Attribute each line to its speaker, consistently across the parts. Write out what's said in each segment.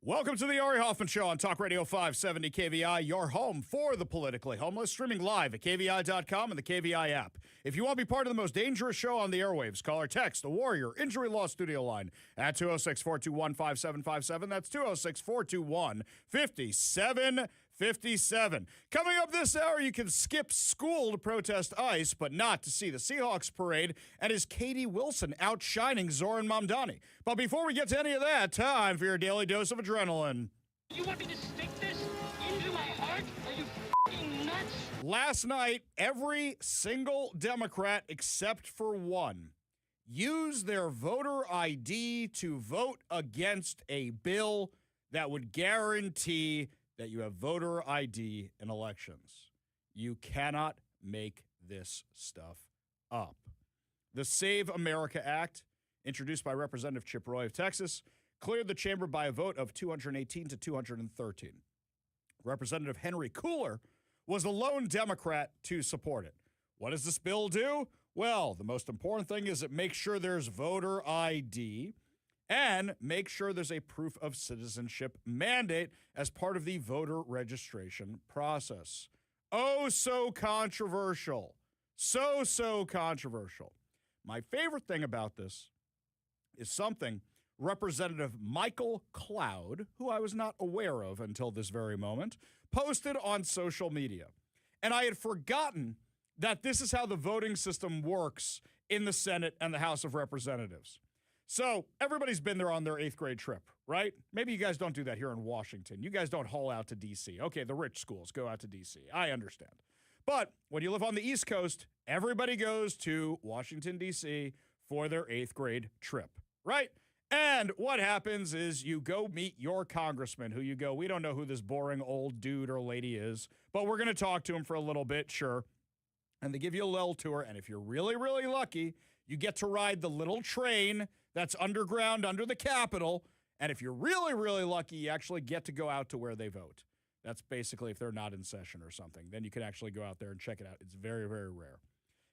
Speaker 1: Welcome to the Ari Hoffman Show on Talk Radio 570 KVI, your home for the politically homeless, streaming live at KVI.com and the KVI app. If you want to be part of the most dangerous show on the airwaves, call or text the Warrior Injury Law Studio line at 206-421-5757. That's 206-421-5757. Coming up this hour, you can skip school to protest ICE, but not to see the Seahawks parade. And is Katie Wilson outshining Zohran Mamdani? But before we get to any of that, time for your daily dose of adrenaline.
Speaker 2: You want me to stick this into my heart? Are you f***ing nuts?
Speaker 1: Last night, every single Democrat except for one used their voter ID to vote against a bill that would guarantee that you have voter ID in elections. You cannot make this stuff up. The Save America Act, introduced by Representative Chip Roy of Texas, cleared the chamber by a vote of 218 to 213. Representative Henry Cooler was the lone Democrat to support it. What does this bill do? Well, the most important thing is it makes sure there's voter ID and make sure there's a proof of citizenship mandate as part of the voter registration process. Oh, so controversial. So controversial. My favorite thing about this is something Representative Michael Cloud, who I was not aware of until this very moment, posted on social media. And I had forgotten that this is how the voting system works in the Senate and the House of Representatives. So everybody's been there on their 8th grade trip, right? Maybe you guys don't do that here in Washington. You guys don't haul out to D.C. Okay, the rich schools go out to D.C. I understand. But when you live on the East Coast, everybody goes to Washington, D.C. for their 8th grade trip, right? And what happens is you go meet your congressman who you go, we don't know who this boring old dude or lady is, but we're going to talk to him for a little bit, sure. And they give you a little tour. And if you're really, really lucky, you get to ride the little train that's underground under the Capitol. And if you're really, really lucky, you actually get to go out to where they vote. That's basically if they're not in session or something. Then you can actually go out there and check it out. It's very, very rare.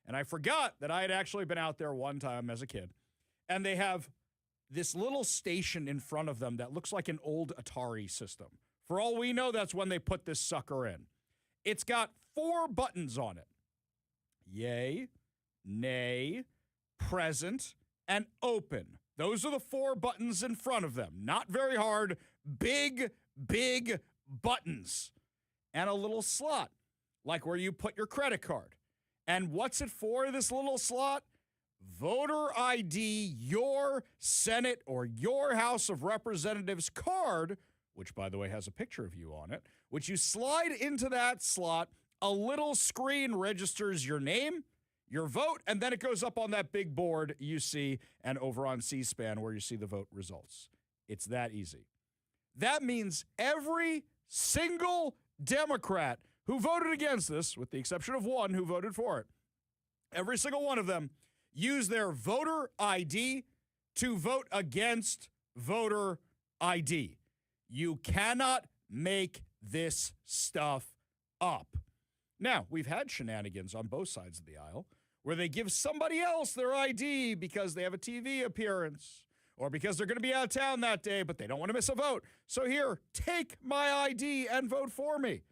Speaker 1: And I forgot that I had actually been out there one time as a kid. And they have this little station in front of them that looks like an old Atari system. For all we know, that's when they put this sucker in. It's got 4 buttons on it. Yay, nay, present, and open. Those are the 4 buttons in front of them. Not very hard, big buttons. And a little slot, like where you put your credit card. And what's it for, this little slot? Voter ID, your Senate or your House of Representatives card, which, by the way, has a picture of you on it, which you slide into that slot. A little screen registers your name, your vote, and then it goes up on that big board you see and over on C-SPAN where you see the vote results. It's that easy. That means every single Democrat who voted against this, with the exception of one who voted for it, every single one of them use their voter ID to vote against voter ID. You cannot make this stuff up. Now, we've had shenanigans on both sides of the aisle where they give somebody else their ID because they have a TV appearance or because they're going to be out of town that day, but they don't want to miss a vote. So here, take my ID and vote for me.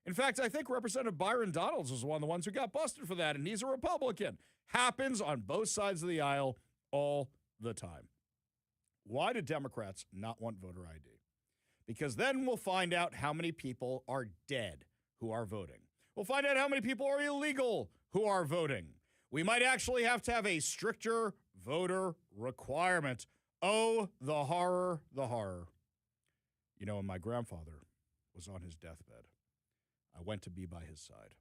Speaker 1: In fact, I think Representative Byron Donalds was one of the ones who got busted for that, and he's a Republican. Happens on both sides of the aisle all the time. Why do Democrats not want voter ID? Because then we'll find out how many people are dead who are voting. We'll find out how many people are illegal who are voting. We might actually have to have a stricter voter requirement. Oh, the horror, the horror. You know, when my grandfather was on his deathbed, I went to be by his side.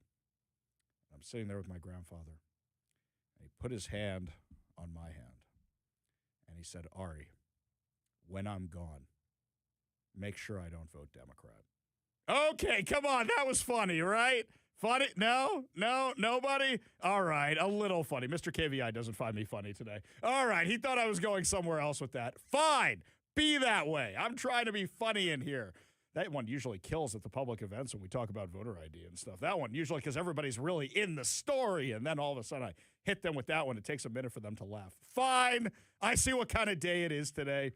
Speaker 1: I'm sitting there with my grandfather, and he put his hand on my hand, and he said, Ari, when I'm gone, make sure I don't vote Democrat. Okay, come on, that was funny, right? Funny? No, nobody? All right, a little funny. Mr. KVI doesn't find me funny today. All right, he thought I was going somewhere else with that. Fine, be that way. I'm trying to be funny in here. That one usually kills at the public events when we talk about voter ID and stuff. That one usually because everybody's really in the story, and then all of a sudden I hit them with that one. It takes a minute for them to laugh. Fine. I see what kind of day it is today.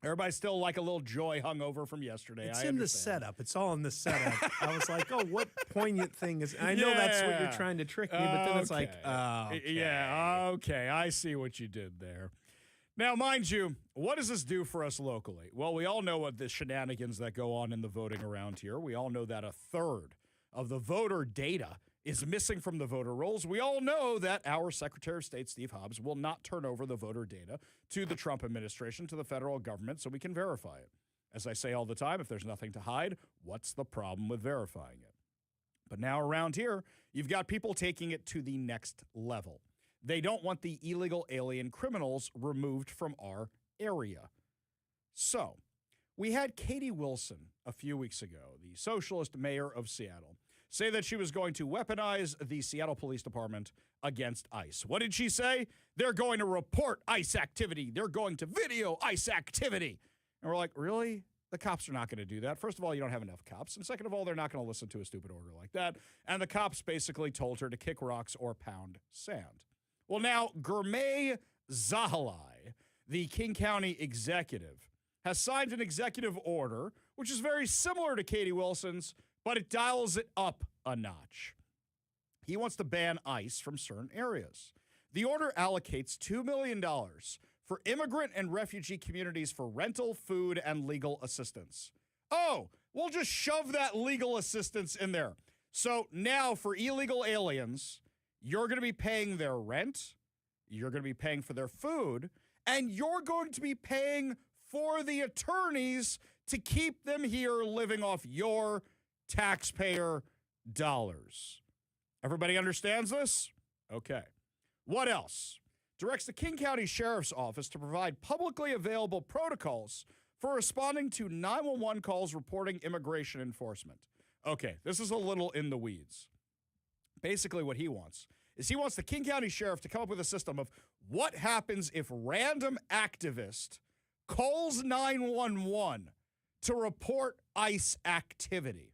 Speaker 1: Everybody's still like a little joy hungover from yesterday.
Speaker 3: It's
Speaker 1: I
Speaker 3: in the
Speaker 1: understand.
Speaker 3: setup. It's all in the setup. I was like, oh, what poignant thing is... I know that's what you're trying to trick me, but then it's like, okay.
Speaker 1: Yeah, okay. I see what you did there. Now, mind you, what does this do for us locally? Well, we all know what the shenanigans that go on in the voting around here. We all know that a third of the voter data is missing from the voter rolls. We all know that our Secretary of State, Steve Hobbs, will not turn over the voter data to the Trump administration, to the federal government, so we can verify it. As I say all the time, if there's nothing to hide, what's the problem with verifying it? But now around here, you've got people taking it to the next level. They don't want the illegal alien criminals removed from our area. So, we had Katie Wilson a few weeks ago, the socialist mayor of Seattle, say that she was going to weaponize the Seattle Police Department against ICE. What did she say? They're going to report ICE activity. They're going to video ICE activity. And we're like, really? The cops are not going to do that. First of all, you don't have enough cops. And second of all, they're not going to listen to a stupid order like that. And the cops basically told her to kick rocks or pound sand. Well, now, Gurmay Zahalai, the King County executive, has signed an executive order, which is very similar to Katie Wilson's, but it dials it up a notch. He wants to ban ICE from certain areas. The order allocates $2 million for immigrant and refugee communities for rental, food, and legal assistance. Oh, we'll just shove that legal assistance in there. So now for illegal aliens, you're going to be paying their rent, you're going to be paying for their food, and you're going to be paying for the attorneys to keep them here living off your taxpayer dollars. Everybody understands this? Okay. What else? Directs the King County Sheriff's Office to provide publicly available protocols for responding to 911 calls reporting immigration enforcement. Okay, this is a little in the weeds. Basically what he wants is he wants the King County Sheriff to come up with a system of what happens if random activist calls 911 to report ICE activity.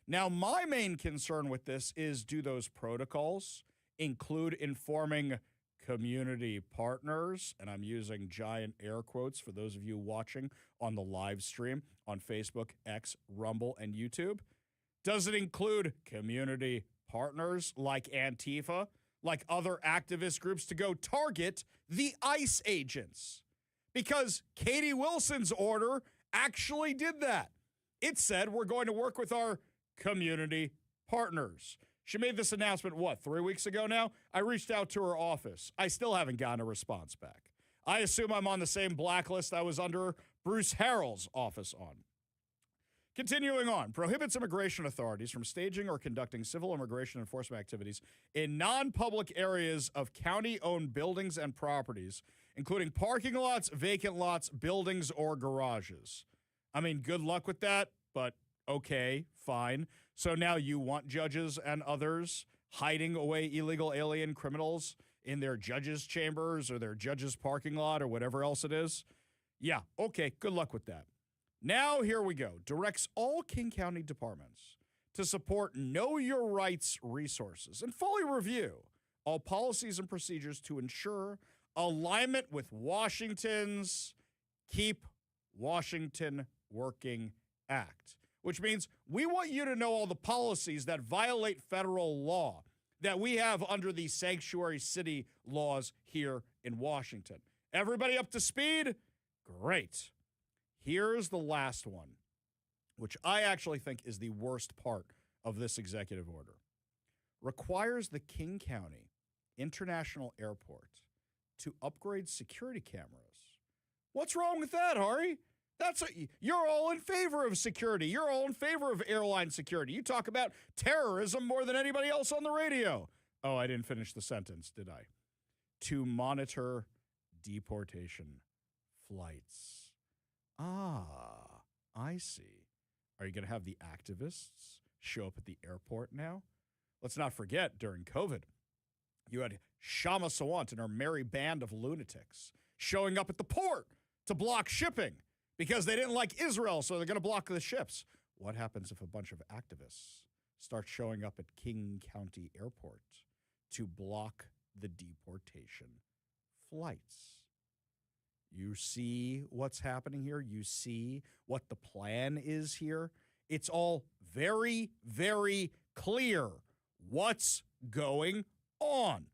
Speaker 1: Now, my main concern with this is, do those protocols include informing community partners? And I'm using giant air quotes for those of you watching on the live stream on Facebook, X, Rumble, and YouTube. Does it include community partners like Antifa, like other activist groups, to go target the ICE agents? Because Katie Wilson's order actually did that. It said we're going to work with our community partners. She made this announcement, 3 weeks ago now? I reached out to her office. I still haven't gotten a response back. I assume I'm on the same blacklist I was under Bruce Harrell's office on. Continuing on, prohibits immigration authorities from staging or conducting civil immigration enforcement activities in non-public areas of county-owned buildings and properties, including parking lots, vacant lots, buildings, or garages. I mean, good luck with that, but okay, fine. So now you want judges and others hiding away illegal alien criminals in their judges' chambers or their judges' parking lot or whatever else it is? Yeah, okay, good luck with that. Now, here we go. Directs all King County departments to support Know Your Rights resources and fully review all policies and procedures to ensure alignment with Washington's Keep Washington Working Act, which means we want you to know all the policies that violate federal law that we have under the sanctuary city laws here in Washington. Everybody up to speed? Great. Here's the last one, which I actually think is the worst part of this executive order. Requires the King County International Airport to upgrade security cameras. What's wrong with that, Ari? You're all in favor of security. You're all in favor of airline security. You talk about terrorism more than anybody else on the radio. Oh, I didn't finish the sentence, did I? To monitor deportation flights. Ah, I see. Are you going to have the activists show up at the airport now? Let's not forget, during COVID, you had Shama Sawant and her merry band of lunatics showing up at the port to block shipping because they didn't like Israel, so they're going to block the ships. What happens if a bunch of activists start showing up at King County Airport to block the deportation flights? You see what's happening here? You see what the plan is here? It's all very, very clear what's going on.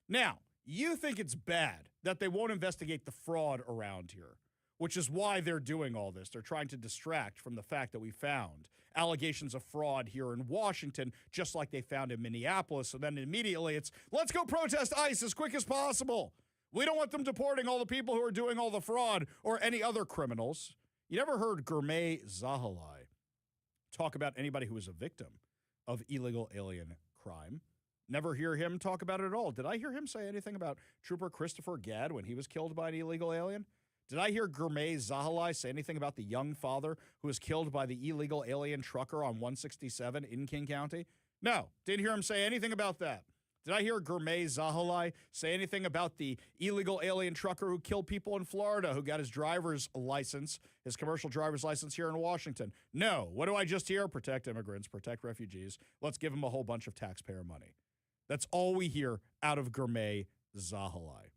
Speaker 1: Now, you think it's bad that they won't investigate the fraud around here, which is why they're doing all this. They're trying to distract from the fact that we found allegations of fraud here in Washington, just like they found in Minneapolis. So then immediately it's, let's go protest ICE as quick as possible. We don't want them deporting all the people who are doing all the fraud or any other criminals. You never heard Gourmet Zahalai talk about anybody who was a victim of illegal alien crime. Never hear him talk about it at all. Did I hear him say anything about Trooper Christopher Gadd when he was killed by an illegal alien? Did I hear Gourmet Zahalai say anything about the young father who was killed by the illegal alien trucker on 167 in King County? No, didn't hear him say anything about that. Did I hear Gourmet Zahalai say anything about the illegal alien trucker who killed people in Florida, who got his driver's license, his commercial driver's license here in Washington? No. What do I just hear? Protect immigrants, protect refugees. Let's give them a whole bunch of taxpayer money. That's all we hear out of Gourmet Zahalai.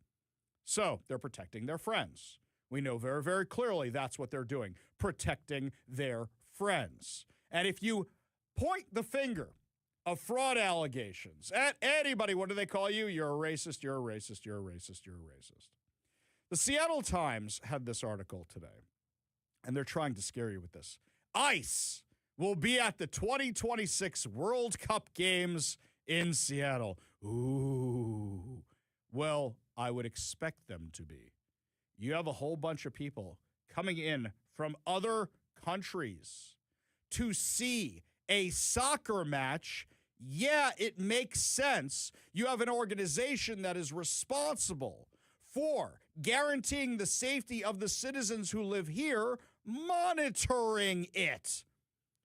Speaker 1: So they're protecting their friends. We know very, very clearly that's what they're doing, protecting their friends. And if you point the finger of fraud allegations at anybody, what do they call you? You're a racist, you're a racist, you're a racist, you're a racist. The Seattle Times had this article today, and they're trying to scare you with this. ICE will be at the 2026 World Cup games in Seattle. Ooh. Well, I would expect them to be. You have a whole bunch of people coming in from other countries to see a soccer match. Yeah, it makes sense. You have an organization that is responsible for guaranteeing the safety of the citizens who live here, monitoring it.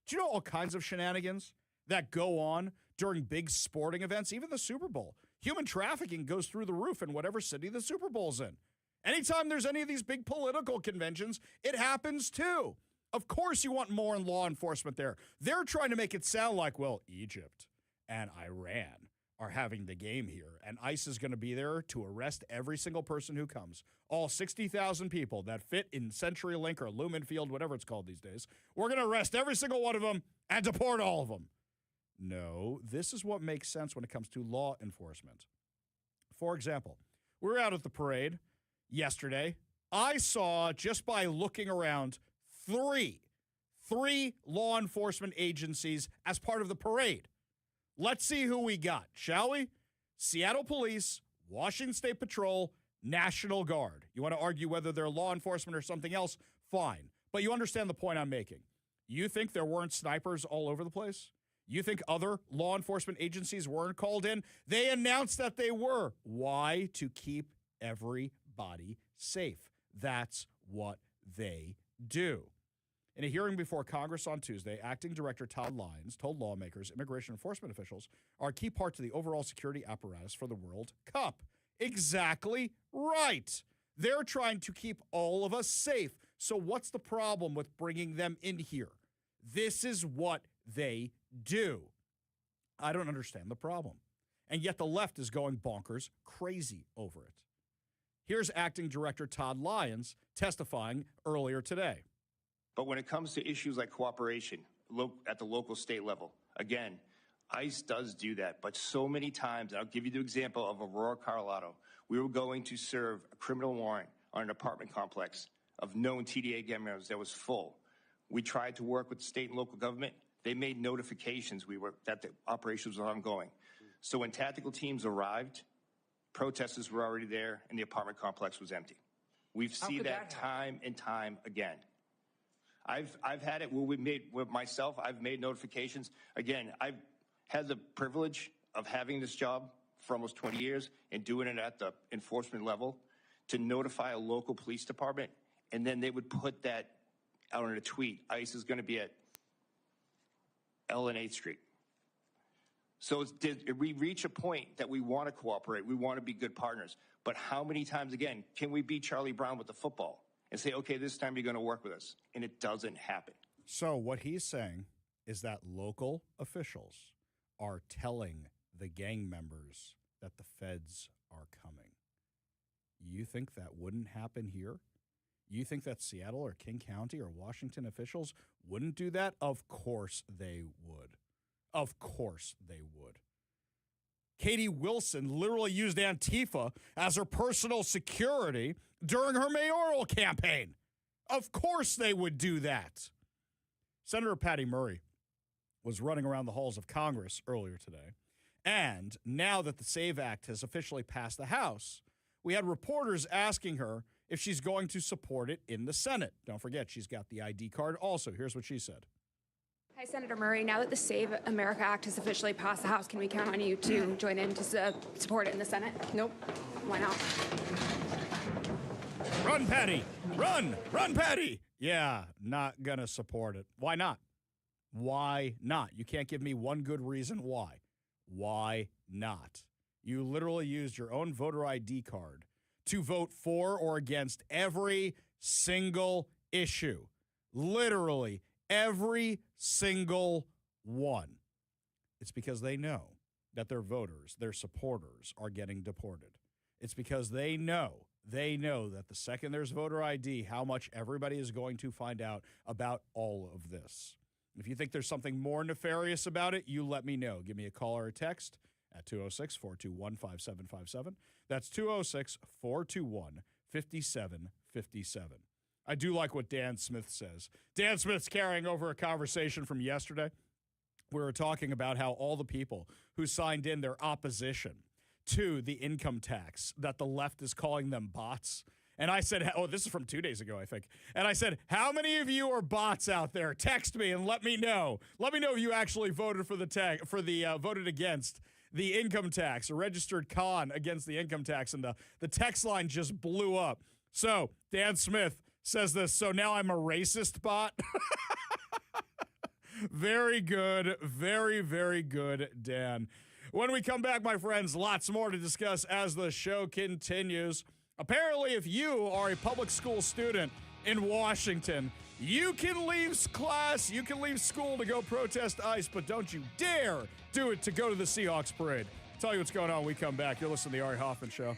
Speaker 1: Do you know all kinds of shenanigans that go on during big sporting events, even the Super Bowl? Human trafficking goes through the roof in whatever city the Super Bowl's in. Anytime there's any of these big political conventions, it happens too. Of course you want more law enforcement there. They're trying to make it sound like, well, Egypt and Iran are having the game here, and ICE is going to be there to arrest every single person who comes. All 60,000 people that fit in CenturyLink or Lumen Field, whatever it's called these days. We're going to arrest every single one of them and deport all of them. No, this is what makes sense when it comes to law enforcement. For example, we were out at the parade yesterday. I saw, just by looking around, three law enforcement agencies as part of the parade. Let's see who we got, shall we? Seattle Police, Washington State Patrol, National Guard. You want to argue whether they're law enforcement or something else? Fine. But you understand the point I'm making. You think there weren't snipers all over the place? You think other law enforcement agencies weren't called in? They announced that they were. Why? To keep everybody safe. That's what they do. In a hearing before Congress on Tuesday, Acting Director Todd Lyons told lawmakers immigration enforcement officials are a key part to the overall security apparatus for the World Cup. Exactly right. They're trying to keep all of us safe. So what's the problem with bringing them in here? This is what they do. I don't understand the problem. And yet the left is going bonkers crazy over it. Here's Acting Director Todd Lyons testifying earlier today.
Speaker 4: But when it comes to issues like cooperation at the local state level, again, ICE does do that. But so many times, and I'll give you the example of Aurora, Colorado, we were going to serve a criminal warrant on an apartment complex of known TDA gang members that was full. We tried to work with the state and local government. They made notifications that the operations were ongoing. So when tactical teams arrived, protesters were already there and the apartment complex was empty. We've seen that time and time again. I've had it where I've made notifications. Again, I've had the privilege of having this job for almost 20 years and doing it at the enforcement level to notify a local police department, and then they would put that out in a tweet. ICE is going to be at L and 8th Street. So did we reach a point that we want to cooperate? We want to be good partners. But how many times, again, can we beat Charlie Brown with the football and say, okay, this time you're going to work with us? And it doesn't happen.
Speaker 1: So what he's saying is that local officials are telling the gang members that the feds are coming. You think that wouldn't happen here? You think that Seattle or King County or Washington officials wouldn't do that? Of course they would. Of course they would. Katie Wilson literally used Antifa as her personal security during her mayoral campaign. Of course they would do that. Senator Patty Murray was running around the halls of Congress earlier today. And now that the SAVE Act has officially passed the House, we had reporters asking her if she's going to support it in the Senate. Don't forget, she's got the ID card also. Here's what she said.
Speaker 5: Hi, Senator Murray. Now that the Save America Act has officially passed the House, can we count on you to join in to support it in the Senate? Nope. Why not?
Speaker 1: Run, Patty! Run! Run, Patty! Yeah, not gonna support it. Why not? Why not? You can't give me one good reason why. Why not? You literally used your own voter ID card to vote for or against every single issue. Literally every single one. It's because they know that their voters, their supporters are getting deported. It's because they know that the second there's voter ID, how much everybody is going to find out about all of this. If you think there's something more nefarious about it, you let me know. Give me a call or a text at 206-421-5757. That's 206-421-5757. I do like what Dan Smith says. Dan Smith's carrying over a conversation from yesterday. We were talking about how all the people who signed in their opposition to the income tax, that the left is calling them bots. And I said, oh, this is from 2 days ago, I think. And I said, how many of you are bots out there? Text me and let me know. Let me know if you actually voted for voted against the income tax, a registered con against the income tax. And the text line just blew up. So Dan Smith says this, so now I'm a racist bot. Very good. Very, very good, Dan. When we come back, my friends, lots more to discuss as the show continues. Apparently, if you are a public school student in Washington, you can leave class, you can leave school to go protest ICE, but don't you dare do it to go to the Seahawks parade. I'll tell you what's going on when we come back. You're listening to the Ari Hoffman Show.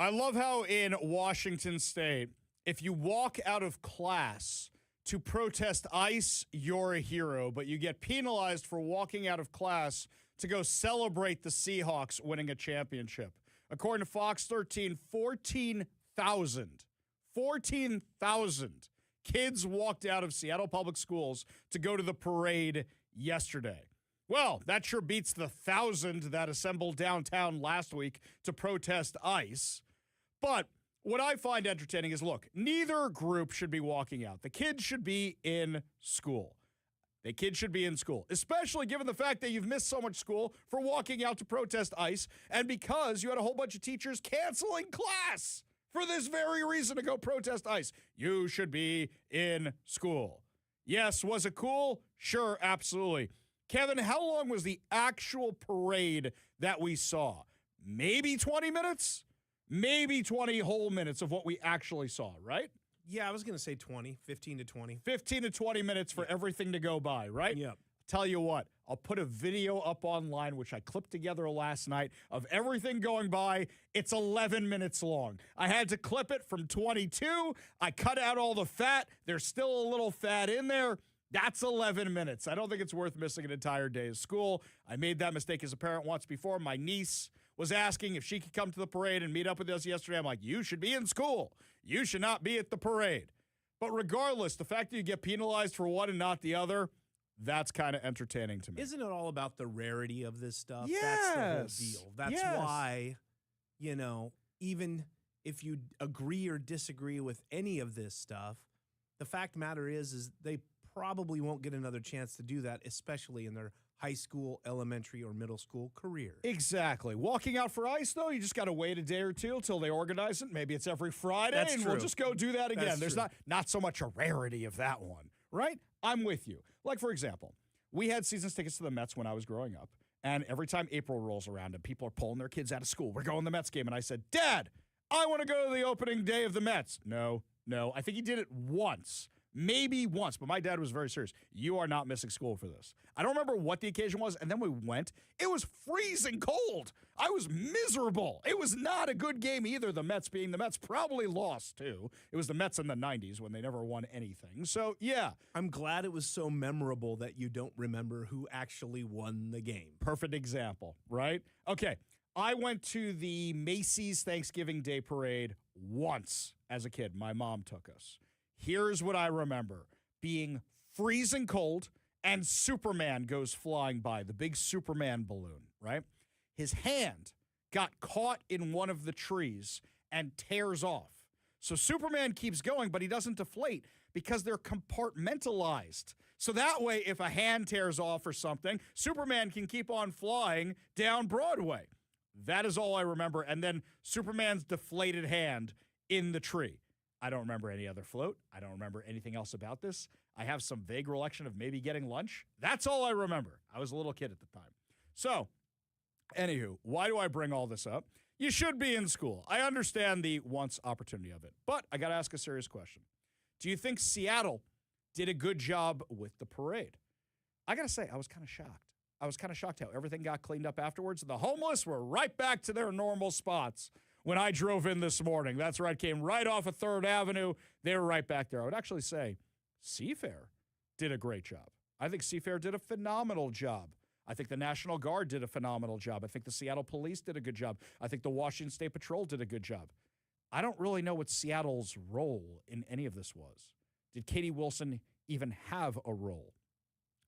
Speaker 1: I love how in Washington State, if you walk out of class to protest ICE, you're a hero, but you get penalized for walking out of class to go celebrate the Seahawks winning a championship. According to Fox 13, 14,000 kids walked out of Seattle Public Schools to go to the parade yesterday. Well, that sure beats the 1,000 that assembled downtown last week to protest ICE. But what I find entertaining is, look, neither group should be walking out. The kids should be in school. The kids should be in school, especially given the fact that you've missed so much school for walking out to protest ICE and because you had a whole bunch of teachers canceling class for this very reason to go protest ICE. You should be in school. Yes, was it cool? Sure, absolutely. Kevin, how long was the actual parade that we saw? Maybe 20 minutes? Maybe 20 whole minutes of what we actually saw, right?
Speaker 3: Yeah, I was going to say 15 to 20.
Speaker 1: 15 to 20 minutes for everything to go by, right?
Speaker 3: Yep.
Speaker 1: Tell you what, I'll put a video up online, which I clipped together last night, of everything going by. It's 11 minutes long. I had to clip it from 22. I cut out all the fat. There's still a little fat in there. That's 11 minutes. I don't think it's worth missing an entire day of school. I made that mistake as a parent once before. My niece was asking if she could come to the parade and meet up with us yesterday. I'm like, you should be in school. You should not be at the parade. But regardless, the fact that you get penalized for one and not the other, that's kind of entertaining to me.
Speaker 3: Isn't it all about the rarity of this stuff?
Speaker 1: Yes.
Speaker 3: That's the whole deal. That's why, even if you agree or disagree with any of this stuff, the fact matter is they probably won't get another chance to do that, especially in their high school, elementary, or middle school career.
Speaker 1: Exactly. Walking out for ICE, though, you just got to wait a day or two until they organize it. Maybe it's every Friday,
Speaker 3: That's
Speaker 1: and
Speaker 3: true.
Speaker 1: we'll just go do that again.
Speaker 3: That's
Speaker 1: There's
Speaker 3: true.
Speaker 1: not so much a rarity of that one, right? I'm with you. Like, for example, we had season tickets to the Mets when I was growing up, and every time April rolls around and people are pulling their kids out of school, we're going to the Mets game, and I said, Dad, I want to go to the opening day of the Mets. No. I think he did it once. Maybe once, but my dad was very serious. You are not missing school for this. I don't remember what the occasion was, and then we went. It was freezing cold. I was miserable. It was not a good game either, the Mets being the Mets. Probably lost, too. It was the Mets in the 90s when they never won anything. So, yeah.
Speaker 3: I'm glad it was so memorable that you don't remember who actually won the game.
Speaker 1: Perfect example, right? Okay, I went to the Macy's Thanksgiving Day Parade once as a kid. My mom took us. Here's what I remember, being freezing cold, and Superman goes flying by, the big Superman balloon, right? His hand got caught in one of the trees and tears off. So Superman keeps going, but he doesn't deflate because they're compartmentalized. So that way, if a hand tears off or something, Superman can keep on flying down Broadway. That is all I remember. And then Superman's deflated hand in the tree. I don't remember any other float. I don't remember anything else about this. I have some vague recollection of maybe getting lunch. That's all I remember. I was a little kid at the time. So, anywho, why do I bring all this up? You should be in school. I understand the once opportunity of it, but I got to ask a serious question. Do you think Seattle did a good job with the parade? I got to say, I was kind of shocked. I was kind of shocked how everything got cleaned up afterwards. The homeless were right back to their normal spots. When I drove in this morning, that's right, came right off of 3rd Avenue. They were right back there. I would actually say Seafair did a great job. I think Seafair did a phenomenal job. I think the National Guard did a phenomenal job. I think the Seattle Police did a good job. I think the Washington State Patrol did a good job. I don't really know what Seattle's role in any of this was. Did Katie Wilson even have a role?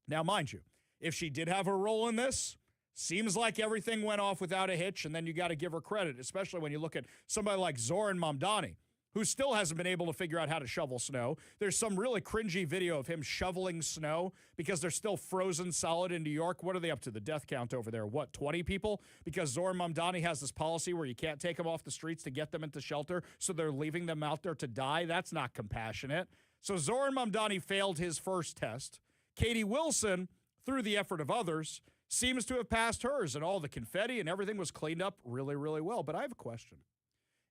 Speaker 1: Now, mind you, if she did have a role in this, seems like everything went off without a hitch, and then you got to give her credit, especially when you look at somebody like Zohran Mamdani, who still hasn't been able to figure out how to shovel snow. There's some really cringy video of him shoveling snow because they're still frozen solid in New York. What are they up to? The death count over there, 20 people? Because Zohran Mamdani has this policy where you can't take them off the streets to get them into shelter, so they're leaving them out there to die. That's not compassionate. So Zohran Mamdani failed his first test. Katie Wilson, through the effort of others, seems to have passed hers, and all the confetti and everything was cleaned up really, really well. But I have a question.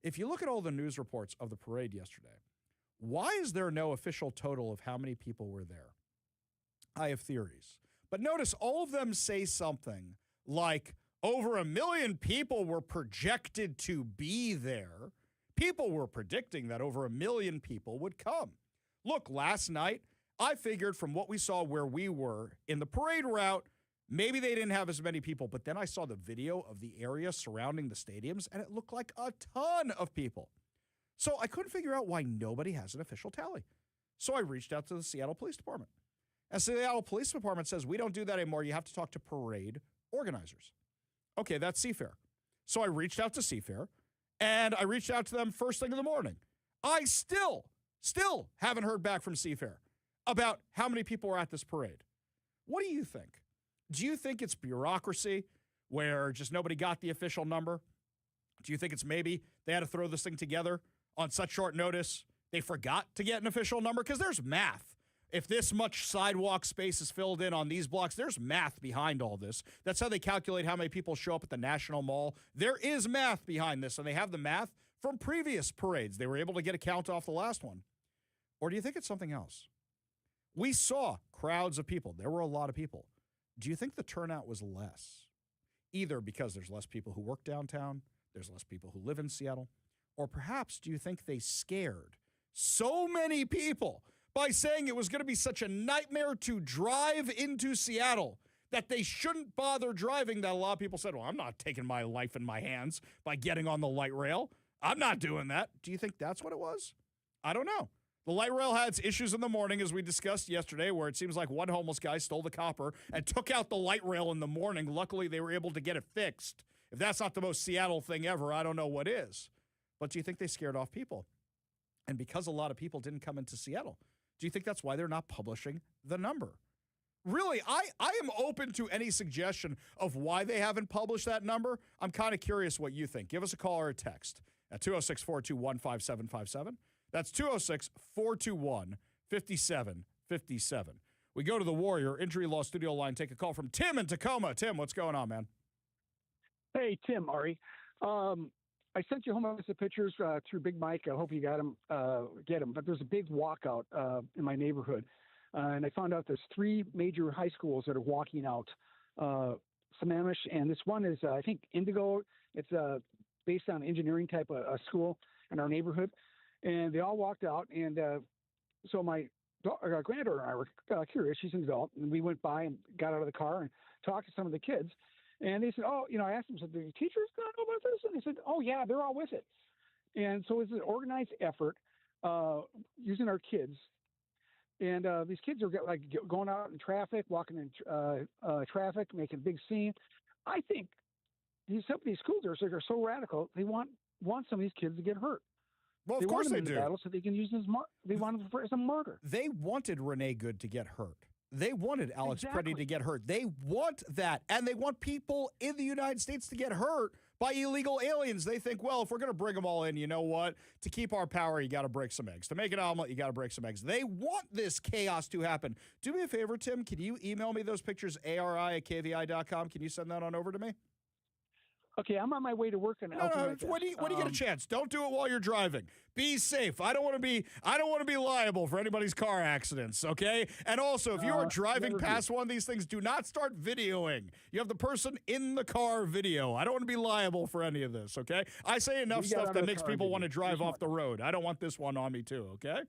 Speaker 1: If you look at all the news reports of the parade yesterday, why is there no official total of how many people were there? I have theories. But notice all of them say something like Over 1 million people were projected to be there. People were predicting that over 1 million people would come. Look, last night, I figured from what we saw where we were in the parade route, maybe they didn't have as many people, but then I saw the video of the area surrounding the stadiums, and it looked like a ton of people. So I couldn't figure out why nobody has an official tally. So I reached out to the Seattle Police Department. And so the Seattle Police Department says, we don't do that anymore. You have to talk to parade organizers. Okay, that's Seafair. So I reached out to Seafair, and I reached out to them first thing in the morning. I still haven't heard back from Seafair about how many people are at this parade. What do you think? Do you think it's bureaucracy where just nobody got the official number? Do you think it's maybe they had to throw this thing together on such short notice? They forgot to get an official number? Because there's math. If this much sidewalk space is filled in on these blocks, there's math behind all this. That's how they calculate how many people show up at the National Mall. There is math behind this, and they have the math from previous parades. They were able to get a count off the last one. Or do you think it's something else? We saw crowds of people. There were a lot of people. Do you think the turnout was less? Either because there's less people who work downtown, there's less people who live in Seattle, or perhaps do you think they scared so many people by saying it was going to be such a nightmare to drive into Seattle that they shouldn't bother driving, that a lot of people said, well, I'm not taking my life in my hands by getting on the light rail. I'm not doing that. Do you think that's what it was? I don't know. The light rail had its issues in the morning, as we discussed yesterday, where it seems like one homeless guy stole the copper and took out the light rail in the morning. Luckily, they were able to get it fixed. If that's not the most Seattle thing ever, I don't know what is. But do you think they scared off people? And because a lot of people didn't come into Seattle, do you think that's why they're not publishing the number? Really, I am open to any suggestion of why they haven't published that number. I'm kind of curious what you think. Give us a call or a text at 206-421-5757. That's 206-421-5757. We go to the Warrior Injury Law Studio line, take a call from Tim in Tacoma. Tim, what's going on, man?
Speaker 6: Hey, Tim, Ari. I sent you home with the pictures through Big Mike. I hope you got them. Get them. But there's a big walkout in my neighborhood, and I found out there's 3 major high schools that are walking out. Sammamish, and this one is I think Indigo. It's based on engineering type of school in our neighborhood, and they all walked out. And so my granddaughter and I were curious. She's an adult, and we went by and got out of the car and talked to some of the kids. And they said, oh, I asked them, said, the teachers going to know about this? And they said, oh, yeah, they're all with it. And so it's an organized effort using our kids. And these kids are going out in traffic, walking in traffic, making a big scene. I think some of these school districts are so radical, they want some of these kids to get hurt.
Speaker 1: Well, of course they do.
Speaker 6: Battle so they can use them they want them as a martyr.
Speaker 1: They wanted Renee Good to get hurt. They wanted Alex Preddy to get hurt. They want that. And they want people in the United States to get hurt by illegal aliens. They think, well, if we're going to bring them all in, you know what? To keep our power, you got to break some eggs. To make an omelet, you got to break some eggs. They want this chaos to happen. Do me a favor, Tim. Can you email me those pictures, ari@kvi.com? Can you send that on over to me?
Speaker 6: Okay, I'm on my way to work. And
Speaker 1: when do you get a chance? Don't do it while you're driving. Be safe. I don't want to be liable for anybody's car accidents. Okay. And also, if you are driving past one of these things, do not start videoing. You have the person in the car video. I don't want to be liable for any of this. Okay. I say enough stuff that makes people want to drive off the road. I don't want this one on me too. Okay.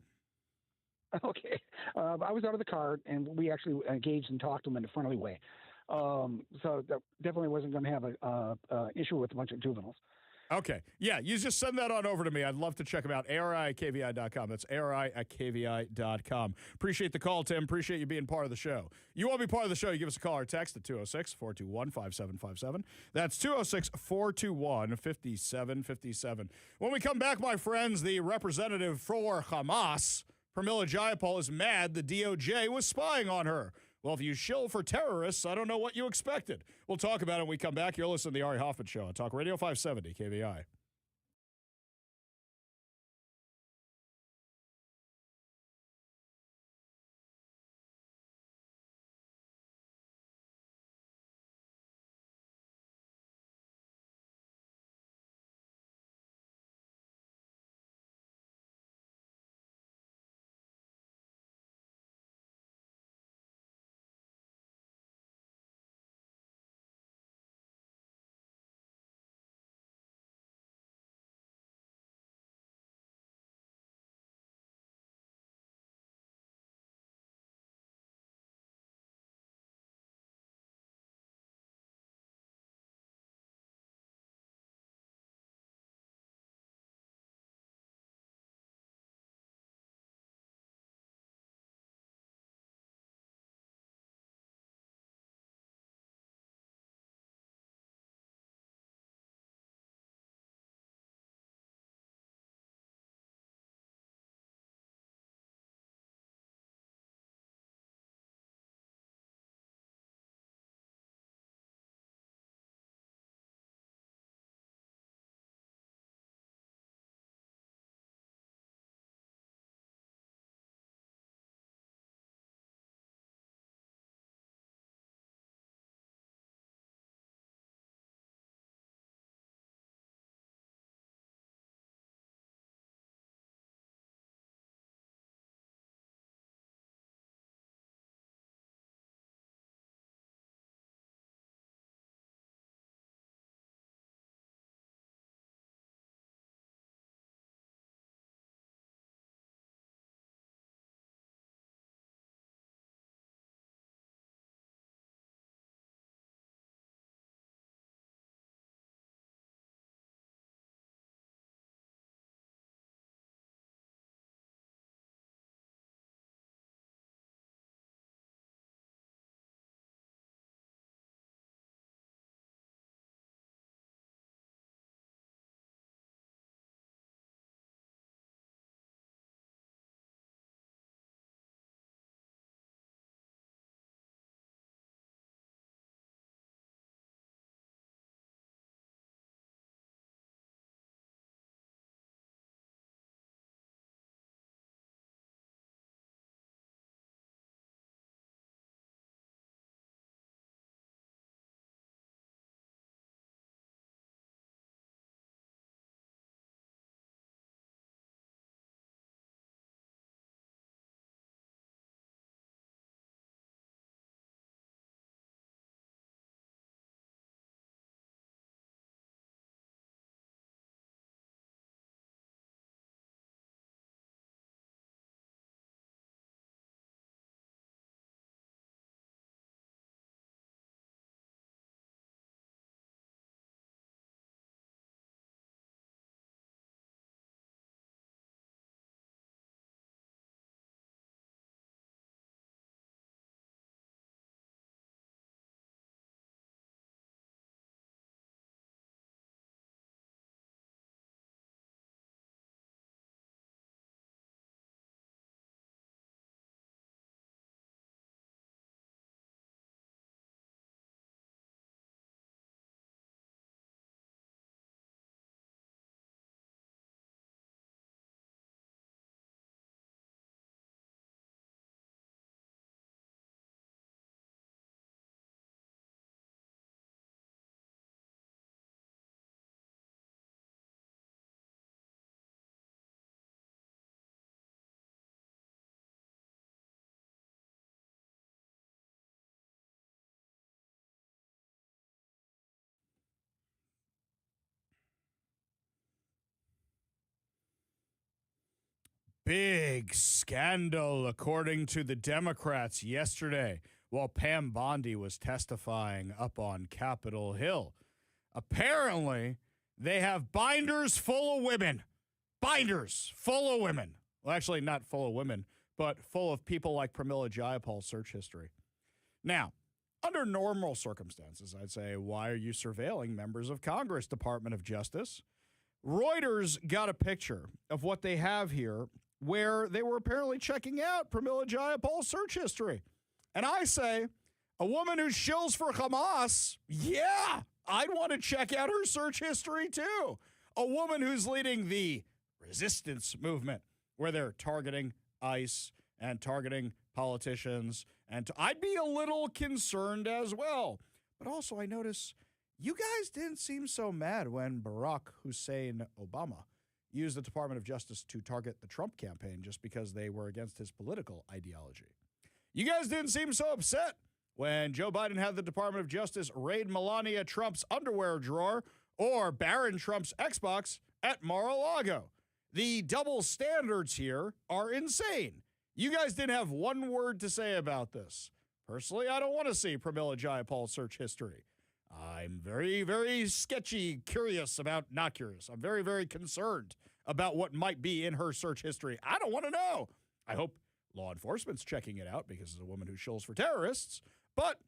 Speaker 6: Okay. I was out of the car, and we actually engaged and talked to them in a friendly way. So that definitely wasn't going to have an issue with a bunch of juveniles.
Speaker 1: Okay. Yeah, you just send that on over to me. I'd love to check them out. ari@kvi.com. That's ari@kvi.com. Appreciate the call, Tim. Appreciate you being part of the show. You want to be part of the show, you give us a call or text at 206-421-5757. That's 206-421-5757. When we come back, my friends, the representative for Hamas, Pramila Jayapal, is mad the DOJ was spying on her. Well, if you shill for terrorists, I don't know what you expected. We'll talk about it when we come back. You're listening to the Ari Hoffman Show on Talk Radio 570 KVI. Big scandal, according to the Democrats yesterday, while Pam Bondi was testifying up on Capitol Hill. Apparently, they have binders full of women. Binders full of women. Well, actually, not full of women, but full of people like Pramila Jayapal's search history. Now, under normal circumstances, I'd say, why are you surveilling members of Congress, Department of Justice? Reuters got a picture of what they have here where they were apparently checking out Pramila Jayapal's search history. And I say, a woman who shills for Hamas, yeah, I'd want to check out her search history too. A woman who's leading the resistance movement, where they're targeting ICE and targeting politicians. And I'd be a little concerned as well. But also, I notice you guys didn't seem so mad when Barack Hussein Obama used the Department of Justice to target the Trump campaign just because they were against his political ideology. You guys didn't seem so upset when Joe Biden had the Department of Justice raid Melania Trump's underwear drawer or Barron Trump's Xbox at Mar-a-Lago. The double standards here are insane. You guys didn't have one word to say about this. Personally, I don't want to see Pramila Jayapal's search history. I'm very, very not curious. I'm very, very concerned about what might be in her search history. I don't want to know. I hope law enforcement's checking it out because it's a woman who shills for terrorists. But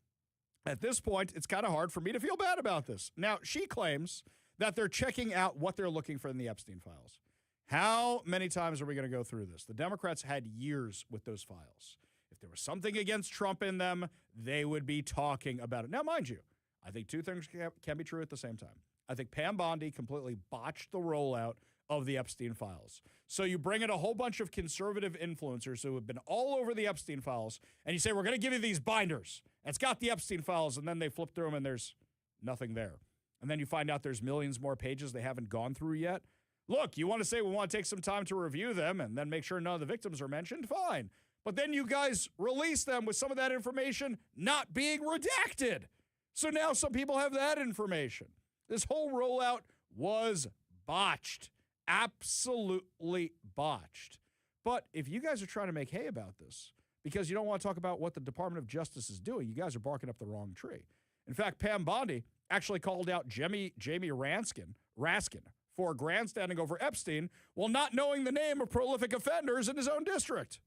Speaker 1: at this point, it's kind of hard for me to feel bad about this. Now, she claims that they're checking out what they're looking for in the Epstein files. How many times are we going to go through this? The Democrats had years with those files. If there was something against Trump in them, they would be talking about it. Now, mind you, I think two things can be true at the same time. I think Pam Bondi completely botched the rollout of the Epstein files. So you bring in a whole bunch of conservative influencers who have been all over the Epstein files, and you say, we're going to give you these binders. And it's got the Epstein files, and then they flip through them, and there's nothing there. And then you find out there's millions more pages they haven't gone through yet. Look, you want to say we want to take some time to review them and then make sure none of the victims are mentioned? Fine. But then you guys release them with some of that information not being redacted. So now some people have that information. This whole rollout was botched. Absolutely botched. But if you guys are trying to make hay about this because you don't want to talk about what the Department of Justice is doing, you guys are barking up the wrong tree. In fact, Pam Bondi actually called out Jamie Raskin for grandstanding over Epstein while not knowing the name of prolific offenders in his own district.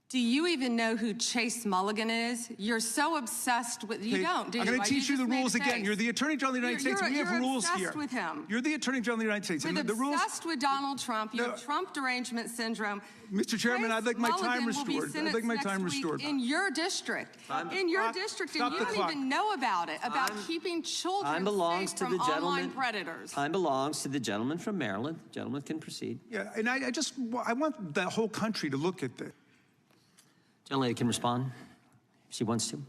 Speaker 7: Do you even know who Chase Mulligan is? You're so obsessed with you don't. Do
Speaker 8: I'm going to teach you the rules again. You're the Attorney General of the United States. We have rules here.
Speaker 7: You're obsessed with him.
Speaker 8: You're the Attorney General of the United States.
Speaker 7: You're
Speaker 8: the rules.
Speaker 7: Obsessed with Donald Trump. You have Trump derangement syndrome.
Speaker 8: Mr. Chairman, I'd like my time restored. I'd like my time restored.
Speaker 7: In your district. In your district, and you don't even know about it, about keeping children safe from online predators.
Speaker 9: Time belongs to the gentleman from Maryland. The gentleman can proceed.
Speaker 8: Yeah, and I want the whole country to look at this.
Speaker 9: Gentlelady can respond if she wants to.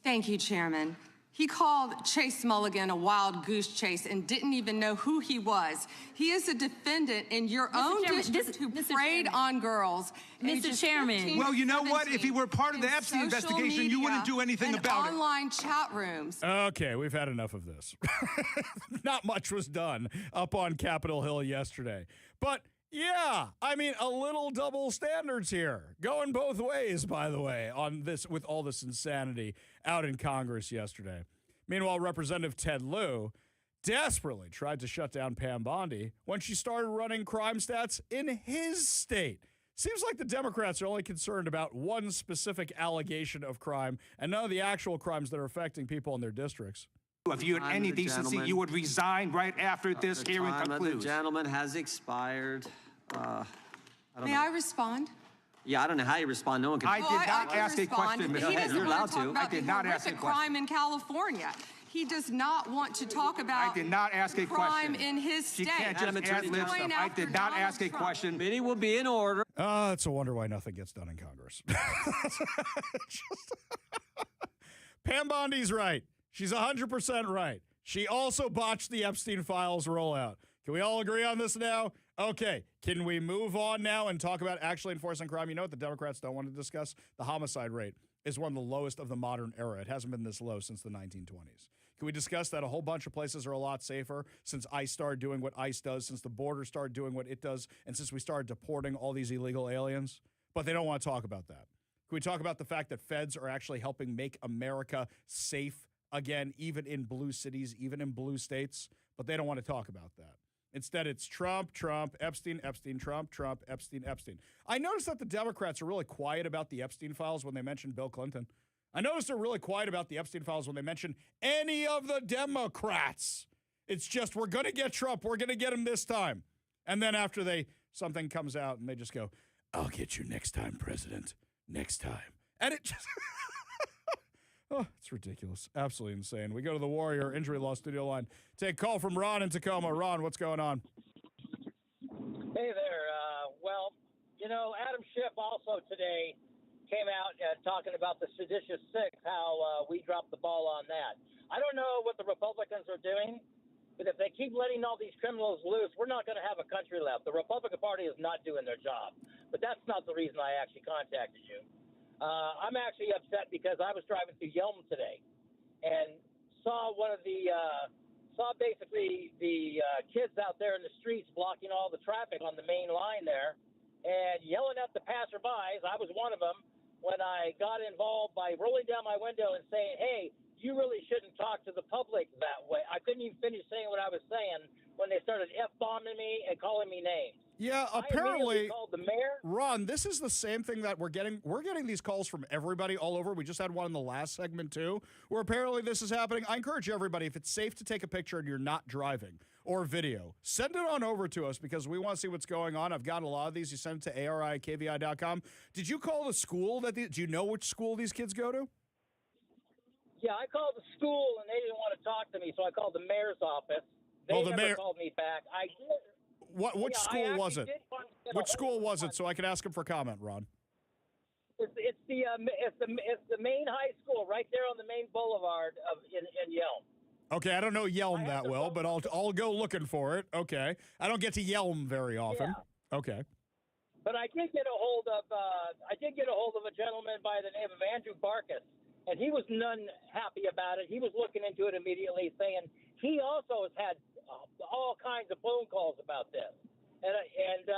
Speaker 7: Thank you, Chairman. He called Chase Mulligan a wild goose chase and didn't even know who he was. He is a defendant in your own district who preyed on girls.
Speaker 10: Mr. Chairman.
Speaker 8: Well, you know what? If he were part of the Epstein investigation, you wouldn't do anything about it.
Speaker 7: Online chat rooms.
Speaker 1: Okay, we've had enough of this. Not much was done up on Capitol Hill yesterday. But yeah, I mean, a little double standards here. Going both ways, by the way, on this with all this insanity out in Congress yesterday. Meanwhile, Representative Ted Lieu desperately tried to shut down Pam Bondi when she started running crime stats in his state. Seems like the Democrats are only concerned about one specific allegation of crime and none of the actual crimes that are affecting people in their districts.
Speaker 11: If you had any decency, you would resign right after this hearing concludes.
Speaker 9: The gentleman has expired.
Speaker 7: May I respond?
Speaker 9: Yeah, I don't know how you respond. No one can.
Speaker 11: I did not ask a question,
Speaker 9: Go ahead, you're allowed to.
Speaker 11: I did not ask a question.
Speaker 7: Crime in California. He does not want to talk about
Speaker 11: I did not ask a question.
Speaker 7: crime in his state.
Speaker 11: She can't just ad-lib stuff. I did not ask a question.
Speaker 9: Meeting will be in order.
Speaker 1: It's a wonder why nothing gets done in Congress. Pam Bondi's right. She's 100% right. She also botched the Epstein files rollout. Can we all agree on this now? Okay, can we move on now and talk about actually enforcing crime? You know what the Democrats don't want to discuss? The homicide rate is one of the lowest of the modern era. It hasn't been this low since the 1920s. Can we discuss that a whole bunch of places are a lot safer since ICE started doing what ICE does, since the border started doing what it does, and since we started deporting all these illegal aliens? But they don't want to talk about that. Can we talk about the fact that feds are actually helping make America safe again, even in blue cities, even in blue states? But they don't want to talk about that. Instead, it's Trump, Trump, Epstein, Epstein, Trump, Trump, Epstein, Epstein. I noticed that the Democrats are really quiet about the Epstein files when they mention Bill Clinton. I noticed they're really quiet about the Epstein files when they mention any of the Democrats. It's just, we're going to get Trump. We're going to get him this time. And then after something comes out and they just go, I'll get you next time, President. Next time. And it just... Oh, it's ridiculous. Absolutely insane. We go to the Warrior Injury Law studio line. Take a call from Ron in Tacoma. Ron, what's going on?
Speaker 10: Hey there. Well, Adam Schiff also today came out talking about the seditious six, how we dropped the ball on that. I don't know what the Republicans are doing, but if they keep letting all these criminals loose, we're not going to have a country left. The Republican Party is not doing their job. But that's not the reason I actually contacted you. I'm actually upset because I was driving through Yelm today and saw basically the kids out there in the streets blocking all the traffic on the main line there and yelling at the passerbys. I was one of them when I got involved by rolling down my window and saying, hey, you really shouldn't talk to the public that way. I couldn't even finish saying what I was saying when they started F-bombing me and calling me names.
Speaker 1: Yeah,
Speaker 10: I
Speaker 1: apparently,
Speaker 10: called the mayor.
Speaker 1: Ron, this is the same thing that we're getting. We're getting these calls from everybody all over. We just had one in the last segment, too, where apparently this is happening. I encourage everybody, if it's safe to take a picture and you're not driving or video, send it on over to us because we want to see what's going on. I've got a lot of these. You send it to ari@kvi.com. Did you call the school? Do you know which school these kids go to?
Speaker 10: Yeah, I called the school, and they didn't want to talk to me, so I called the mayor's office. They never called me back. I did.
Speaker 1: Which school was it? Which school was it? So I can ask him for comment, Ron.
Speaker 10: It's the main high school right there on the main boulevard in Yelm.
Speaker 1: Okay, I don't know Yelm that well, but I'll go looking for it. Okay, I don't get to Yelm very often. Yeah. Okay.
Speaker 10: But I did get a hold of a gentleman by the name of Andrew Barkus, and he was none happy about it. He was looking into it immediately, saying he also has had all kinds of phone calls about this. And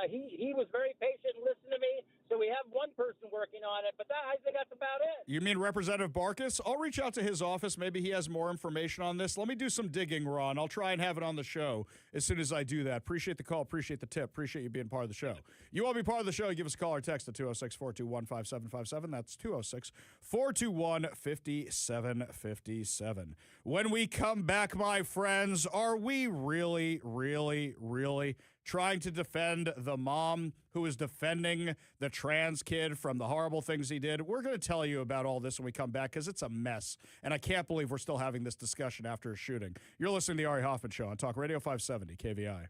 Speaker 10: he was very patient and listened to me. So we have one person working on it, but I think that's about it.
Speaker 1: You mean Representative Barkus? I'll reach out to his office. Maybe he has more information on this. Let me do some digging, Ron. I'll try and have it on the show as soon as I do that. Appreciate the call. Appreciate the tip. Appreciate you being part of the show. You want to be part of the show, give us a call or text at 206-421-5757. That's 206-421-5757. When we come back, my friends, are we really, really, really trying to defend the mom who is defending the trans kid from the horrible things he did? We're going to tell you about all this when we come back because it's a mess. And I can't believe we're still having this discussion after a shooting. You're listening to the Ari Hoffman Show on Talk Radio 570 KVI.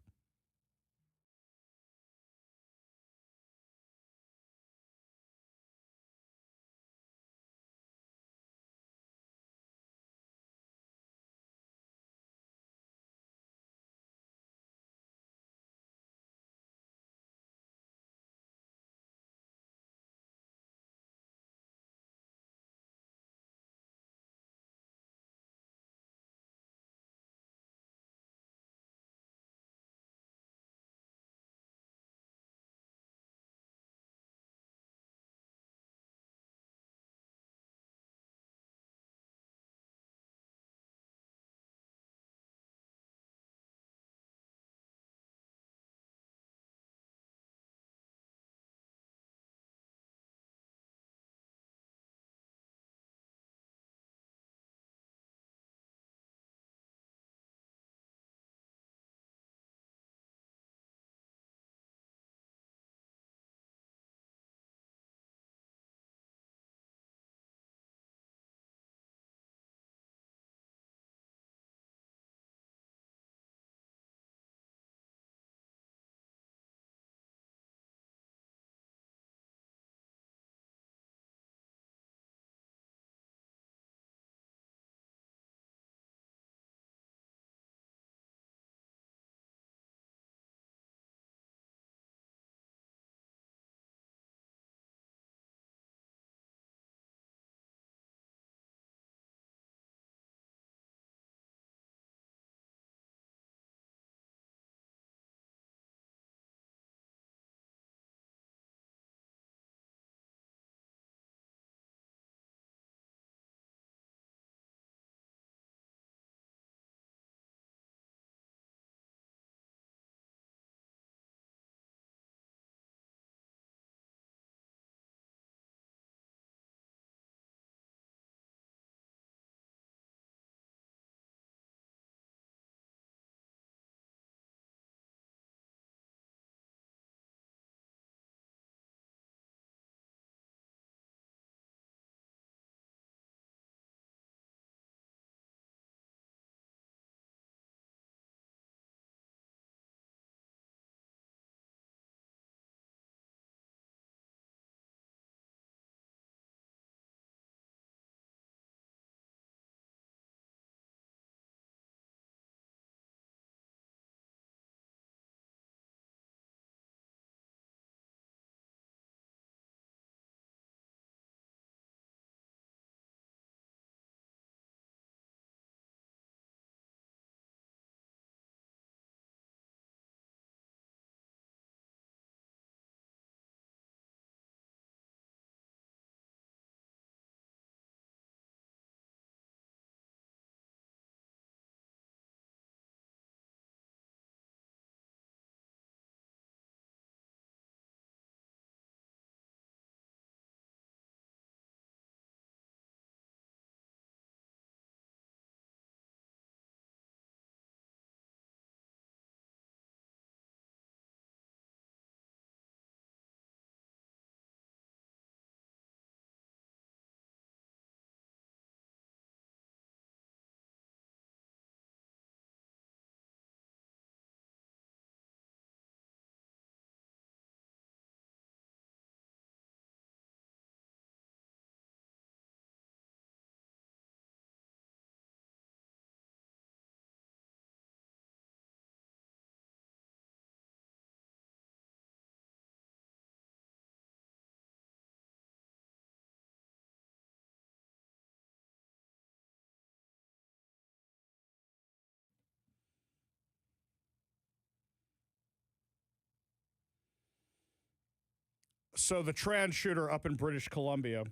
Speaker 1: So the trans shooter up in British Columbia,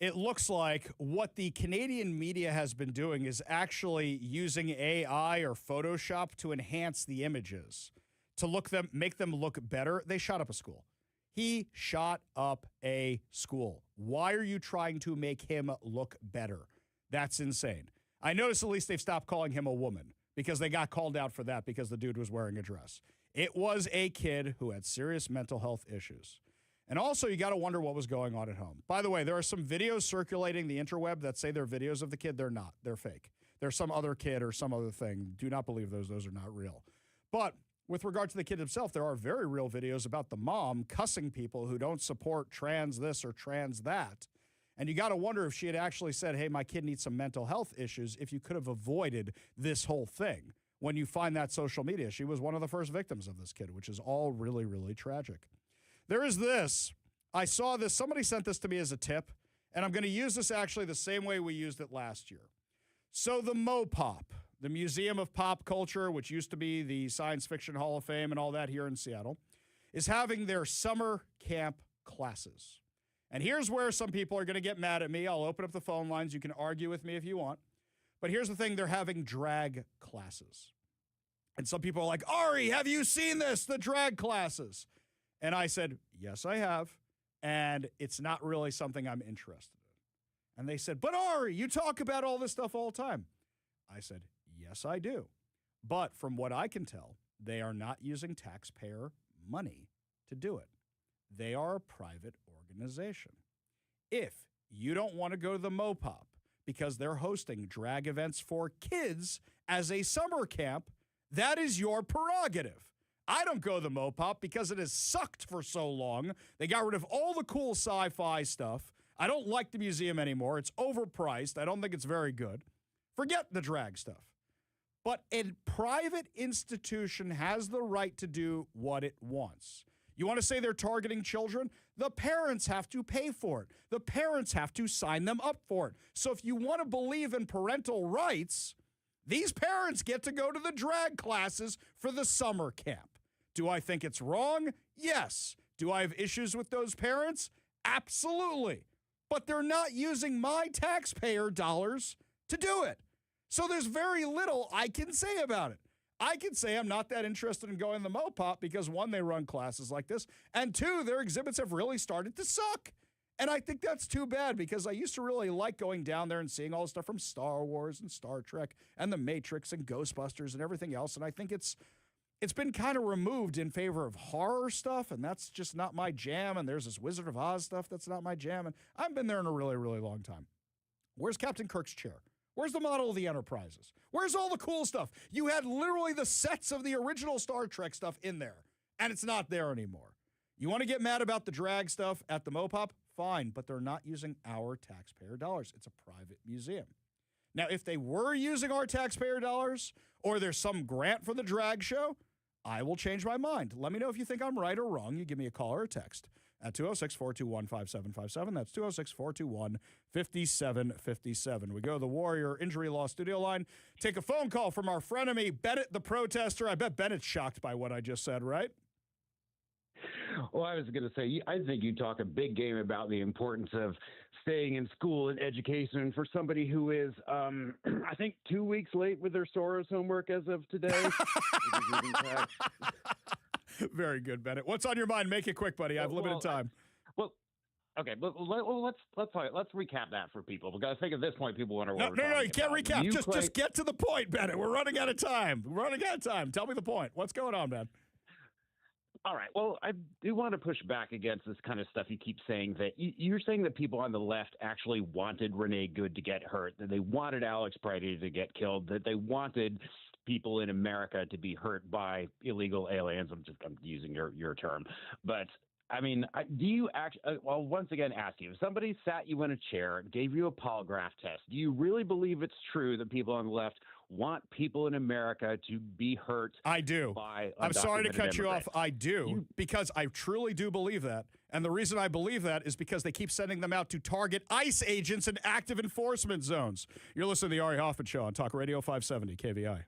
Speaker 1: it looks like what the Canadian media has been doing is actually using AI or Photoshop to enhance the images, to make them look better. They shot up a school. He shot up a school. Why are you trying to make him look better? That's insane. I noticed at least they've stopped calling him a woman because they got called out for that because the dude was wearing a dress. It was a kid who had serious mental health issues. And also, you got to wonder what was going on at home. By the way, there are some videos circulating the interweb that say they're videos of the kid. They're not. They're fake. There's some other kid or some other thing. Do not believe those. Those are not real. But with regard to the kid himself, there are very real videos about the mom cussing people who don't support trans this or trans that. And you got to wonder if she had actually said, hey, my kid needs some mental health issues, if you could have avoided this whole thing. When you find that social media, she was one of the first victims of this kid, which is all really, really tragic. There is this. I saw this. Somebody sent this to me as a tip, and I'm going to use this actually the same way we used it last year. So the MoPop, the Museum of Pop Culture, which used to be the Science Fiction Hall of Fame and all that here in Seattle, is having their summer camp classes. And here's where some people are going to get mad at me. I'll open up the phone lines. You can argue with me if you want. But here's the thing. They're having drag classes. And some people are like, Ari, have you seen this? The drag classes. And I said, yes, I have. And it's not really something I'm interested in. And they said, but Ari, you talk about all this stuff all the time. I said, yes, I do. But from what I can tell, they are not using taxpayer money to do it. They are a private organization. If you don't want to go to the MoPop because they're hosting drag events for kids as a summer camp, that is your prerogative. I don't go to the MoPop because it has sucked for so long. They got rid of all the cool sci-fi stuff. I don't like the museum anymore. It's overpriced. I don't think it's very good. Forget the drag stuff. But a private institution has the right to do what it wants. You want to say they're targeting children? The parents have to pay for it. The parents have to sign them up for it. So if you want to believe in parental rights, these parents get to go to the drag classes for the summer camp. Do I think it's wrong? Yes. Do I have issues with those parents? Absolutely. But they're not using my taxpayer dollars to do it. So there's very little I can say about it. I can say I'm not that interested in going to the MoPop because, one, they run classes like this, and two, their exhibits have really started to suck. And I think that's too bad because I used to really like going down there and seeing all the stuff from Star Wars and Star Trek and The Matrix and Ghostbusters and everything else. And I think it's been kind of removed in favor of horror stuff, and that's just not my jam. And there's this Wizard of Oz stuff that's not my jam. And I've been there in a really, really long time. Where's Captain Kirk's chair? Where's the model of the Enterprises? Where's all the cool stuff? You had literally the sets of the original Star Trek stuff in there, and it's not there anymore. You want to get mad about the drag stuff at the MoPop? Fine, but they're not using our taxpayer dollars. It's a private museum. Now, if they were using our taxpayer dollars or there's some grant for the drag show, I will change my mind. Let me know if you think I'm right or wrong. You give me a call or a text at 206-421-5757. That's 206-421-5757. We go to the Warrior Injury Law studio line. Take a phone call from our frenemy, Bennett the protester. I bet Bennett's shocked by what I just said, right?
Speaker 12: Well, I was going to say, I think you talk a big game about the importance of staying in school and education. For somebody who is, I think, 2 weeks late with their Soros homework as of today.
Speaker 1: Very good, Bennett. What's on your mind? Make it quick, buddy. I have limited time.
Speaker 12: Well, okay, but let's recap that for people, because I think at this point people wonder what
Speaker 1: No, you can't recap. Just get to the point, Bennett. We're running out of time. Tell me the point. What's going on, man?
Speaker 12: All right. Well, I do want to push back against this kind of stuff. You keep saying that you're saying that people on the left actually wanted Renee Good to get hurt, that they wanted Alex Pridey to get killed, that they wanted people in America to be hurt by illegal aliens. I'm using your term, but I mean, do you actually? Well, once again, ask you: if somebody sat you in a chair, gave you a polygraph test, do you really believe it's true that people on the left want people in America to be hurt?
Speaker 1: I do. I'm sorry to cut you off. I do, because I truly do believe that. And the reason I believe that is because they keep sending them out to target ICE agents in active enforcement zones. You're listening to the Ari Hoffman Show on Talk Radio 570 KVI.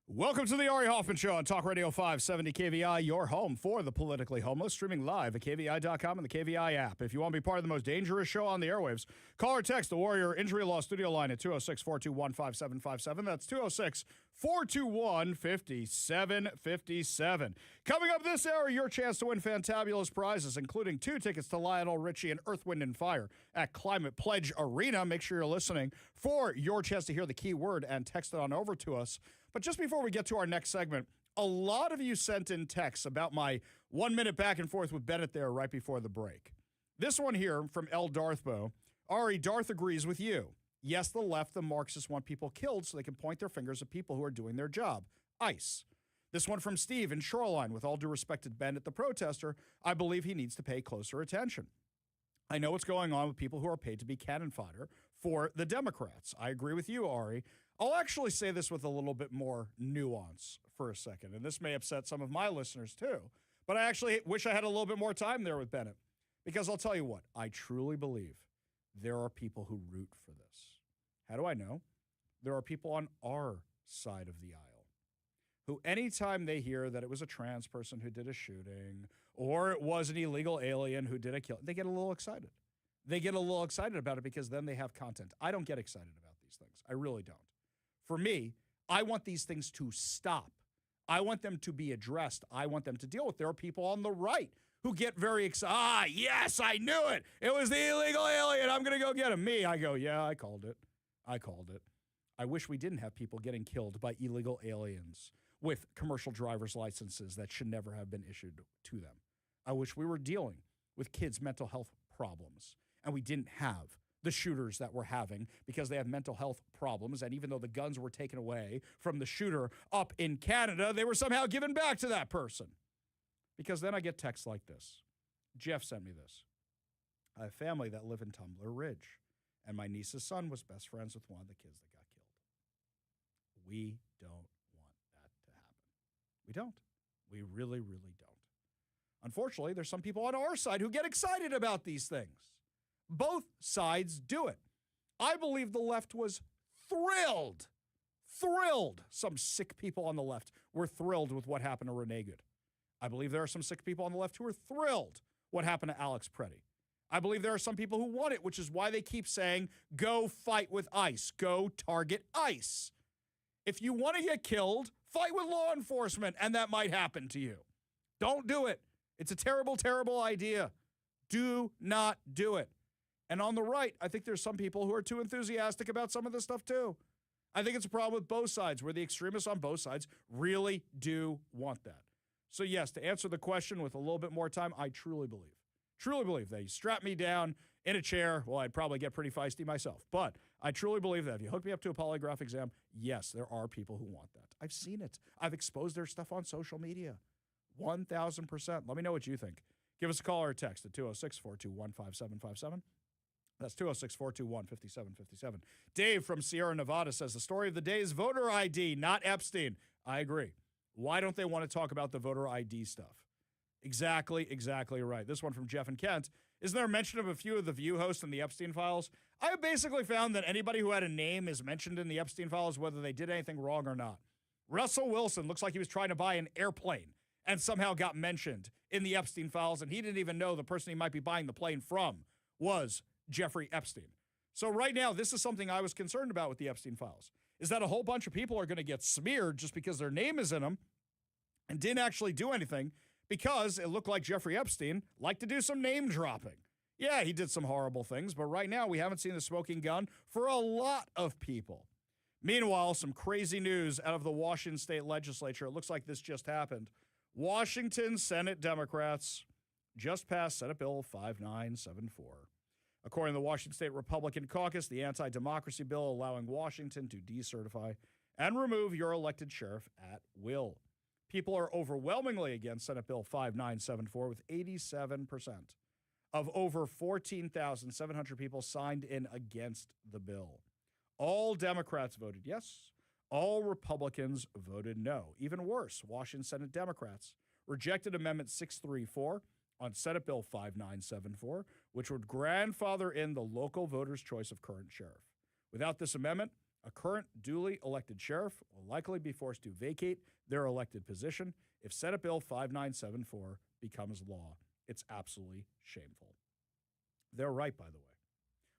Speaker 1: Welcome to the Ari Hoffman Show on Talk Radio 570 KVI, your home for the politically homeless, streaming live at KVI.com and the KVI app. If you want to be part of the most dangerous show on the airwaves, call or text the Warrior Injury Law Studio line at 206-421-5757. That's 206-421-5757. Coming up this hour, your chance to win fantabulous prizes, including 2 tickets to Lionel Richie and Earth, Wind, and Fire at Climate Pledge Arena. Make sure you're listening for your chance to hear the key word and text it on over to us. But just before we get to our next segment, a lot of you sent in texts about my 1 minute back and forth with Bennett there right before the break. This one here from L. Darthbo. Ari, Darth agrees with you. Yes, the left, the Marxists want people killed so they can point their fingers at people who are doing their job. ICE. This one from Steve in Shoreline. With all due respect to Bennett, the protester, I believe he needs to pay closer attention. I know what's going on with people who are paid to be cannon fodder for the Democrats. I agree with you, Ari. I'll actually say this with a little bit more nuance for a second, and this may upset some of my listeners too, but I actually wish I had a little bit more time there with Bennett, because I'll tell you what, I truly believe there are people who root for this. How do I know? There are people on our side of the aisle who anytime they hear that it was a trans person who did a shooting or it was an illegal alien who did a kill, they get a little excited. They get a little excited about it because then they have content. I don't get excited about these things. I really don't. For me, I want these things to stop. I want them to be addressed. I want them to deal with. There are people on the right who get very excited. Yes, I knew it. It was the illegal alien. I'm going to go get him. Me, I go, yeah, I called it. I called it. I wish we didn't have people getting killed by illegal aliens with commercial driver's licenses that should never have been issued to them. I wish we were dealing with kids' mental health problems, and we didn't have the shooters that we're having because they have mental health problems. And even though the guns were taken away from the shooter up in Canada, they were somehow given back to that person. Because then I get texts like this. Jeff sent me this. I have family that live in Tumbler Ridge, and my niece's son was best friends with one of the kids that got killed. We don't want that to happen. We don't. We really, really don't. Unfortunately, there's some people on our side who get excited about these things. Both sides do it. I believe the left was thrilled. Some sick people on the left were thrilled with what happened to Renee Good. I believe there are some sick people on the left who are thrilled what happened to Alex Preddy. I believe there are some people who want it, which is why they keep saying, go fight with ICE, go target ICE. If you want to get killed, fight with law enforcement, and that might happen to you. Don't do it. It's a terrible, terrible idea. Do not do it. And on the right, I think there's some people who are too enthusiastic about some of this stuff too. I think it's a problem with both sides, where the extremists on both sides really do want that. So yes, to answer the question with a little bit more time, I truly believe they strap me down in a chair. Well, I'd probably get pretty feisty myself, but I truly believe that if you hook me up to a polygraph exam, yes, there are people who want that. I've seen it. I've exposed their stuff on social media. 1,000%. Let me know what you think. Give us a call or a text at 206-421-5757. That's 206-421-5757. Dave from Sierra Nevada says the story of the day is voter ID, not Epstein. I agree. Why don't they want to talk about the voter ID stuff? Exactly right. This one from Jeff and Kent. Isn't there a mention of a few of the View hosts in the Epstein files? I have basically found that anybody who had a name is mentioned in the Epstein files, whether they did anything wrong or not. Russell Wilson looks like he was trying to buy an airplane and somehow got mentioned in the Epstein files, and he didn't even know the person he might be buying the plane from was Jeffrey Epstein. So right now, this is something I was concerned about with the Epstein files, is that a whole bunch of people are going to get smeared just because their name is in them and didn't actually do anything because it looked like Jeffrey Epstein liked to do some name dropping. Yeah, he did some horrible things, but right now we haven't seen the smoking gun for a lot of people. Meanwhile, some crazy news out of the Washington State Legislature. It looks like this just happened. Washington Senate Democrats just passed Senate Bill 5974. According to the Washington State Republican Caucus, the anti-democracy bill allowing Washington to decertify and remove your elected sheriff at will. People are overwhelmingly against Senate Bill 5974 with 87% of over 14,700 people signed in against the bill. All Democrats voted yes. All Republicans voted no. Even worse, Washington Senate Democrats rejected Amendment 634 on Senate Bill 5974, which would grandfather in the local voters' choice of current sheriff. Without this amendment, A current duly elected sheriff will likely be forced to vacate their elected position if Senate Bill 5974 becomes law. It's absolutely shameful. They're right, by the way.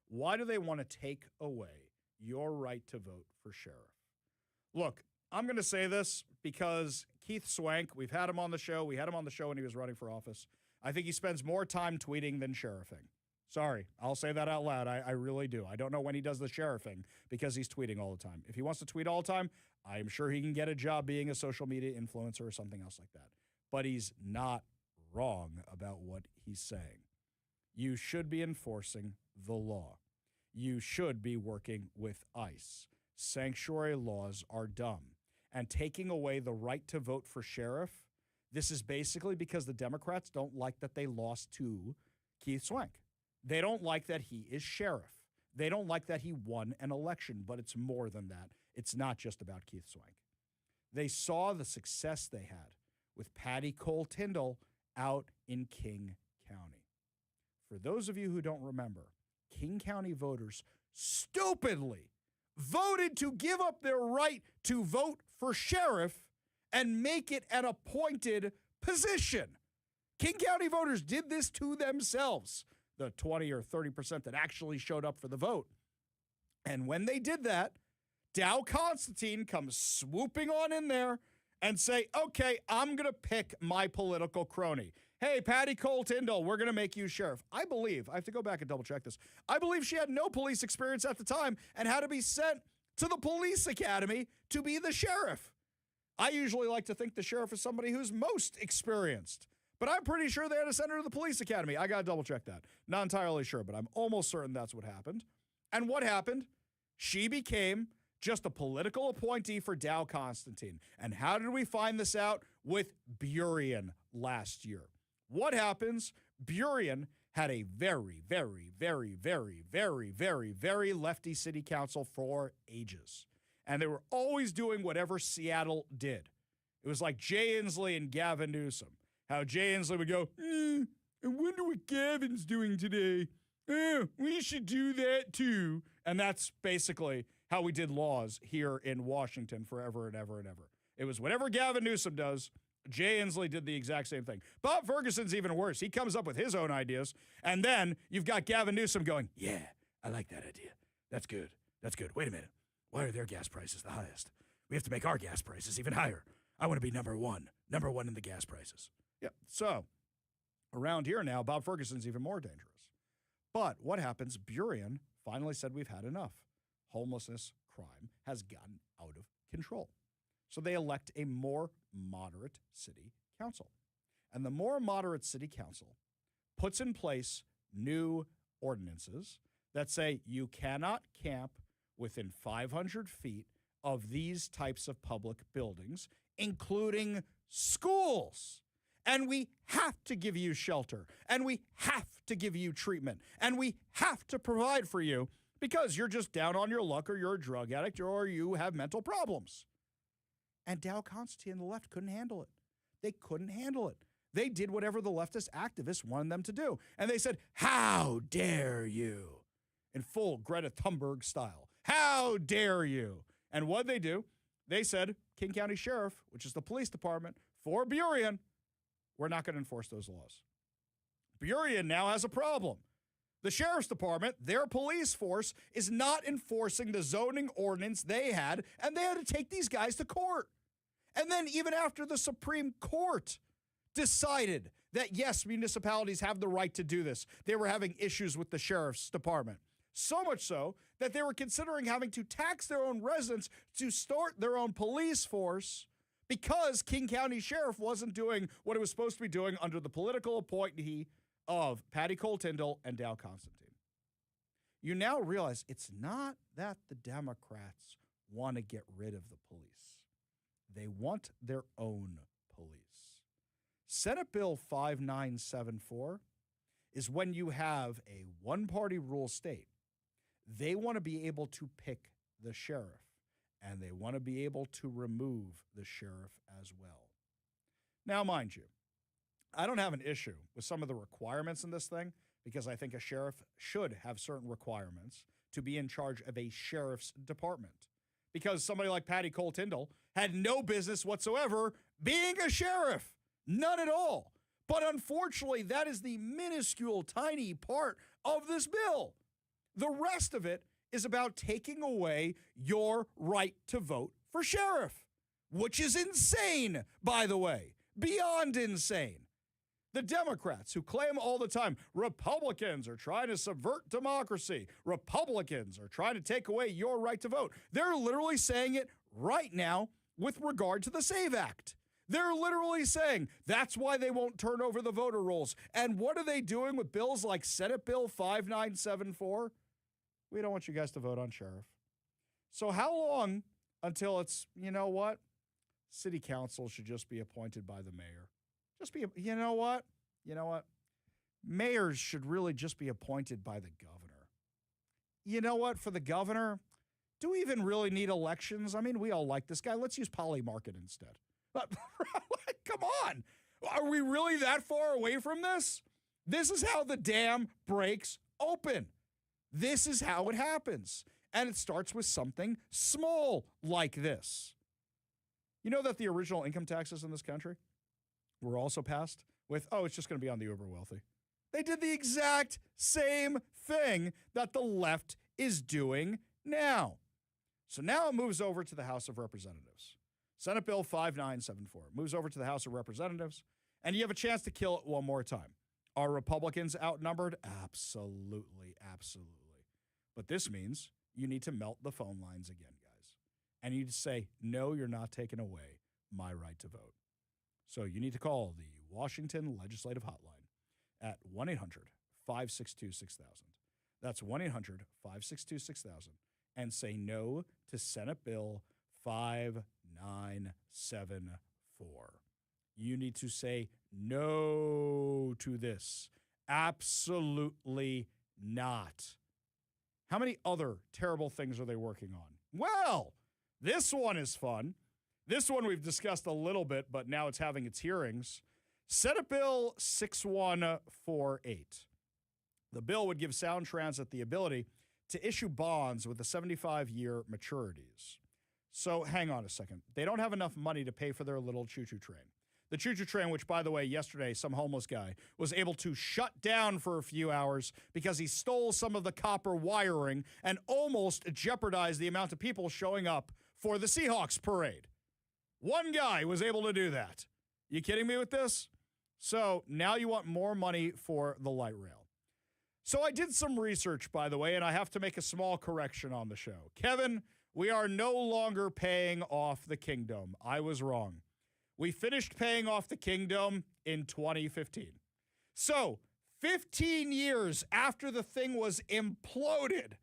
Speaker 1: Why do they want to take away your right to vote for sheriff? Look, I'm going to say this because Keith Swank, we've had him on the show. We had him on the show when he was running for office. I think he spends more time tweeting than sheriffing. Sorry, I'll say that out loud. I really do. I don't know when he does the sheriffing because he's tweeting all the time. If he wants to tweet all the time, I'm sure he can get a job being a social media influencer or something else like that. But he's not wrong about what he's saying. You should be enforcing the law. You should be working with ICE. Sanctuary laws are dumb. And taking away the right to vote for sheriff, this is basically because the Democrats don't like that they lost to Keith Swank. They don't like that he is sheriff. They don't like that he won an election, but it's more than that. It's not just about Keith Swank. They saw the success they had with Patty Cole Tyndall out in King County. For those of you who don't remember, King County voters stupidly voted to give up their right to vote for sheriff and make it an appointed position. King County voters did this to themselves, the 20 or 30% that actually showed up for the vote. And when they did that, Dow Constantine comes swooping on in there and say, okay, I'm going to pick my political crony. Hey, Patty Cole Tyndall, we're going to make you sheriff. I have to go back and double check this. I believe she had no police experience at the time and had to be sent to the police academy to be the sheriff. I usually like to think the sheriff is somebody who's most experienced, but I'm pretty sure they had to send her to the police academy. I got to double check that. Not entirely sure, but I'm almost certain that's what happened. And what happened? She became just a political appointee for Dow Constantine. And how did we find this out? With Burien last year. What happens? Burien had a very, very, very, very, very, very, very lefty city council for ages. And they were always doing whatever Seattle did. It was like Jay Inslee and Gavin Newsom. How Jay Inslee would go, I wonder what Gavin's doing today. We should do that too. And that's basically how we did laws here in Washington forever and ever and ever. It was whatever Gavin Newsom does, Jay Inslee did the exact same thing. Bob Ferguson's even worse. He comes up with his own ideas, and then you've got Gavin Newsom going, yeah, I like that idea. That's good. That's good. Wait a minute. Why are their gas prices the highest? We have to make our gas prices even higher. I want to be number one in the gas prices. Yep. So around here now, Bob Ferguson's even more dangerous. But what happens? Burien finally said we've had enough. Homelessness, crime has gotten out of control. So they elect a more moderate city council. And the more moderate city council puts in place new ordinances that say you cannot camp within 500 feet of these types of public buildings, including schools. And we have to give you shelter, and we have to give you treatment, and we have to provide for you because you're just down on your luck, or you're a drug addict, or you have mental problems. And Dow Constantine and the left couldn't handle it. They couldn't handle it. They did whatever the leftist activists wanted them to do. And they said, how dare you? In full Greta Thunberg style. How dare you? And what did they do? They said, King County Sheriff, which is the police department, for Burien, we're not going to enforce those laws. Burien now has a problem. The sheriff's department, their police force, is not enforcing the zoning ordinance they had, and they had to take these guys to court. And then even after the Supreme Court decided that, yes, municipalities have the right to do this, they were having issues with the sheriff's department. So much so that they were considering having to tax their own residents to start their own police force because King County Sheriff wasn't doing what it was supposed to be doing under the political appointee of Patty Cole Tyndall and Dow Constantine. You now realize it's not that the Democrats want to get rid of the police. They want their own police. Senate Bill 5974 is when you have a one-party rule state. They want to be able to pick the sheriff, and they want to be able to remove the sheriff as well. Now, mind you, I don't have an issue with some of the requirements in this thing because I think a sheriff should have certain requirements to be in charge of a sheriff's department. because somebody like Patty Cole Tyndall had no business whatsoever being a sheriff. None at all. But unfortunately, that is the minuscule, tiny part of this bill. The rest of it is about taking away your right to vote for sheriff, which is insane, by the way, beyond insane. The Democrats who claim all the time Republicans are trying to subvert democracy, Republicans are trying to take away your right to vote. They're literally saying it right now with regard to the SAVE Act. They're literally saying that's why they won't turn over the voter rolls. And what are they doing with bills like Senate Bill 5974? We don't want you guys to vote on sheriff. So how long until it's, you know what? City council should just be appointed by the mayor. You know what? Mayors should really just be appointed by the governor. You know what? For the governor, do we even really need elections? I mean, we all like this guy. Let's use Polly Market instead. But come on. Are we really that far away from this? This is how the dam breaks open. This is how it happens. And it starts with something small like this. You know that the original income taxes in this country were also passed with, it's just going to be on the uber wealthy. They did the exact same thing that the left is doing now. So now it moves over to the House of Representatives. Senate Bill 5974 moves over to the House of Representatives, and you have a chance to kill it one more time. Are Republicans outnumbered? Absolutely, absolutely. But this means you need to melt the phone lines again, guys. And you need to say, no, you're not taking away my right to vote. So you need to call the Washington Legislative Hotline at 1-800-562-6000. That's 1-800-562-6000. And say no to Senate Bill 5974. You need to say no to this. Absolutely not. How many other terrible things are they working on? Well, this one is fun. This one we've discussed a little bit, but now it's having its hearings. Senate Bill 6148. The bill would give Sound Transit the ability to issue bonds with the 75-year maturities. So hang on a second. They don't have enough money to pay for their little choo-choo train. The choo-choo train, which, by the way, yesterday some homeless guy was able to shut down for a few hours because he stole some of the copper wiring and almost jeopardized the amount of people showing up for the Seahawks parade. One guy was able to do that. You kidding me with this? So now you want more money for the light rail. So I did some research, by the way, and I have to make a small correction on the show. Kevin, we are no longer paying off the kingdom. I was wrong. We finished paying off the kingdom in 2015. So 15 years after the thing was imploded,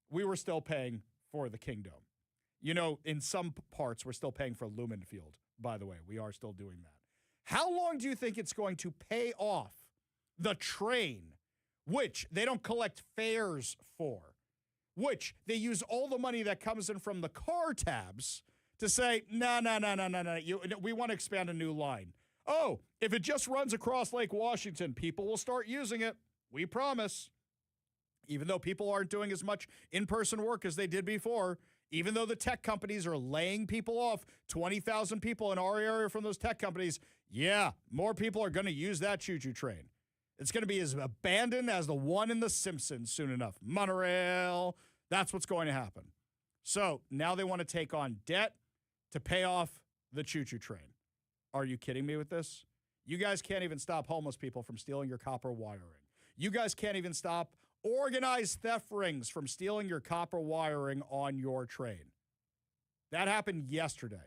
Speaker 1: we were still paying for the kingdom. You know, in some parts, we're still paying for Lumen Field, by the way. We are still doing that. How long do you think it's going to pay off the train, which they don't collect fares for, which they use all the money that comes in from the car tabs to say, no, we want to expand a new line. Oh, if it just runs across Lake Washington, people will start using it. We promise. Even though people aren't doing as much in-person work as they did before, even though the tech companies are laying people off, 20,000 people in our area from those tech companies, yeah, more people are going to use that choo-choo train. It's going to be as abandoned as the one in The Simpsons soon enough. Monorail, that's what's going to happen. So now they want to take on debt to pay off the choo-choo train. Are you kidding me with this? You guys can't even stop homeless people from stealing your copper wiring. You guys can't even stop organized theft rings from stealing your copper wiring on your train. That happened yesterday.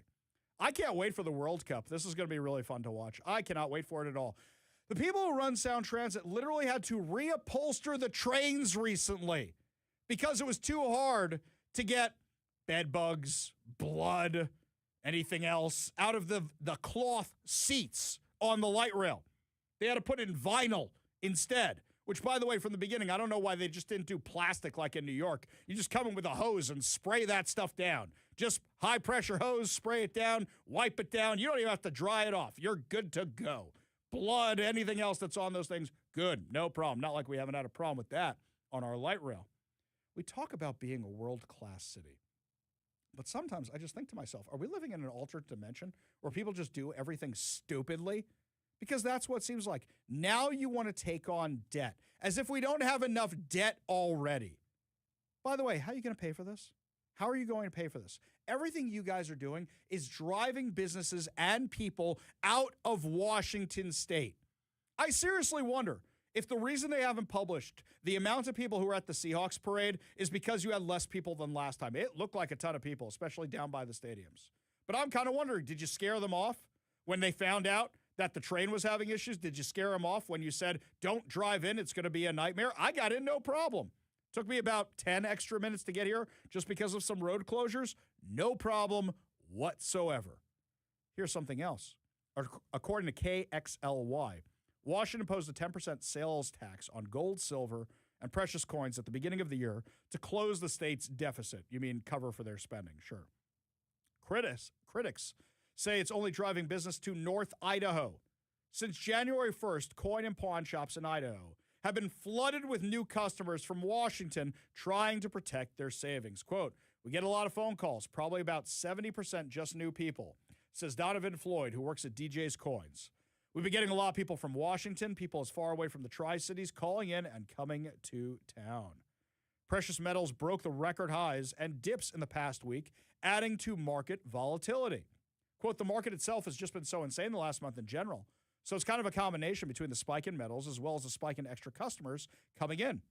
Speaker 1: I can't wait for the World Cup. This is going to be really fun to watch. I cannot wait for it at all. The people who run Sound Transit literally had to reupholster the trains recently because it was too hard to get bed bugs, blood, anything else out of the cloth seats on the light rail. They had to put in vinyl instead, which, by the way, from the beginning, I don't know why they just didn't do plastic like in New York. You just come in with a hose and spray that stuff down. Just high-pressure hose, spray it down, wipe it down. You don't even have to dry it off. You're good to go. Blood, anything else that's on those things, good, no problem. Not like we haven't had a problem with that on our light rail. We talk about being a world-class city. But sometimes I just think to myself, are we living in an alternate dimension where people just do everything stupidly? Because that's what it seems like. Now you want to take on debt, as if we don't have enough debt already. By the way, how are you going to pay for this? How are you going to pay for this? Everything you guys are doing is driving businesses and people out of Washington state. I seriously wonder if the reason they haven't published the amount of people who were at the Seahawks parade is because you had less people than last time. It looked like a ton of people, especially down by the stadiums. But I'm kind of wondering, did you scare them off when they found out that the train was having issues? Did you scare them off when you said, don't drive in, it's going to be a nightmare? I got in, no problem. Took me about 10 extra minutes to get here just because of some road closures. No problem whatsoever. Here's something else. According to KXLY, Washington imposed a 10% sales tax on gold, silver, and precious coins at the beginning of the year to close the state's deficit. You mean cover for their spending, sure. Critics say it's only driving business to North Idaho. Since January 1st, coin and pawn shops in Idaho have been flooded with new customers from Washington trying to protect their savings. Quote, we get a lot of phone calls, probably about 70% just new people, says Donovan Floyd, who works at DJ's Coins. We've been getting a lot of people from Washington, people as far away from the Tri-Cities, calling in and coming to town. Precious metals broke the record highs and dips in the past week, adding to market volatility. Quote, the market itself has just been so insane the last month in general. So it's kind of a combination between the spike in metals as well as the spike in extra customers coming in.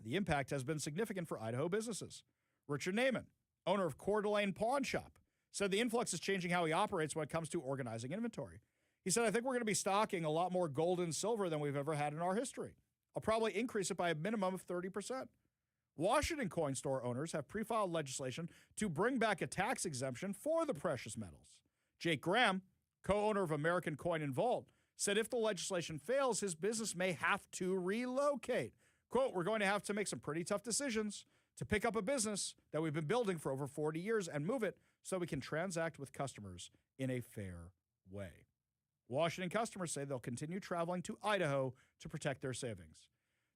Speaker 1: The impact has been significant for Idaho businesses. Richard Naiman, owner of Coeur d'Alene Pawn Shop, said the influx is changing how he operates when it comes to organizing inventory. He said, I think we're going to be stocking a lot more gold and silver than we've ever had in our history. I'll probably increase it by a minimum of 30%. Washington coin store owners have pre-filed legislation to bring back a tax exemption for the precious metals. Jake Graham, co-owner of American Coin and Vault, said if the legislation fails, his business may have to relocate. Quote, we're going to have to make some pretty tough decisions to pick up a business that we've been building for over 40 years and move it so we can transact with customers in a fair way. Washington customers say they'll continue traveling to Idaho to protect their savings.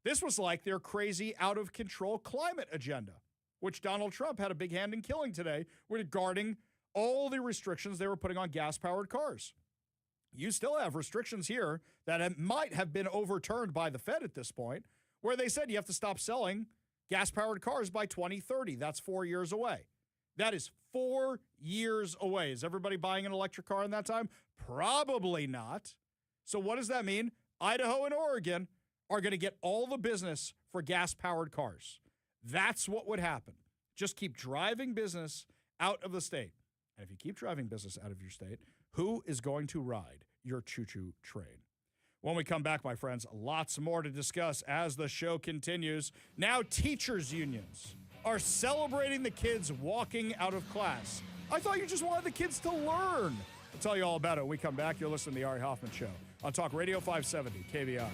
Speaker 1: This was like their crazy, out-of-control climate agenda, which Donald Trump had a big hand in killing today regarding all the restrictions they were putting on gas-powered cars. You still have restrictions here that might have been overturned by the Fed at this point, where they said you have to stop selling gas-powered cars by 2030. That's 4 years away. That is 4 years away. Is everybody buying an electric car in that time? Probably not. So what does that mean? Idaho and Oregon are going to get all the business for gas-powered cars. That's what would happen. Just keep driving business out of the state. And if you keep driving business out of your state, who is going to ride your choo-choo train? When we come back, my friends, lots more to discuss as the show continues. Now teachers' unions are celebrating the kids walking out of class. I thought you just wanted the kids to learn. I'll tell you all about it when we come back. You're listening to the Ari Hoffman Show on Talk Radio 570 KVI.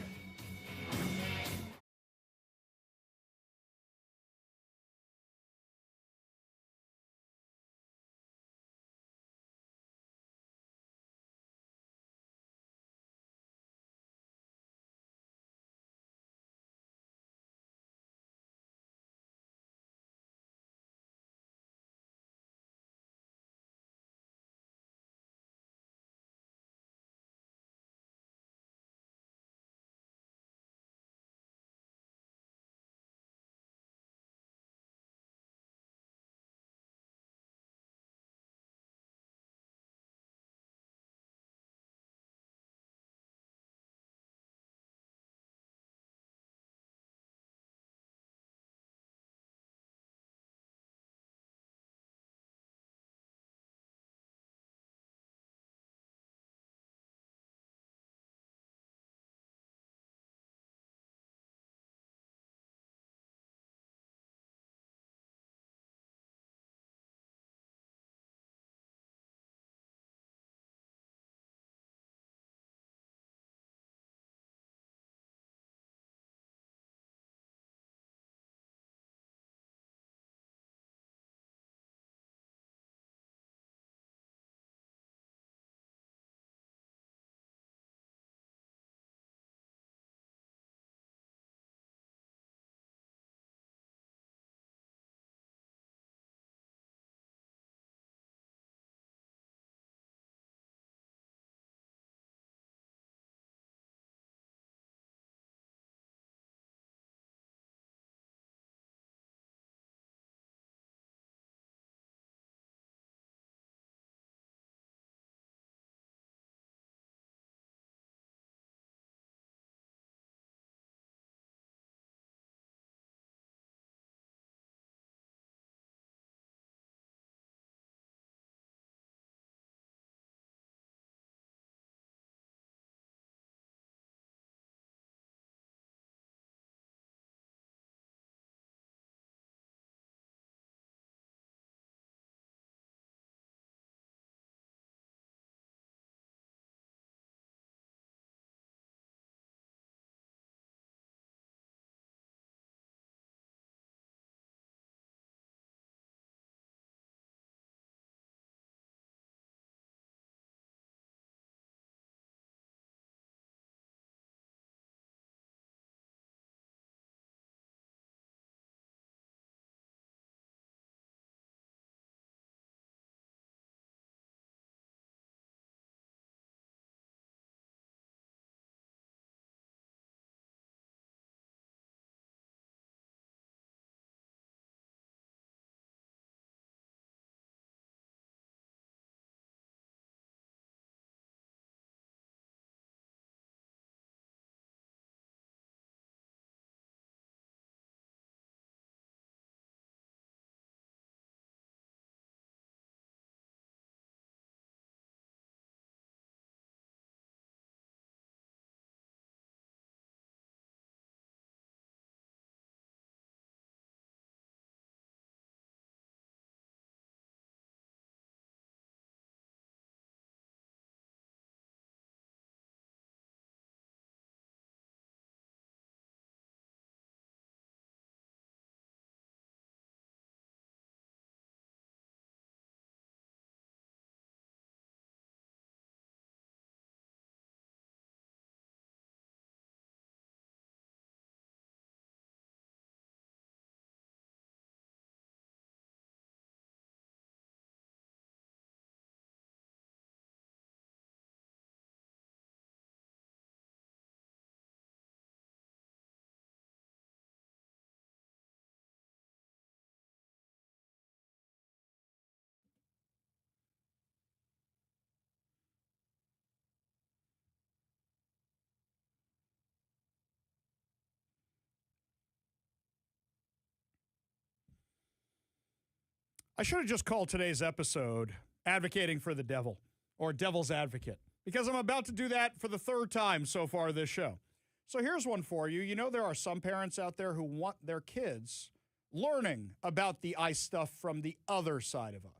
Speaker 1: I should have just called today's episode Advocating for the Devil or Devil's Advocate, because I'm about to do that for the third time so far this show. So here's one for you. You know, there are some parents out there who want their kids learning about the ICE stuff from the other side of us.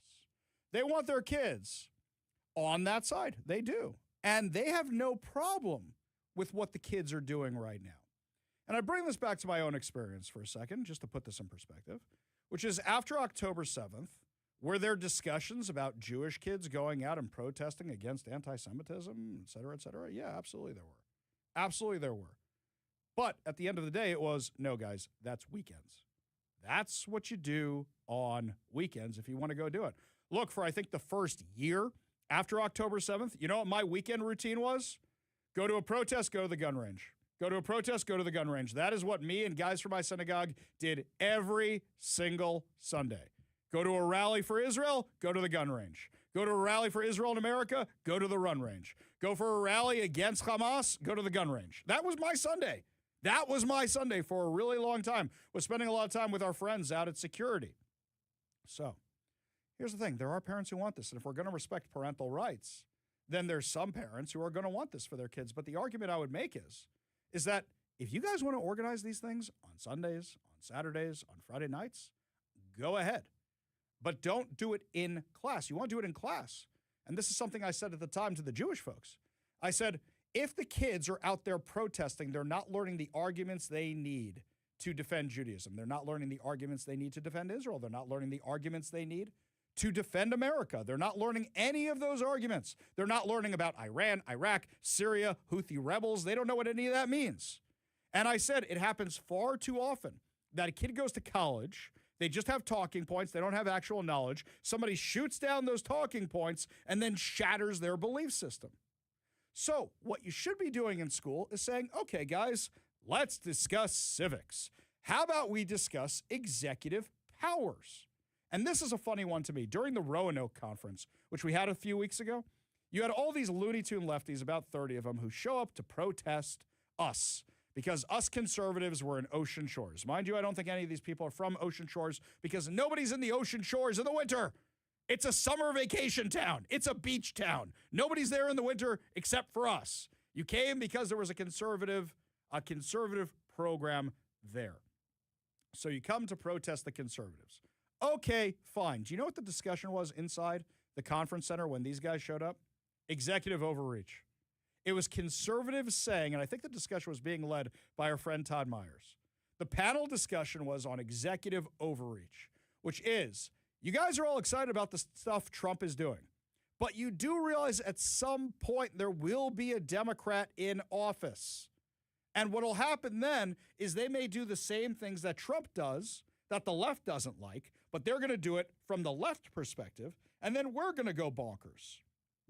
Speaker 1: They want their kids on that side. They do. And they have no problem with what the kids are doing right now. And I bring this back to my own experience for a second, just to put this in perspective, which is after October 7th, were there discussions about Jewish kids going out and protesting against anti-Semitism, et cetera, et cetera? Yeah, absolutely there were. Absolutely there were. But at the end of the day, it was, no, guys, that's weekends. That's what you do on weekends if you want to go do it. Look, for I think the first year after October 7th, you know what my weekend routine was? Go to a protest, go to the gun range. Go to a protest, go to the gun range. That is what me and guys from my synagogue did every single Sunday. Go to a rally for Israel, go to the gun range. Go to a rally for Israel in America, go to the run range. Go for a rally against Hamas, go to the gun range. That was my Sunday. That was my Sunday for a really long time, was spending a lot of time with our friends out at security. So here's the thing. There are parents who want this, and if we're going to respect parental rights, then there's some parents who are going to want this for their kids. But the argument I would make is that if you guys want to organize these things on Sundays, on Saturdays, on Friday nights, go ahead. But don't do it in class. You want to do it in class. And this is something I said at the time to the Jewish folks. I said, if the kids are out there protesting, they're not learning the arguments they need to defend Judaism. They're not learning the arguments they need to defend Israel. They're not learning the arguments they need to defend America. They're not learning any of those arguments. They're not learning about Iran, Iraq, Syria, Houthi rebels. They don't know what any of that means. And I said it happens far too often that a kid goes to college, they just have talking points, they don't have actual knowledge. Somebody shoots down those talking points and then shatters their belief system. So what you should be doing in school is saying, okay, guys, let's discuss civics. How about we discuss executive powers? And this is a funny one to me. During the Roanoke conference, which we had a few weeks ago, you had all these Looney Tune lefties, about 30 of them, who show up to protest us because us conservatives were in Ocean Shores. Mind you, I don't think any of these people are from Ocean Shores because nobody's in the Ocean Shores in the winter. It's a summer vacation town. It's a beach town. Nobody's there in the winter except for us. You came because there was a conservative program there. So you come to protest the conservatives. Okay, fine. Do you know what the discussion was inside the conference center when these guys showed up? Executive overreach. It was conservatives saying, and I think the discussion was being led by our friend Todd Myers. The panel discussion was on executive overreach, which is, you guys are all excited about the stuff Trump is doing, but you do realize at some point there will be a Democrat in office. And what will happen then is they may do the same things that Trump does that the left doesn't like, but they're going to do it from the left perspective, and then we're going to go bonkers.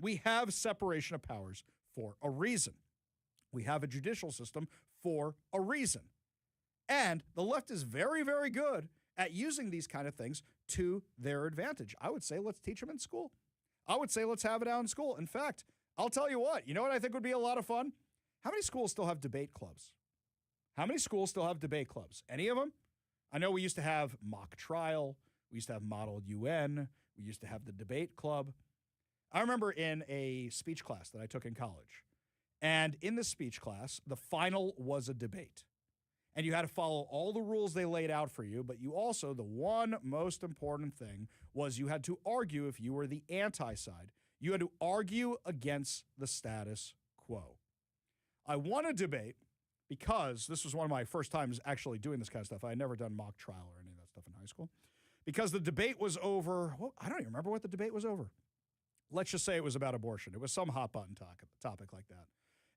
Speaker 1: We have separation of powers for a reason. We have a judicial system for a reason. And the left is very, very good at using these kind of things to their advantage. I would say let's teach them in school. I would say let's have it out in school. In fact, I'll tell you what I think would be a lot of fun? How many schools still have debate clubs? How many schools still have debate clubs? Any of them? I know we used to have mock trial. We used to have model UN. We used to have the debate club. I remember in a speech class that I took in college, and in the speech class, the final was a debate. And you had to follow all the rules they laid out for you, but you also, the one most important thing was you had to argue if you were the anti-side. You had to argue against the status quo. I won a debate because this was one of my first times actually doing this kind of stuff. I had never done mock trial or any of that stuff in high school. Because the debate was over, well, I don't even remember what the debate was over. Let's just say it was about abortion. It was some hot button topic like that.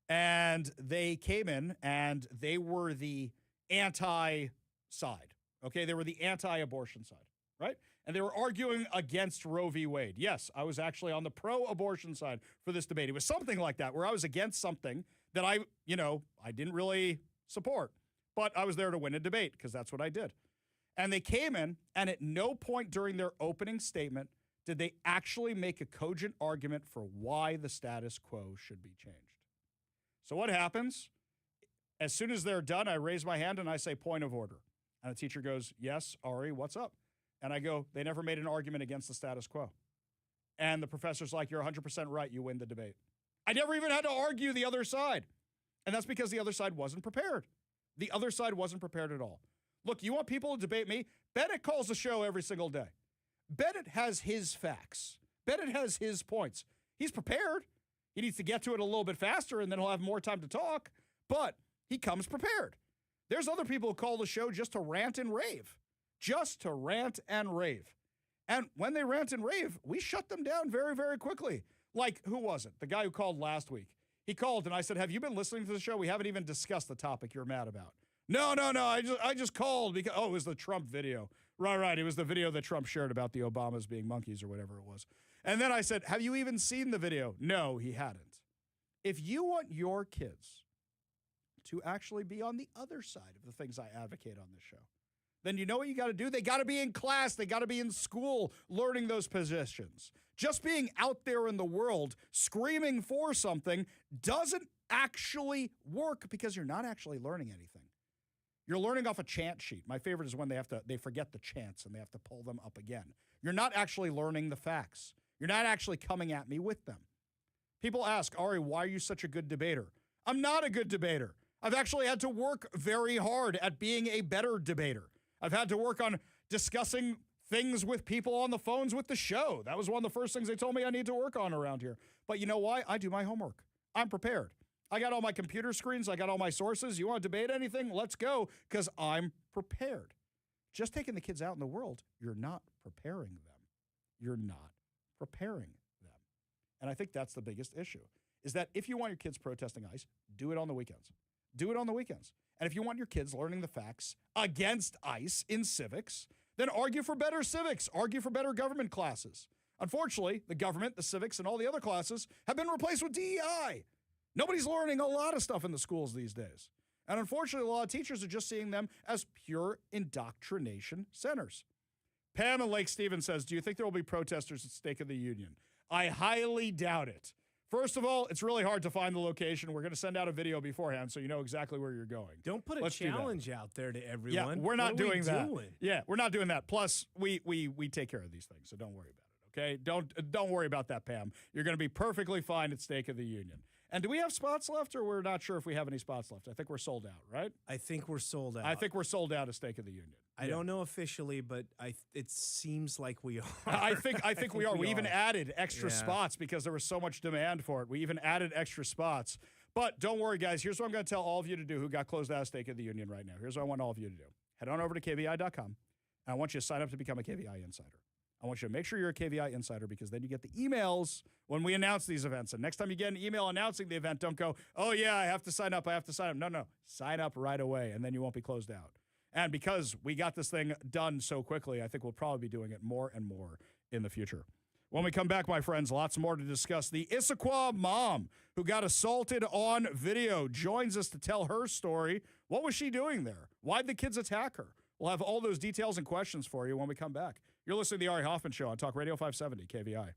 Speaker 1: And they came in and they were the anti-side, okay? They were the anti-abortion side, right? And they were arguing against Roe v. Wade. Yes, I was actually on the pro-abortion side for this debate. It was something like that, where I was against something that I didn't really support. But I was there to win a debate because that's what I did. And they came in, and at no point during their opening statement did they actually make a cogent argument for why the status quo should be changed. So what happens? As soon as they're done, I raise my hand and I say, point of order. And the teacher goes, yes, Ari, what's up? And I go, they never made an argument against the status quo. And the professor's like, you're 100% right. You win the debate. I never even had to argue the other side. And that's because the other side wasn't prepared. The other side wasn't prepared at all. Look, you want people to debate me? Bennett calls the show every single day. Bennett has his facts. Bennett has his points. He's prepared. He needs to get to it a little bit faster, and then he'll have more time to talk. But he comes prepared. There's other people who call the show just to rant and rave. Just to rant and rave. And when they rant and rave, we shut them down very, very quickly. Like, who was it? The guy who called last week. He called, and I said, have you been listening to the show? We haven't even discussed the topic you're mad about. No. I just called because, it was the Trump video. Right. It was the video that Trump shared about the Obamas being monkeys or whatever it was. And then I said, have you even seen the video? No, he hadn't. If you want your kids to actually be on the other side of the things I advocate on this show, then you know what you got to do? They got to be in class. They got to be in school learning those positions. Just being out there in the world screaming for something doesn't actually work because you're not actually learning anything. You're learning off a chant sheet. My favorite is when they forget the chants and they have to pull them up again. You're not actually learning the facts. You're not actually coming at me with them. People ask, Ari, why are you such a good debater? I'm not a good debater. I've actually had to work very hard at being a better debater. I've had to work on discussing things with people on the phones with the show. That was one of the first things they told me I need to work on around here. But you know why? I do my homework. I'm prepared. I got all my computer screens. I got all my sources. You want to debate anything? Let's go, because I'm prepared. Just taking the kids out in the world, you're not preparing them. You're not preparing them. And I think that's the biggest issue, is that if you want your kids protesting ICE, do it on the weekends. Do it on the weekends. And if you want your kids learning the facts against ICE in civics, then argue for better civics. Argue for better government classes. Unfortunately, the government, the civics, and all the other classes have been replaced with DEI. Nobody's learning a lot of stuff in the schools these days. And unfortunately, a lot of teachers are just seeing them as pure indoctrination centers. Pam in Lake Stevens says, do you think there will be protesters at State of the Union? I highly doubt it. First of all, it's really hard to find the location. We're going to send out a video beforehand so you know exactly where you're going.
Speaker 3: Don't put a challenge out there to everyone.
Speaker 1: Yeah, we're not doing that. Yeah, we're not doing that. Plus, we take care of these things, so don't worry about it, okay? Don't worry about that, Pam. You're going to be perfectly fine at State of the Union. And do we have spots left, or we're not sure if we have any spots left? I think we're sold out, right?
Speaker 3: I think we're sold out.
Speaker 1: I think we're sold out at State of the Union.
Speaker 3: I don't know officially, but it seems like we are.
Speaker 1: I think we are. We even added extra spots because there was so much demand for it. We even added extra spots. But don't worry, guys. Here's what I'm going to tell all of you to do who got closed out of State of the Union right now. Here's what I want all of you to do. Head on over to KVI.com, and I want you to sign up to become a KVI Insider. I want you to make sure you're a KVI Insider because then you get the emails when we announce these events. And next time you get an email announcing the event, don't go, oh, yeah, I have to sign up. No. Sign up right away, and then you won't be closed out. And because we got this thing done so quickly, I think we'll probably be doing it more and more in the future. When we come back, my friends, lots more to discuss. The Issaquah mom who got assaulted on video joins us to tell her story. What was she doing there? Why'd the kids attack her? We'll have all those details and questions for you when we come back. You're listening to the Ari Hoffman Show on Talk Radio 570 KVI.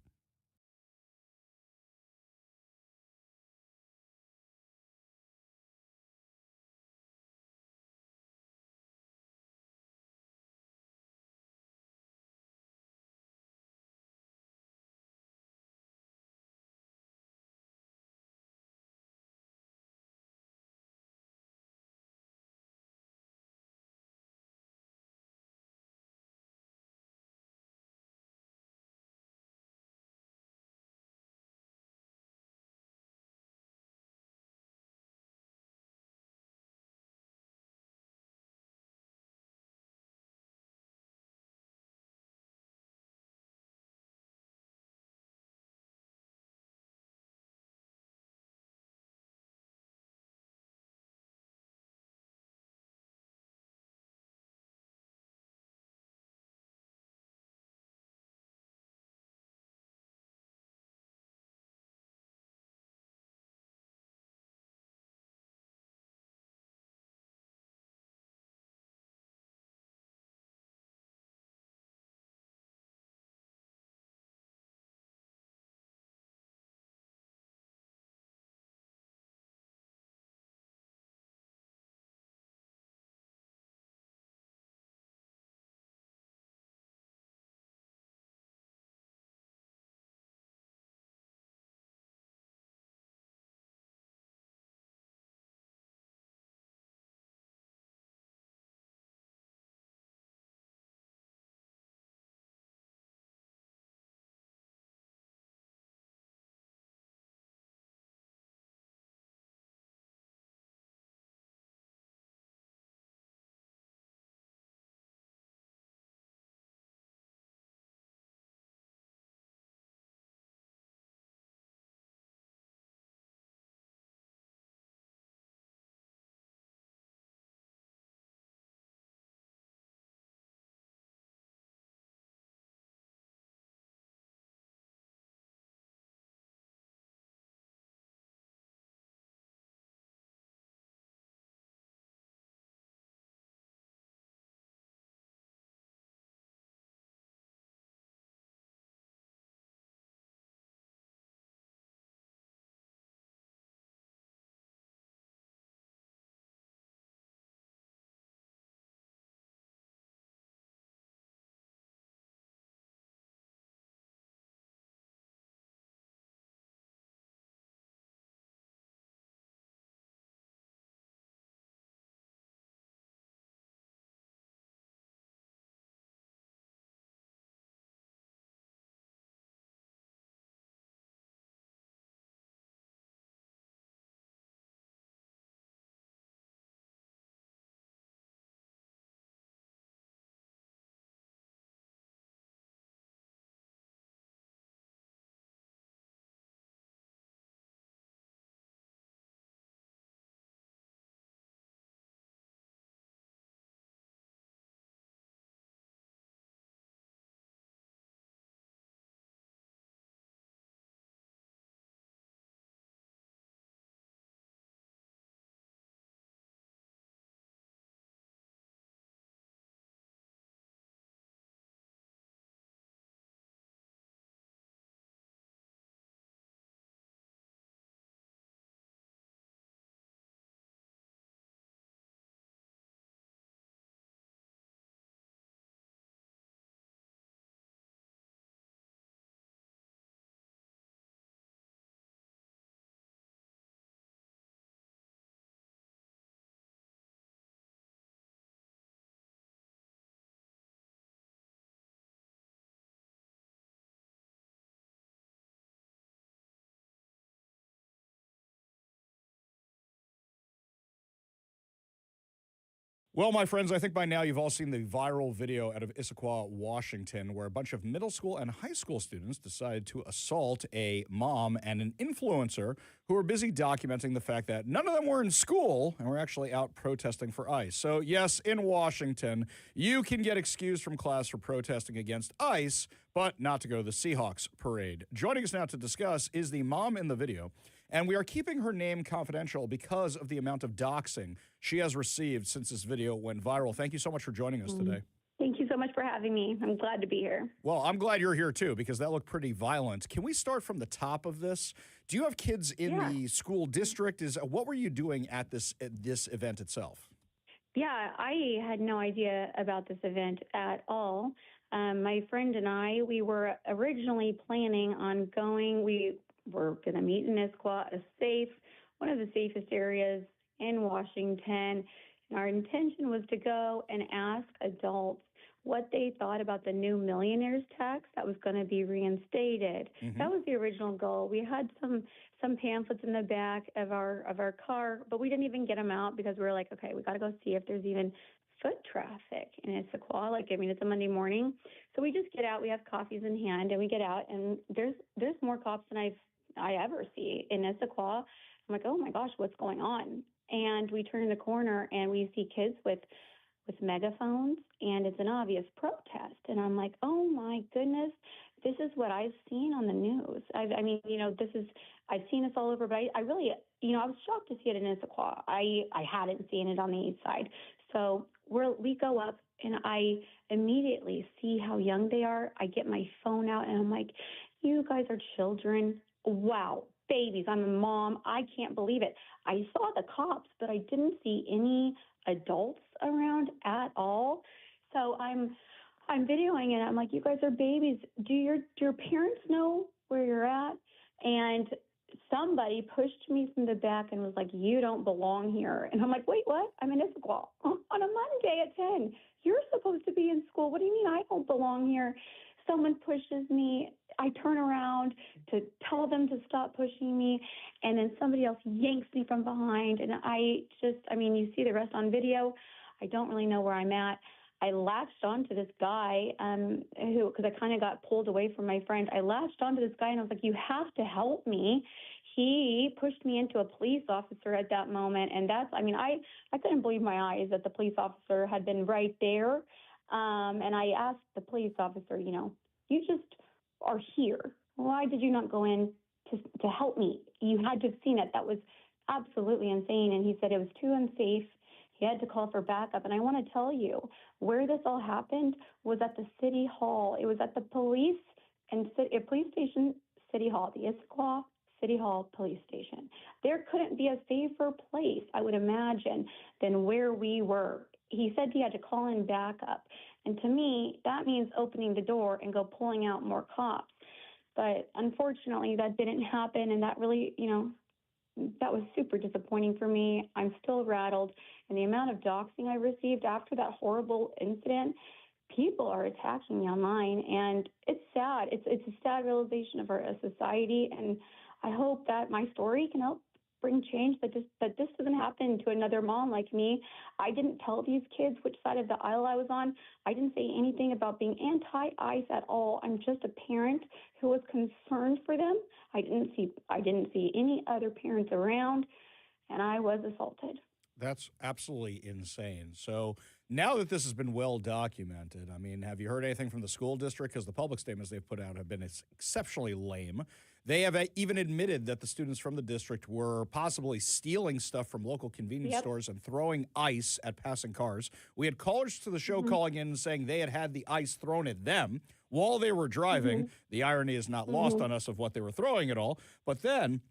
Speaker 1: Well, my friends, I think by now you've all seen the viral video out of Issaquah, Washington, where a bunch of middle school and high school students decided to assault a mom and an influencer who were busy documenting the fact that none of them were in school and were actually out protesting for ICE. So, yes, in Washington, you can get excused from class for protesting against ICE, but not to go to the Seahawks parade. Joining us now to discuss is the mom in the video. And we are keeping her name confidential because of the amount of doxing she has received since this video went viral. Thank you so much for joining us today.
Speaker 13: Thank you so much for having me. I'm glad to be here.
Speaker 1: Well, I'm glad you're here, too, because that looked pretty violent. Can we start from the top of this? Do you have kids in the school district? What were you doing at this event itself?
Speaker 13: Yeah, I had no idea about this event at all. My friend and I, we were originally planning on going. We were going to meet in Issaquah, one of the safest areas in Washington. And our intention was to go and ask adults what they thought about the new millionaires tax that was going to be reinstated. That was the original goal. We had some pamphlets in the back of our car, but we didn't even get them out because we were like, okay, we got to go see if there's even foot traffic in Issaquah. It's a Monday morning. So we just get out, we have coffees in hand, and we get out, and there's more cops than I ever see in Issaquah. I'm like, oh my gosh, what's going on? And we turn the corner and we see kids with megaphones, and it's an obvious protest. And I'm like, oh my goodness, this is what I've seen on the news. I've seen this all over, but I really, I was shocked to see it in Issaquah. I hadn't seen it on the east side. So we go up, and I immediately see how young they are. I get my phone out, and I'm like, you guys are children. Wow, babies. I'm a mom. I can't believe it. I saw the cops, but I didn't see any adults around at all. So I'm videoing it. I'm like, you guys are babies. Do your parents know where you're at? And somebody pushed me from the back and was like, you don't belong here. And I'm like, wait, what? I'm in Issaquah on a Monday at 10. You're supposed to be in school. What do you mean I don't belong here? Someone pushes me. I turn around to tell them to stop pushing me, and then somebody else yanks me from behind. And you see the rest on video. I don't really know where I'm at. I latched onto this guy because I kind of got pulled away from my friend. I latched onto this guy, and I was like, you have to help me. He pushed me into a police officer at that moment. And I couldn't believe my eyes that the police officer had been right there. And I asked the police officer, you just are here. Why did you not go in to help me? You had to have seen it. That was absolutely insane. And he said it was too unsafe. He had to call for backup. And I want to tell you, where this all happened was at the city hall. It was at the police station, city hall, the Issaquah City Hall police station. There couldn't be a safer place, I would imagine, than where we were. He said he had to call in backup. And to me, that means opening the door and go pulling out more cops. But unfortunately, that didn't happen. And that really, that was super disappointing for me. I'm still rattled. And the amount of doxing I received after that horrible incident, people are attacking me online. And it's sad. It's a sad realization of our society. And I hope that my story can help bring change, that this doesn't happen to another mom like me. I didn't tell these kids which side of the aisle I was on. I didn't say anything about being anti-ICE at all. I'm just a parent who was concerned for them. I didn't see any other parents around, and I was assaulted.
Speaker 1: That's absolutely insane. So now that this has been well documented, have you heard anything from the school district? Because the public statements they've put out have been exceptionally lame. They have even admitted that the students from the district were possibly stealing stuff from local convenience stores and throwing ice at passing cars. We had callers to the show calling in and saying they had the ice thrown at them while they were driving. The irony is not lost on us of what they were throwing at all. But then,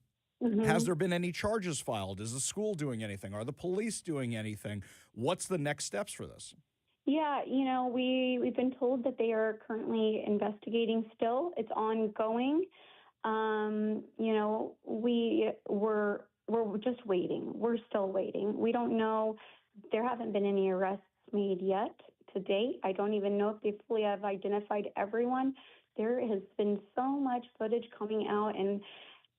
Speaker 1: has there been any charges filed? Is the school doing anything? Are the police doing anything? What's the next steps for this?
Speaker 13: Yeah, we've been told that they are currently investigating still. It's ongoing. We're just waiting. We're still waiting. We don't know. There haven't been any arrests made yet to date. I don't even know if they fully have identified everyone. There has been so much footage coming out, and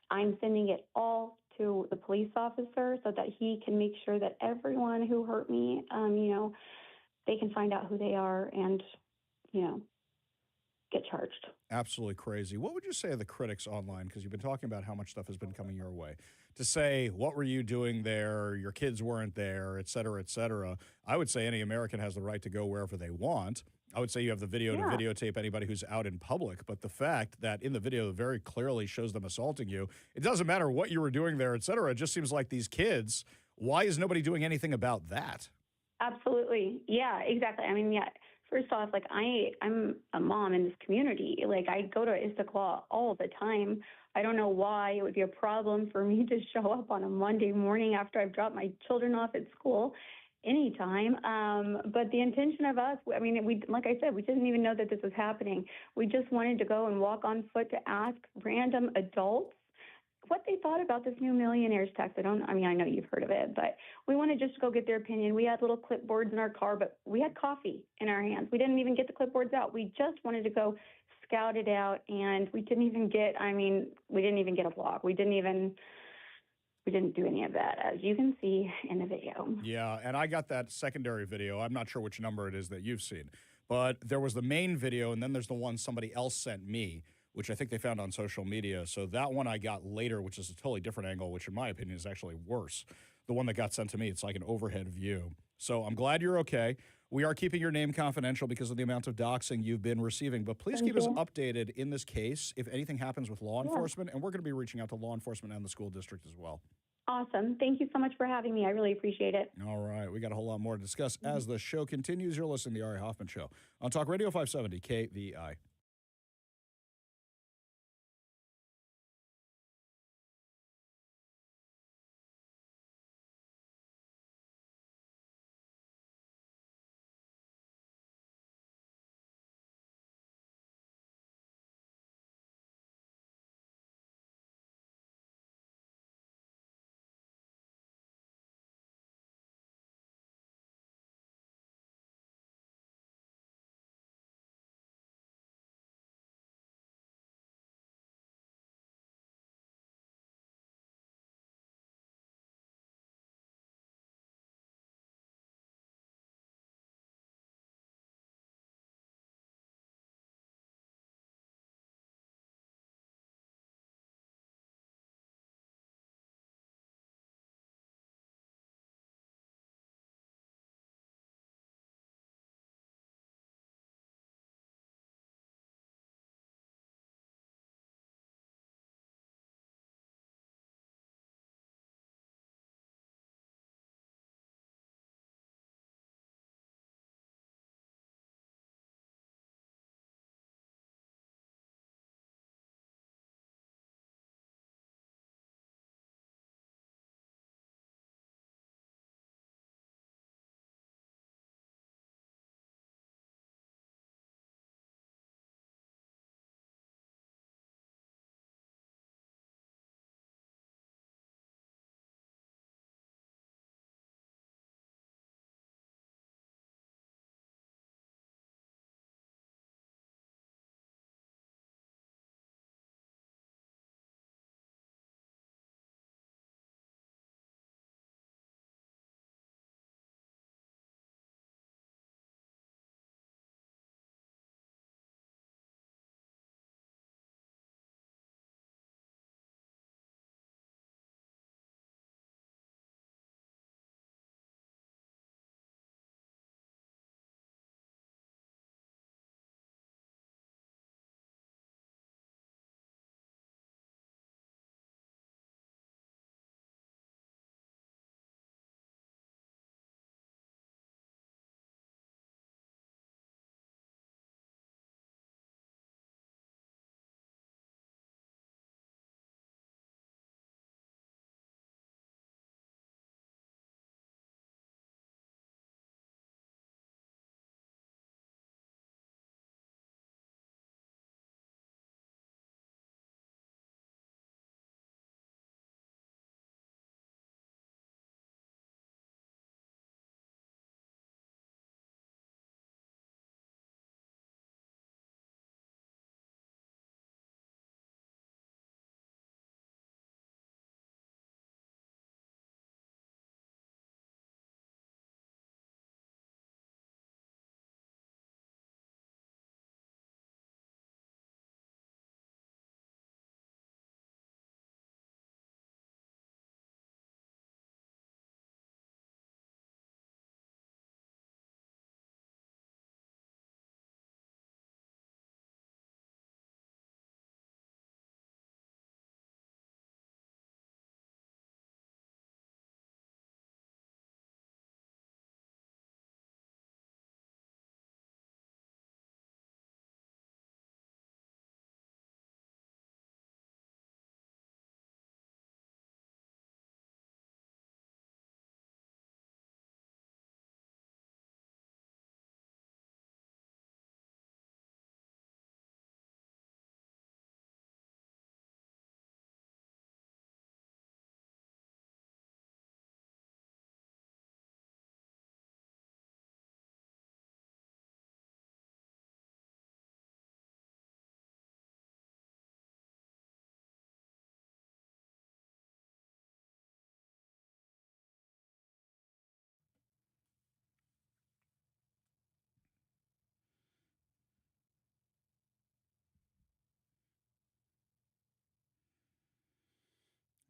Speaker 13: I'm sending it all to the police officer so that he can make sure that everyone who hurt me, they can find out who they are and, get charged.
Speaker 1: Absolutely crazy. What would you say to the critics online? Because you've been talking about how much stuff has been coming your way. To say, what were you doing there? Your kids weren't there, et cetera, et cetera. I would say any American has the right to go wherever they want. I would say you have the video to videotape anybody who's out in public. But the fact that in the video very clearly shows them assaulting you, it doesn't matter what you were doing there, et cetera. It just seems like these kids, why is nobody doing anything about that?
Speaker 13: Absolutely. Yeah, exactly. I mean, yeah. First off, like I'm a mom in this community. Like I go to Issaquah all the time. I don't know why it would be a problem for me to show up on a Monday morning after I've dropped my children off at school anytime. But the intention of us, I mean, like I said, we didn't even know that this was happening. We just wanted to go and walk on foot to ask random adults what they thought about this new millionaire's tax. I know you've heard of it, but we wanted just to go get their opinion. We had little clipboards in our car, but we had coffee in our hands. We didn't even get the clipboards out. We just wanted to go scout it out, and we didn't even get a blog. We didn't do any of that, as you can see in the video.
Speaker 1: Yeah, and I got that secondary video. I'm not sure which number it is that you've seen, but there was the main video, and then there's the one somebody else sent me, which I think they found on social media. So that one I got later, which is a totally different angle, which in my opinion is actually worse. The one that got sent to me, it's like an overhead view. So I'm glad you're okay. We are keeping your name confidential because of the amount of doxing you've been receiving, but please keep us updated in this case if anything happens with law enforcement, and we're going to be reaching out to law enforcement and the school district as well.
Speaker 13: Awesome. Thank you so much for having me. I really appreciate it.
Speaker 1: All right. We got a whole lot more to discuss as the show continues. You're listening to the Ari Hoffman Show on Talk Radio 570 KVI.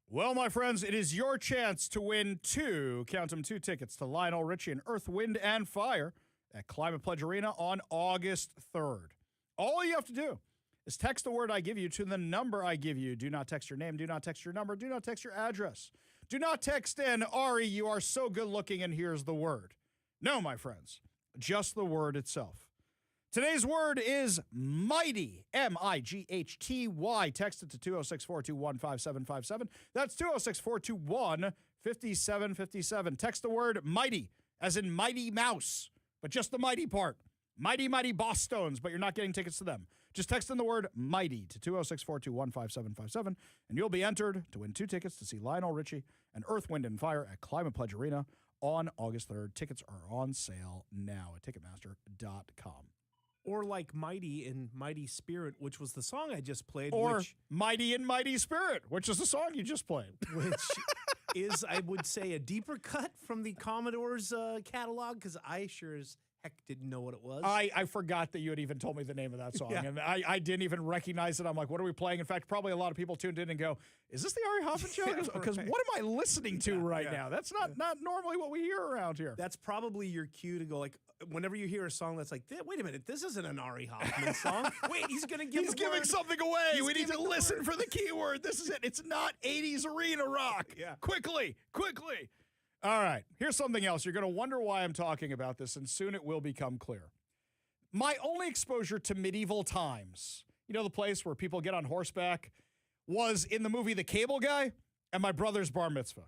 Speaker 1: Well, my friends, it is your chance to win two tickets to Lionel Richie and Earth, Wind, and Fire at Climate Pledge Arena on August 3rd. All you have to do is text the word I give you to the number I give you. Do not text your name. Do not text your number. Do not text your address. Do not text in, Ari, you are so good looking, and here's the word. No, my friends, just the word itself. Today's word is mighty, M-I-G-H-T-Y. Text it to 206-421-5757. That's 206-421-5757. Text the word mighty, as in Mighty Mouse, but just the mighty part. Mighty, mighty Boss Stones, but you're not getting tickets to them. Just text in the word mighty to 206-421-5757, and you'll be entered to win two tickets to see Lionel Richie and Earth, Wind, and Fire at Climate Pledge Arena on August 3rd. Tickets are on sale now at Ticketmaster.com.
Speaker 3: Or like Mighty in Mighty Spirit, which was the song I just played.
Speaker 1: Or Mighty in Mighty Spirit, which is the song you just played.
Speaker 3: Which is, I would say, a deeper cut from the Commodore's catalog, because I sure as heck didn't know what it was.
Speaker 1: I forgot that you had even told me the name of that song.
Speaker 3: Yeah.
Speaker 1: And I didn't even recognize it. I'm like, what are we playing? In fact, probably a lot of people tuned in and go, is this the Ari Hoffman Show? Because what am I listening to right now? That's not normally what we hear around here.
Speaker 3: That's probably your cue to go, like, whenever you hear a song that's like, wait a minute, this isn't an Ari Hoffman song. Wait, he's going to give
Speaker 1: He's giving something away. We need to listen for the keyword. This is it. It's not 80s arena rock.
Speaker 3: Yeah.
Speaker 1: Quickly. All right, here's something else. You're going to wonder why I'm talking about this, and soon it will become clear. My only exposure to medieval times, the place where people get on horseback, was in the movie The Cable Guy and my brother's bar mitzvah.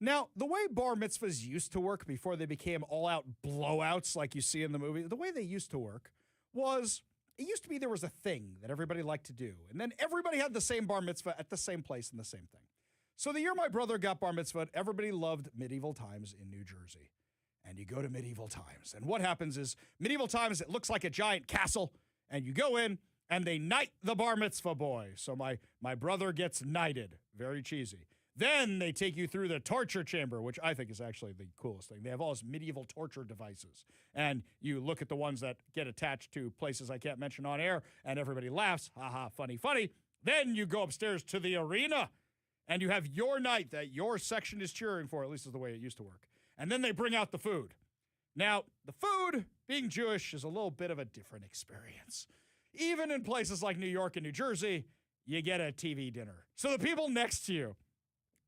Speaker 1: Now, the way bar mitzvahs used to work before they became all-out blowouts like you see in the movie, the way they used to work was, it used to be there was a thing that everybody liked to do, and then everybody had the same bar mitzvah at the same place and the same thing. So the year my brother got bar mitzvah, everybody loved medieval times in New Jersey. And you go to medieval times. And what happens is, medieval times, it looks like a giant castle. And you go in, and they knight the bar mitzvah boy. So my brother gets knighted. Very cheesy. Then they take you through the torture chamber, which I think is actually the coolest thing. They have all these medieval torture devices. And you look at the ones that get attached to places I can't mention on air, and everybody laughs. Ha ha, funny, funny. Then you go upstairs to the arena. And you have your night that your section is cheering for, at least is the way it used to work. And then they bring out the food. Now, the food, being Jewish, is a little bit of a different experience. Even in places like New York and New Jersey, you get a TV dinner. So the people next to you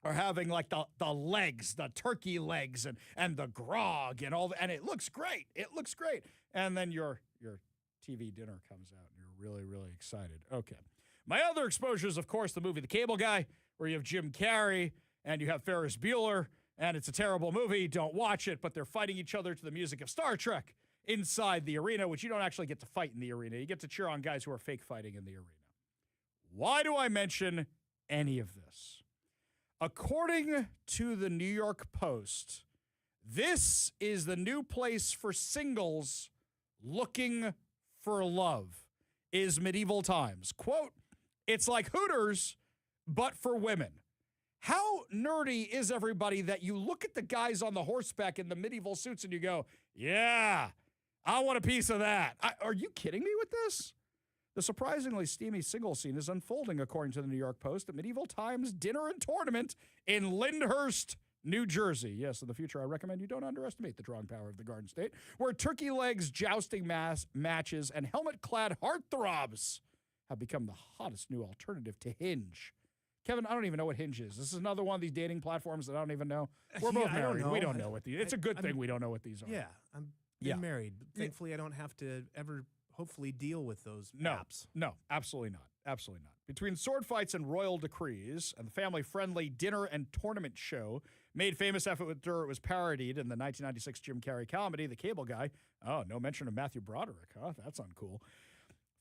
Speaker 1: are having like the legs, the turkey legs, and the grog and all that. And it looks great. And then your TV dinner comes out, and you're really, really excited. Okay. My other exposure is, of course, the movie The Cable Guy, where you have Jim Carrey and you have Ferris Bueller, and it's a terrible movie. Don't watch it, but they're fighting each other to the music of Star Trek inside the arena, which you don't actually get to fight in the arena. You get to cheer on guys who are fake fighting in the arena. Why do I mention any of this? According to the New York Post, this is the new place for singles looking for love, is medieval times. Quote, it's like Hooters, but for women. How nerdy is everybody that you look at the guys on the horseback in the medieval suits and you go, yeah, I want a piece of that. Are you kidding me with this? The surprisingly steamy single scene is unfolding, according to the New York Post, at Medieval Times Dinner and Tournament in Lyndhurst, New Jersey. Yes, in the future, I recommend you don't underestimate the drawing power of the Garden State, where turkey legs, jousting matches, and helmet-clad heartthrobs have become the hottest new alternative to Hinge. Kevin, I don't even know what Hinge is. This is another one of these dating platforms that I don't even know. We're both married. We don't know what these are. It's a good thing we don't know what these are.
Speaker 3: Yeah, I'm married. Thankfully, I don't have to ever hopefully deal with those apps.
Speaker 1: No, absolutely not. Absolutely not. Between sword fights and royal decrees and the family-friendly dinner and tournament show made famous after it was parodied in the 1996 Jim Carrey comedy, The Cable Guy. Oh, no mention of Matthew Broderick. Huh? That's uncool.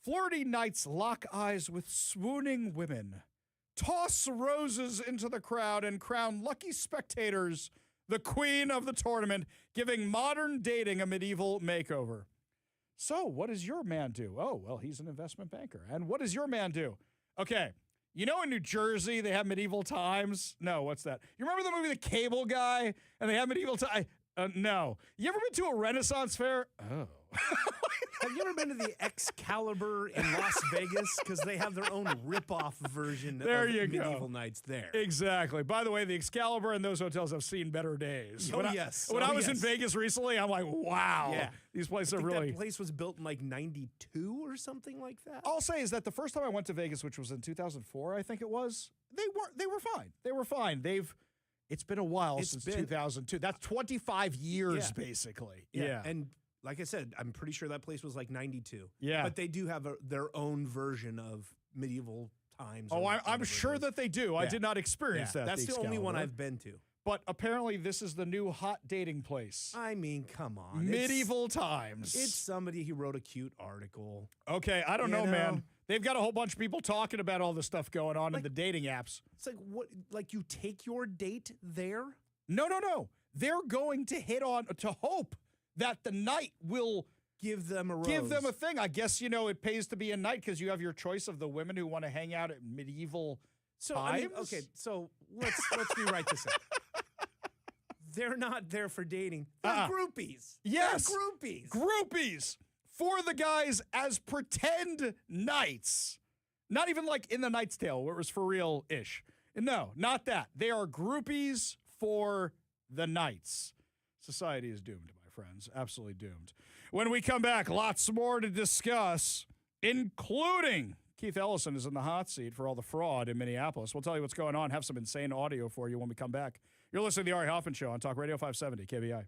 Speaker 1: Flirty knights lock eyes with swooning women, toss roses into the crowd, and crown lucky spectators the queen of the tournament, giving modern dating a medieval makeover. So, what does your man do? Oh, well, he's an investment banker. And what does your man do? Okay, you know in New Jersey they have medieval times? No, what's that? You remember the movie The Cable Guy? And they have medieval times? No. You ever been to a Renaissance fair? Oh.
Speaker 3: Have you ever been to the Excalibur in Las Vegas? Because they have their own rip-off version of Medieval Nights there.
Speaker 1: Exactly. By the way, the Excalibur and those hotels have seen better days.
Speaker 3: When
Speaker 1: I was in Vegas recently, I'm like, wow.
Speaker 3: Yeah.
Speaker 1: These places are really...
Speaker 3: That place was built in like 92 or something like that.
Speaker 1: All I'll say is that the first time I went to Vegas, which was in 2004, I think it was, they were fine. They were fine. It's been a while since 2002. That's 25 years, basically. Yeah.
Speaker 3: And like I said, I'm pretty sure that place was like 92.
Speaker 1: Yeah.
Speaker 3: But they do have their own version of medieval times.
Speaker 1: Oh, I'm sure that they do. I did not experience that.
Speaker 3: That's the only one I've been to.
Speaker 1: But apparently this is the new hot dating place.
Speaker 3: I mean, come on.
Speaker 1: Medieval times.
Speaker 3: It's somebody who wrote a cute article.
Speaker 1: Okay, I don't know, man. They've got a whole bunch of people talking about all the stuff going on in the dating apps.
Speaker 3: It's like, what? Like you take your date there?
Speaker 1: No. They're going to to hope that the knight will
Speaker 3: give them a rose.
Speaker 1: Give them a thing. I guess, it pays to be a knight because you have your choice of the women who want to hang out at medieval times.
Speaker 3: I mean, okay, so let's rewrite this out. They're not there for dating. They're groupies.
Speaker 1: Yes.
Speaker 3: They're groupies.
Speaker 1: Groupies for the guys as pretend knights. Not even like in The Knight's Tale where it was for real-ish. No, not that. They are groupies for the knights. Society is doomed, my friends. Absolutely doomed. When we come back, lots more to discuss, including Keith Ellison is in the hot seat for all the fraud in Minneapolis. We'll tell you what's going on. Have some insane audio for you when we come back. You're listening to the Ari Hoffman Show on Talk Radio 570 KBI.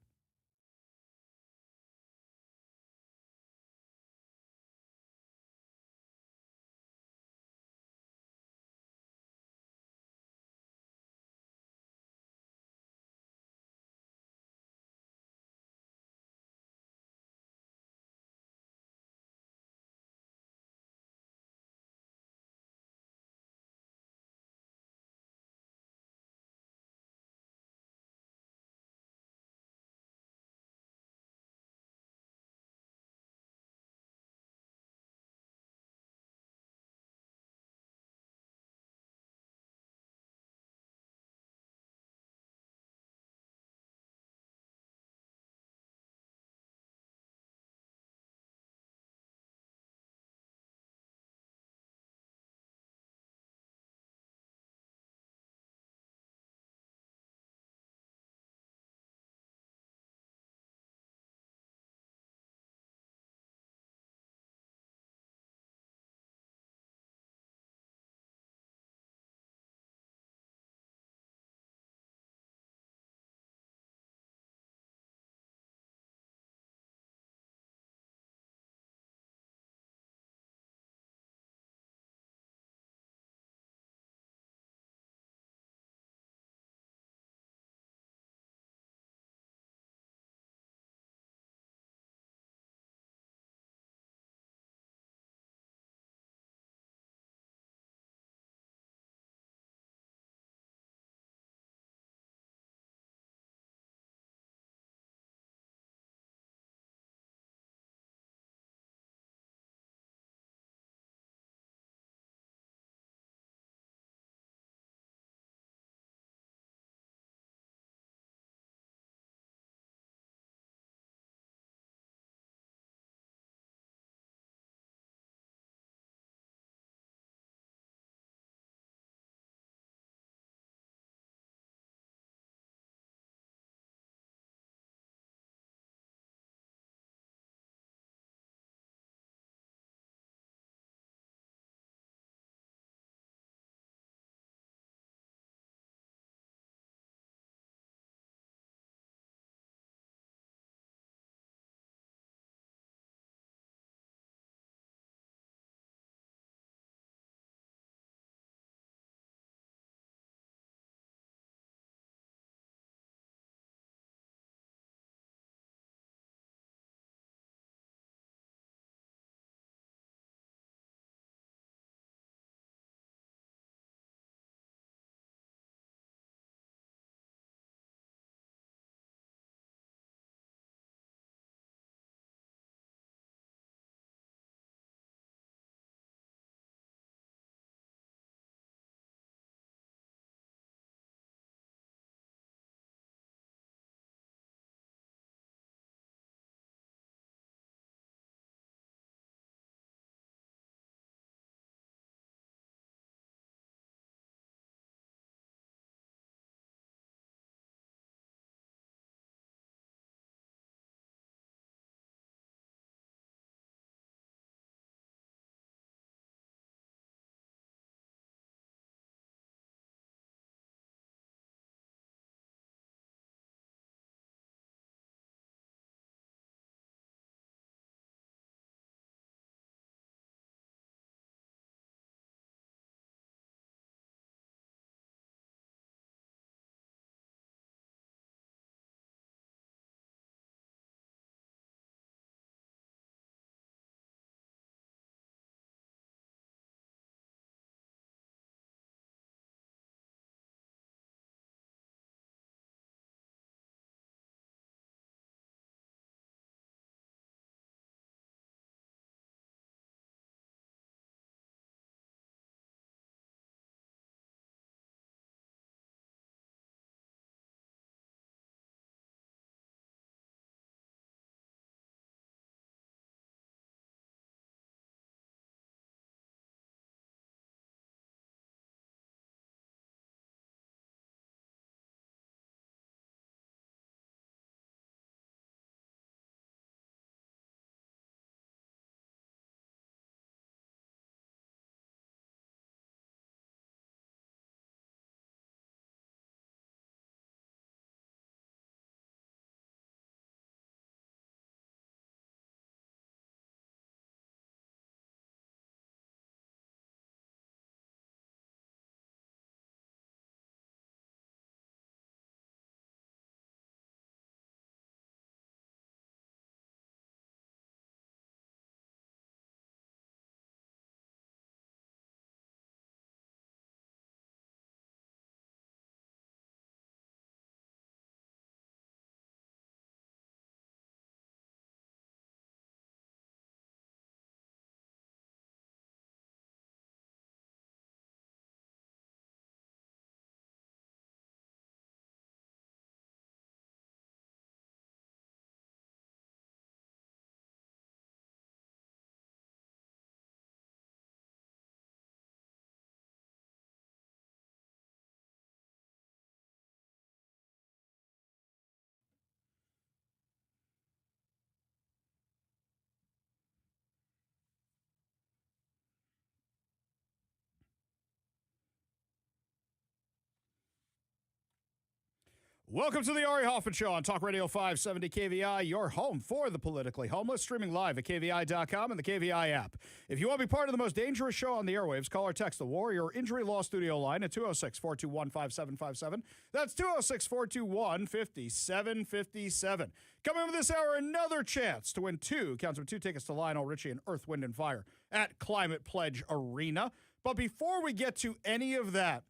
Speaker 1: Welcome to the Ari Hoffman Show on Talk Radio 570 KVI, your home for the politically homeless, streaming live at KVI.com and the KVI app. If you want to be part of the most dangerous show on the airwaves, call or text the Warrior Injury Law Studio line at 206-421-5757. That's 206-421-5757. Coming up this hour, another chance to win two tickets to Lionel Richie and Earth, Wind, and Fire at Climate Pledge Arena. But before we get to any of that,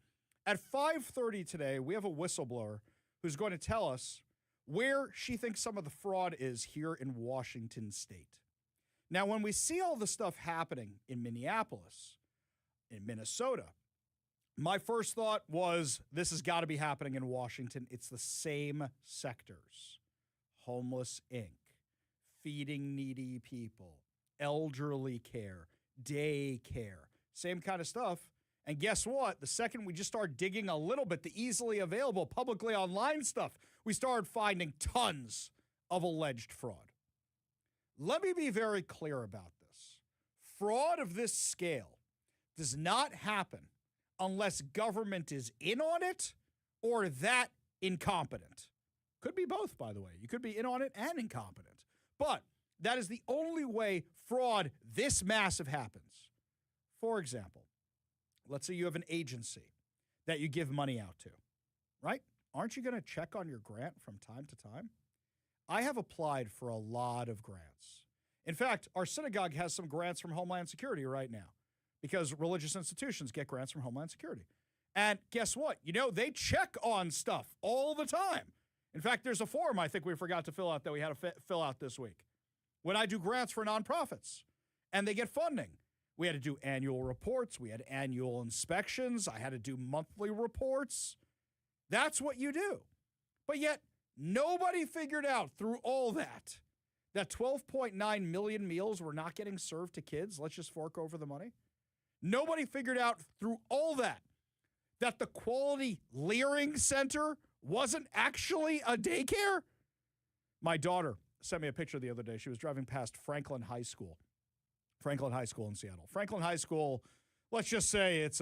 Speaker 1: at 5:30 today, we have a whistleblower who's going to tell us where she thinks some of the fraud is here in Washington State. Now, when we see all the stuff happening in Minneapolis, in Minnesota, my first thought was this has got to be happening in Washington. It's the same sectors. Homeless Inc., feeding needy people, elderly care, daycare, same kind of stuff. And guess what? The second we just start digging a little bit, the easily available publicly online stuff, we started finding tons of alleged fraud. Let me be very clear about this. Fraud of this scale does not happen unless government is in on it or that incompetent. Could be both, by the way. You could be in on it and incompetent. But that is the only way fraud this massive happens. For example, let's say you have an agency that you give money out to, right? Aren't you going to check on your grant from time to time? I have applied for a lot of grants. In fact, our synagogue has some grants from Homeland Security right now because religious institutions get grants from Homeland Security. And guess what? You know, they check on stuff all the time. In fact, there's a form I think we forgot to fill out that we had to fill out this week. When I do grants for nonprofits and they get funding, we had to do annual reports. We had annual inspections. I had to do monthly reports. That's what you do. But yet, nobody figured out through all that 12.9 million meals were not getting served to kids. Let's just fork over the money. Nobody figured out through all that the Quality Leering Center wasn't actually a daycare. My daughter sent me a picture the other day. She was driving past Franklin High School in Seattle. Franklin High School, let's just say it's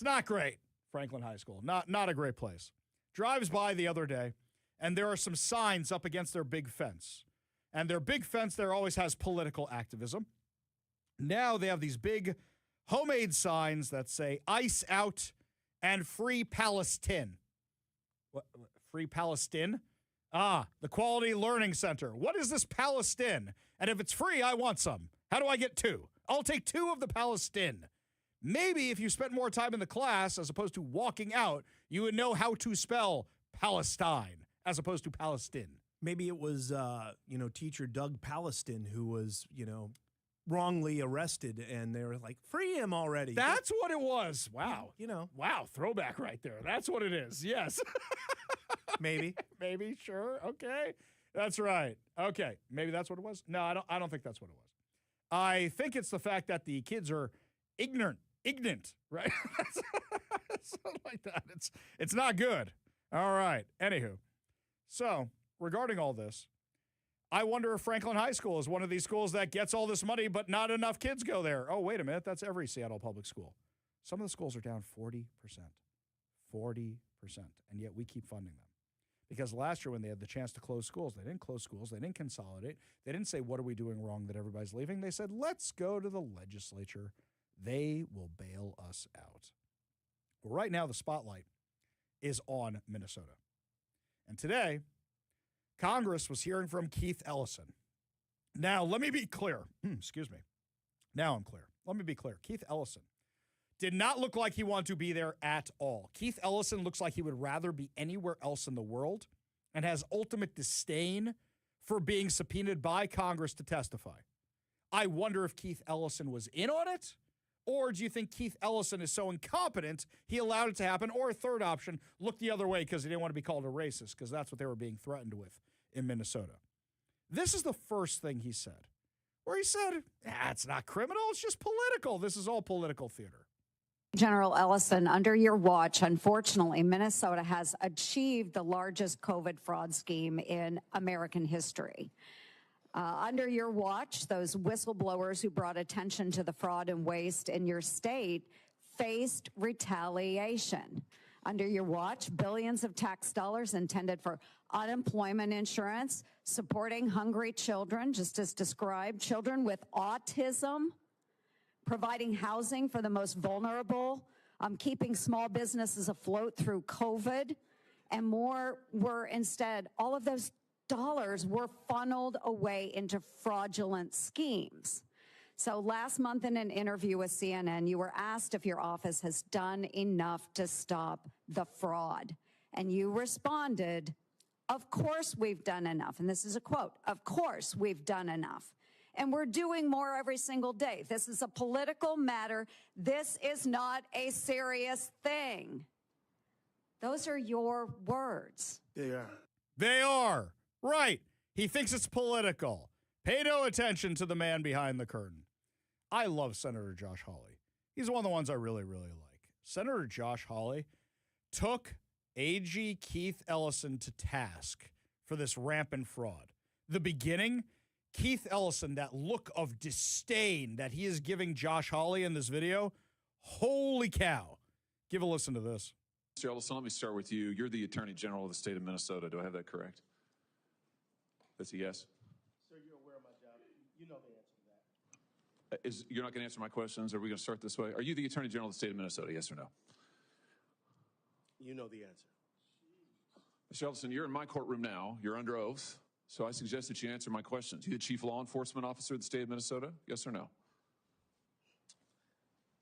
Speaker 1: not great. Franklin High School, not a great place. Drives by the other day, and there are some signs up against their big fence. And their big fence there always has political activism. Now they have these big homemade signs that say ICE out and Free Palestine. What, Free Palestine? Ah, the Quality Learning Center. What is this Palestine? And if it's free, I want some. How do I get two? I'll take two of the Palestine. Maybe if you spent more time in the class as opposed to walking out, you would know how to spell Palestine as opposed to Palestine.
Speaker 3: Maybe it was, teacher Doug Palestine who was, wrongly arrested, and they were like, free him already.
Speaker 1: That's what it was. Wow.
Speaker 3: Wow,
Speaker 1: throwback right there. That's what it is. Yes.
Speaker 3: Maybe.
Speaker 1: Maybe, sure. Okay. That's right. Okay. Maybe that's what it was. No, I don't think that's what it was. I think it's the fact that the kids are ignorant, right? Something like that. It's not good. All right. Anywho, so regarding all this, I wonder if Franklin High School is one of these schools that gets all this money, but not enough kids go there. Oh, wait a minute. That's every Seattle public school. Some of the schools are down 40%. 40%. And yet we keep funding them. Because last year when they had the chance to close schools, they didn't close schools. They didn't consolidate. They didn't say, what are we doing wrong that everybody's leaving? They said, let's go to the legislature. They will bail us out. Well, right now, the spotlight is on Minnesota. And today, Congress was hearing from Keith Ellison. Now, let me be clear. Excuse me. Now I'm clear. Let me be clear. Keith Ellison did not look like he wanted to be there at all. Keith Ellison looks like he would rather be anywhere else in the world and has ultimate disdain for being subpoenaed by Congress to testify. I wonder if Keith Ellison was in on it, or do you think Keith Ellison is so incompetent he allowed it to happen? Or a third option, look the other way because he didn't want to be called a racist, because that's what they were being threatened with in Minnesota. This is the first thing he said, where he said, it's not criminal, it's just political. This is all political theater.
Speaker 14: General Ellison, under your watch, unfortunately, Minnesota has achieved the largest COVID fraud scheme in American history. Under your watch, those whistleblowers who brought attention to the fraud and waste in your state faced retaliation. Under your watch, billions of tax dollars intended for unemployment insurance, supporting hungry children, just as described, children with autism, providing housing for the most vulnerable, keeping small businesses afloat through COVID, and more were instead, all of those dollars were funneled away into fraudulent schemes. So last month in an interview with CNN, you were asked if your office has done enough to stop the fraud. And you responded, of course we've done enough. And this is a quote, of course we've done enough. And we're doing more every single day. This is a political matter. This is not a serious thing. Those are your words.
Speaker 1: They are. They are. Right. He thinks it's political. Pay no attention to the man behind the curtain. I love Senator Josh Hawley. He's one of the ones I really, really like. Senator Josh Hawley took AG Keith Ellison to task for this rampant fraud. The beginning, Keith Ellison, that look of disdain that he is giving Josh Hawley in this video, holy cow. Give a listen to this.
Speaker 15: Mr. Ellison, let me start with you. You're the Attorney General of the state of Minnesota. Do I have that correct? That's a yes?
Speaker 16: Sir, you're aware of my job. You know the answer to that.
Speaker 15: You're not going to answer my questions? Are we going to start this way? Are you the Attorney General of the state of Minnesota, yes or no?
Speaker 16: You know the answer.
Speaker 15: Mr. Ellison, you're in my courtroom now. You're under oath. So I suggest that you answer my questions. You the Chief Law Enforcement Officer of the state of Minnesota, yes or no?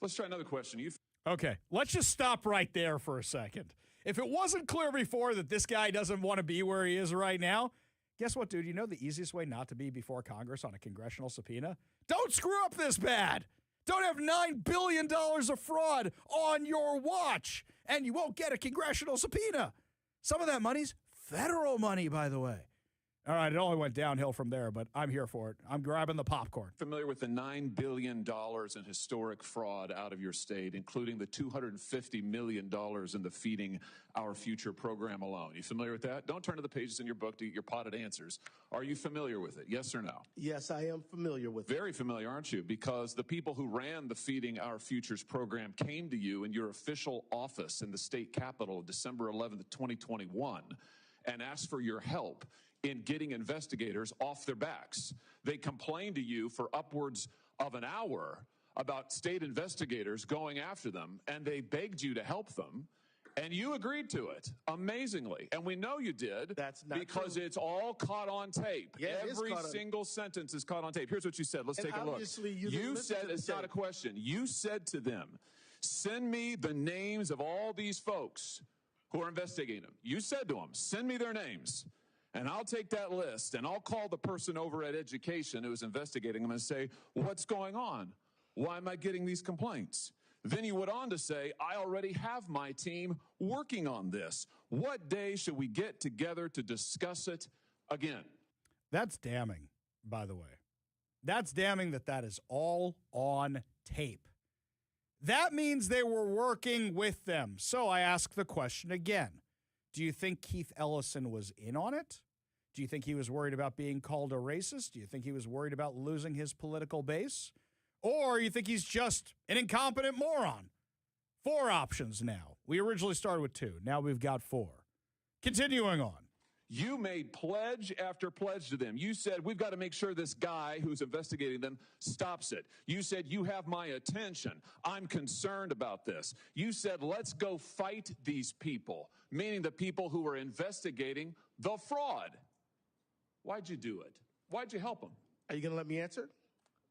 Speaker 15: Let's try another question.
Speaker 1: Okay, let's just stop right there for a second. If it wasn't clear before that this guy doesn't want to be where he is right now, guess what, dude? You know the easiest way not to be before Congress on a congressional subpoena? Don't screw up this bad. Don't have $9 billion of fraud on your watch, and you won't get a congressional subpoena. Some of that money's federal money, by the way. All right, it only went downhill from there, but I'm here for it. I'm grabbing the popcorn.
Speaker 15: Familiar with the $9 billion in historic fraud out of your state, including the $250 million in the Feeding Our Future program alone. You familiar with that? Don't turn to the pages in your book to get your potted answers. Are you familiar with it? Yes or no?
Speaker 16: Yes, I am familiar with it.
Speaker 15: Very familiar, aren't you? Because the people who ran the Feeding Our Futures program came to you in your official office in the state capitol December 11th, 2021, and asked for your help in getting investigators off their backs. They complained to you for upwards of an hour about state investigators going after them, and they begged you to help them, and you agreed to it, amazingly. And we know you did.
Speaker 16: That's not
Speaker 15: because
Speaker 16: true.
Speaker 15: it's all caught on tape.
Speaker 16: Yeah,
Speaker 15: Every single sentence is caught on tape. Here's what you said. Let's
Speaker 16: And
Speaker 15: take a look.
Speaker 16: obviously you
Speaker 15: You
Speaker 16: didn't listen
Speaker 15: said,
Speaker 16: to the
Speaker 15: it's not a
Speaker 16: tape.
Speaker 15: question. You said to them, send me the names of all these folks who are investigating them. You said to them, send me their names. And I'll take that list and I'll call the person over at Education who's investigating them and say, what's going on? Why am I getting these complaints? Then he went on to say, I already have my team working on this. What day should we get together to discuss it again?
Speaker 1: That's damning, by the way. That's damning that is all on tape. That means they were working with them. So I ask the question again. Do you think Keith Ellison was in on it? Do you think he was worried about being called a racist? Do you think he was worried about losing his political base? Or you think he's just an incompetent moron? 4 options now. We originally started with 2. Now we've got 4. Continuing on.
Speaker 15: You made pledge after pledge to them. You said, we've got to make sure this guy who's investigating them stops it. You said, you have my attention. I'm concerned about this. You said, let's go fight these people, meaning the people who are investigating the fraud. Why'd you do it? Why'd you help them?
Speaker 16: Are you going to let me answer?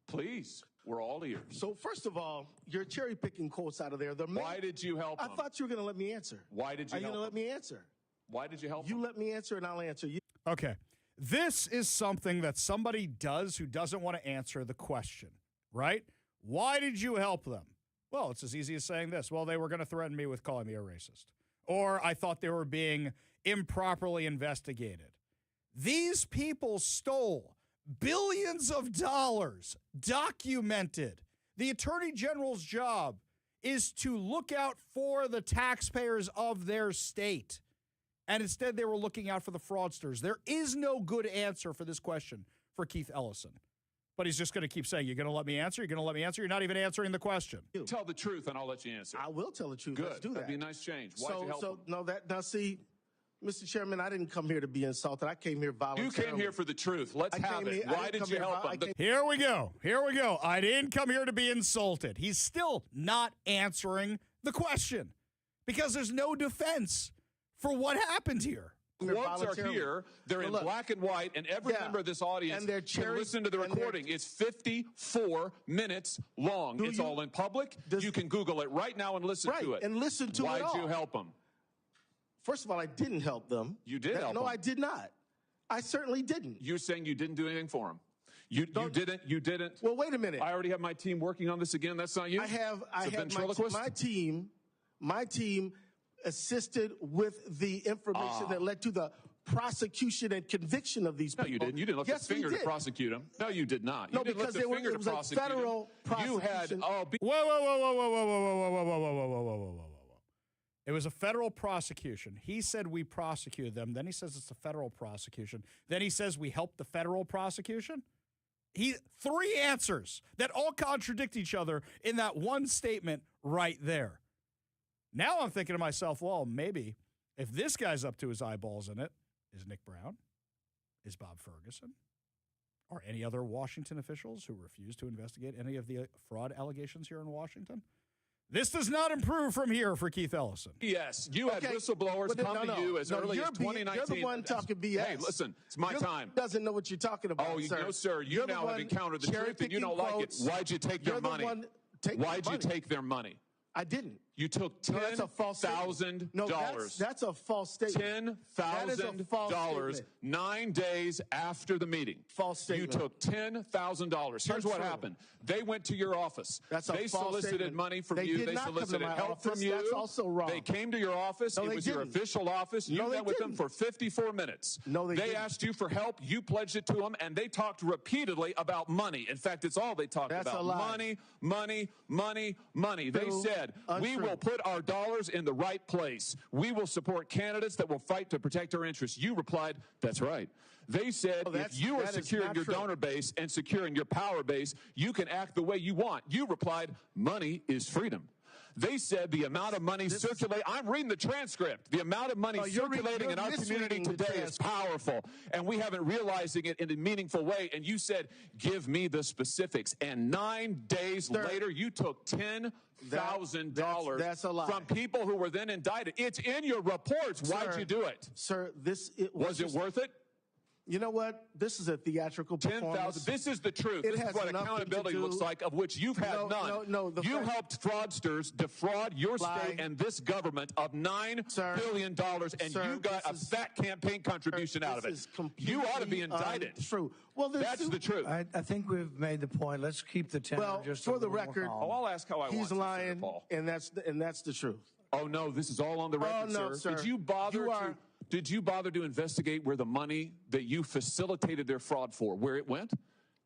Speaker 15: Please. We're all ears.
Speaker 16: So first of all, you're cherry picking quotes out of there.
Speaker 15: Why did you help
Speaker 16: I
Speaker 15: them?
Speaker 16: thought you were going to let me answer.
Speaker 15: Why did you
Speaker 16: Are you
Speaker 15: help
Speaker 16: going to let
Speaker 15: them?
Speaker 16: me answer?
Speaker 15: Why did you help
Speaker 16: You
Speaker 15: them?
Speaker 16: let me answer and I'll answer you.
Speaker 1: Okay. This is something that somebody does who doesn't want to answer the question, right? Why did you help them? Well, it's as easy as saying this. Well, they were going to threaten me with calling me a racist. Or I thought they were being improperly investigated. These people stole billions of dollars, documented. The Attorney General's job is to look out for the taxpayers of their state. And instead, they were looking out for the fraudsters. There is no good answer for this question for Keith Ellison. But he's just going to keep saying, you're going to let me answer? You're going to let me answer? You're not even answering the question.
Speaker 15: Tell the truth, and I'll let you answer.
Speaker 16: I will tell the truth.
Speaker 15: Good.
Speaker 16: Let's do that.
Speaker 15: That'd be a nice change. Why'd you help him?
Speaker 16: Now, see, Mr. Chairman, I didn't come here to be insulted. I came here voluntarily.
Speaker 15: You came here for the truth. Let's have it. Why did you help him?
Speaker 1: Here we go. Here we go. I didn't come here to be insulted. He's still not answering the question because there's no defense for what happened here.
Speaker 15: Quotes are here. They're in black and white, and every member of this audience can listen to the recording. It's 54 minutes long. It's all in public. You can Google it right now and listen to it.
Speaker 16: And listen to it all.
Speaker 15: Why'd you help them?
Speaker 16: First of all, I didn't help them.
Speaker 15: You did help them.
Speaker 16: No, I did not. I certainly didn't.
Speaker 15: You're saying you didn't do anything for them. You didn't.
Speaker 16: Well, wait a minute.
Speaker 15: I already have my team working on this again. That's not you.
Speaker 16: I have my team assisted with the information that led to the prosecution and conviction of these people.
Speaker 15: No, you didn't. You didn't lift a finger to prosecute them. No, you did not. You didn't lift a finger to prosecute them.
Speaker 16: Federal prosecution.
Speaker 15: You had
Speaker 1: Whoa. It was a federal prosecution. He said we prosecuted them. Then he says it's a federal prosecution. Then he says we helped the federal prosecution. Three answers that all contradict each other in that one statement right there. Now I'm thinking to myself, well, maybe if this guy's up to his eyeballs in it, is Nick Brown, is Bob Ferguson, or any other Washington officials who refuse to investigate any of the fraud allegations here in Washington? This does not improve from here for Keith Ellison.
Speaker 15: Yes, you had whistleblowers come to you as early as 2019.
Speaker 16: You're the one talking BS.
Speaker 15: Hey, listen, it's my time.
Speaker 16: Doesn't know what you're talking about,
Speaker 15: sir. No, sir. You now have encountered the truth and you don't like it. Why'd you take their money? Why'd you take their money?
Speaker 16: I didn't.
Speaker 15: You took $10,000.
Speaker 16: No, that's a false statement.
Speaker 15: $10,000 9 days after the meeting.
Speaker 16: False statement.
Speaker 15: You took $10,000. Here's what happened. They went to your office.
Speaker 16: They
Speaker 15: solicited money from you. They solicited help from you.
Speaker 16: That's also wrong.
Speaker 15: They came to your office. It was your official office. You met with them for 54 minutes.
Speaker 16: No, they
Speaker 15: asked you for help. You pledged it to them, and they talked repeatedly about money. In fact, it's all they talked about. Money. They said, we will put our dollars in the right place. We will support candidates that will fight to protect our interests. You replied, that's right. They said, if you are securing your donor base and securing your power base, you can act the way you want. You replied, money is freedom. They said the amount of money circulating, I'm reading the transcript, the amount of money circulating in our community today is powerful, and we haven't realizing it in a meaningful way. And you said, give me the specifics. And 9 days later, you took $10,000 from people who were then indicted. It's in your reports. Why'd you do it?
Speaker 16: Sir,
Speaker 15: was it worth it?
Speaker 16: You know what? This is a theatrical performance.
Speaker 15: This is the truth. This is what accountability looks like, of which you've had none. You helped fraudsters defraud your state and this government of $9 billion, and you got a fat campaign contribution out of it. You ought to be indicted.
Speaker 16: True.
Speaker 15: Well, that's the truth.
Speaker 17: I think we've made the point. Let's keep the tenor just
Speaker 16: for the record.
Speaker 15: I'll ask how I want.
Speaker 16: He's lying, and that's the truth.
Speaker 15: Oh no, this is all on the record,
Speaker 16: sir.
Speaker 15: Did you bother to investigate where the money that you facilitated their fraud for, where it went?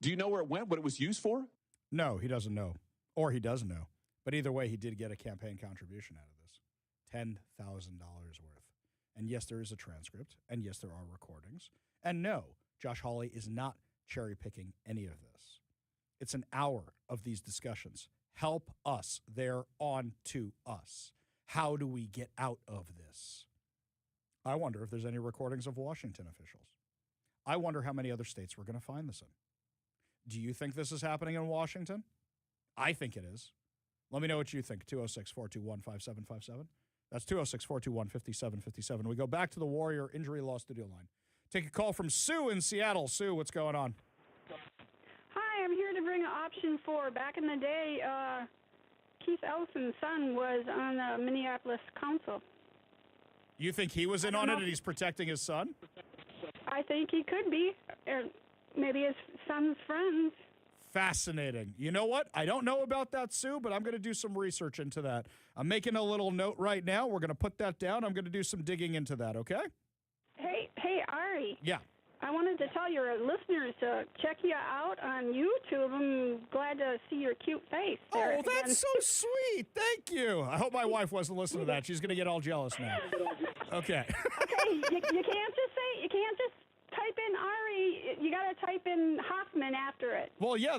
Speaker 15: Do you know where it went, what it was used for?
Speaker 1: No, he doesn't know. Or he does know. But either way, he did get a campaign contribution out of this. $10,000 worth. And yes, there is a transcript. And yes, there are recordings. And no, Josh Hawley is not cherry-picking any of this. It's an hour of these discussions. Help us. They're on to us. How do we get out of this? I wonder if there's any recordings of Washington officials. I wonder how many other states we're going to find this in. Do you think this is happening in Washington? I think it is. Let me know what you think. 206-421-5757. That's 206-421-5757. We go back to the Warrior Injury Law Studio line. Take a call from Sue in Seattle. Sue, what's going on?
Speaker 18: Hi, I'm here to bring an option 4. Back in the day, Keith Ellison's son was on the Minneapolis Council.
Speaker 1: You think he was in on it and he's protecting his son?
Speaker 18: I think he could be. Or maybe his son's friends.
Speaker 1: Fascinating. You know what? I don't know about that, Sue, but I'm going to do some research into that. I'm making a little note right now. We're going to put that down. I'm going to do some digging into that, okay?
Speaker 18: Hey, Ari.
Speaker 1: Yeah.
Speaker 18: I wanted to tell your listeners to check you out on YouTube. I'm glad to see your cute face there.
Speaker 1: Oh, that's so sweet. Thank you. I hope my wife wasn't listening to that. She's going to get all jealous now. Okay.
Speaker 18: Okay, you can't just type in Ari. You got got to type in Hoffman after it.
Speaker 1: Well, yeah,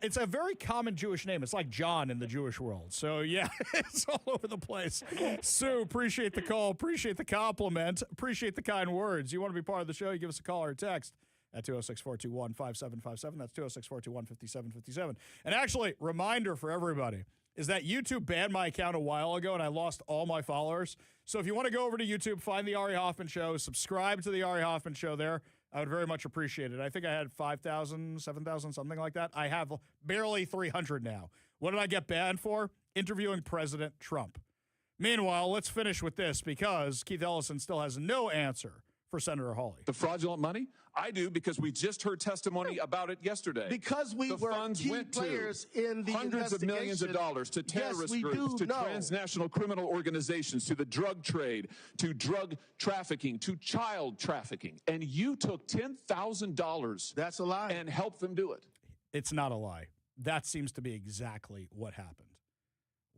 Speaker 1: it's a very common Jewish name. It's like John in the Jewish world. So, yeah, it's all over the place. Sue, appreciate the call. Appreciate the compliment. Appreciate the kind words. You want to be part of the show, you give us a call or a text at 206-421-5757. That's 206-421-5757. And actually, reminder for everybody is that YouTube banned my account a while ago, and I lost all my followers. So if you want to go over to YouTube, find the Ari Hoffman Show, subscribe to the Ari Hoffman Show there, I would very much appreciate it. I think I had 5,000, 7,000, something like that. I have barely 300 now. What did I get banned for? Interviewing President Trump. Meanwhile, let's finish with this because Keith Ellison still has no answer for Senator Hawley.
Speaker 15: The fraudulent money? I do, because we just heard testimony about it yesterday.
Speaker 16: Because we were
Speaker 15: funds
Speaker 16: key
Speaker 15: went
Speaker 16: players in the
Speaker 15: hundreds of millions of dollars to terrorist groups, to transnational criminal organizations, to the drug trade, to drug trafficking, to child trafficking. And you took $10,000.
Speaker 16: That's a lie.
Speaker 15: And helped them do it.
Speaker 1: It's not a lie. That seems to be exactly what happened.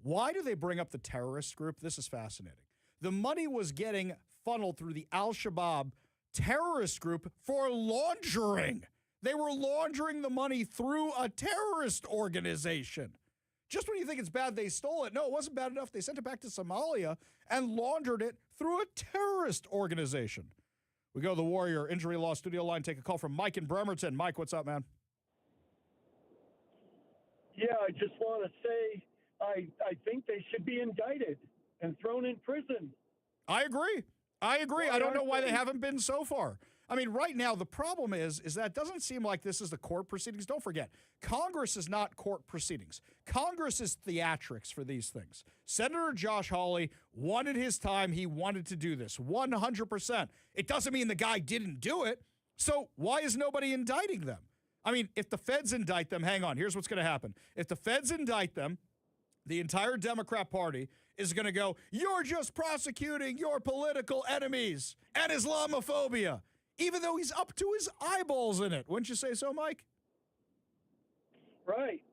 Speaker 1: Why do they bring up the terrorist group? This is fascinating. The money was getting funneled through the Al-Shabaab terrorist group for laundering. They were laundering the money through a terrorist organization. Just when you think it's bad they stole it, no, it wasn't bad enough. They sent it back to Somalia and laundered it through a terrorist organization. We go to the Warrior Injury Law Studio line, take a call from Mike in Bremerton. Mike, what's up, man?
Speaker 19: Yeah, I just want to say I think they should be indicted and thrown in prison.
Speaker 1: I agree. I don't know why they haven't been so far. I mean, right now, the problem is that it doesn't seem like this is the court proceedings. Don't forget, Congress is not court proceedings. Congress is theatrics for these things. Senator Josh Hawley wanted his time. He wanted to do this 100%. It doesn't mean the guy didn't do it. So why is nobody indicting them? I mean, if the feds indict them, hang on, here's what's going to happen. If the feds indict them, the entire Democrat Party is going to go, you're just prosecuting your political enemies and Islamophobia, even though he's up to his eyeballs in it. Wouldn't you say so, Mike?
Speaker 19: Right.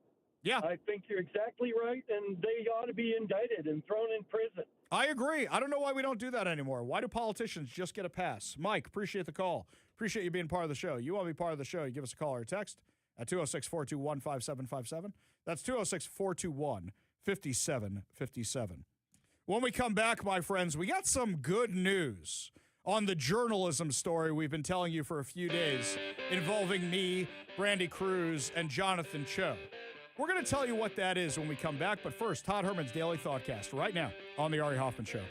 Speaker 1: Yeah.
Speaker 19: I think you're exactly right, and they ought to be indicted and thrown in prison.
Speaker 1: I agree. I don't know why we don't do that anymore. Why do politicians just get a pass? Mike, appreciate the call. Appreciate you being part of the show. You want to be part of the show, you give us a call or a text at 206-421-5757. That's 206-421-5757. When we come back, my friends, we got some good news on the journalism story we've been telling you for a few days involving me, Brandy Cruz, and Jonathan Cho. We're going to tell you what that is when we come back, but first, Todd Herman's Daily Thoughtcast right now on the Ari Hoffman Show.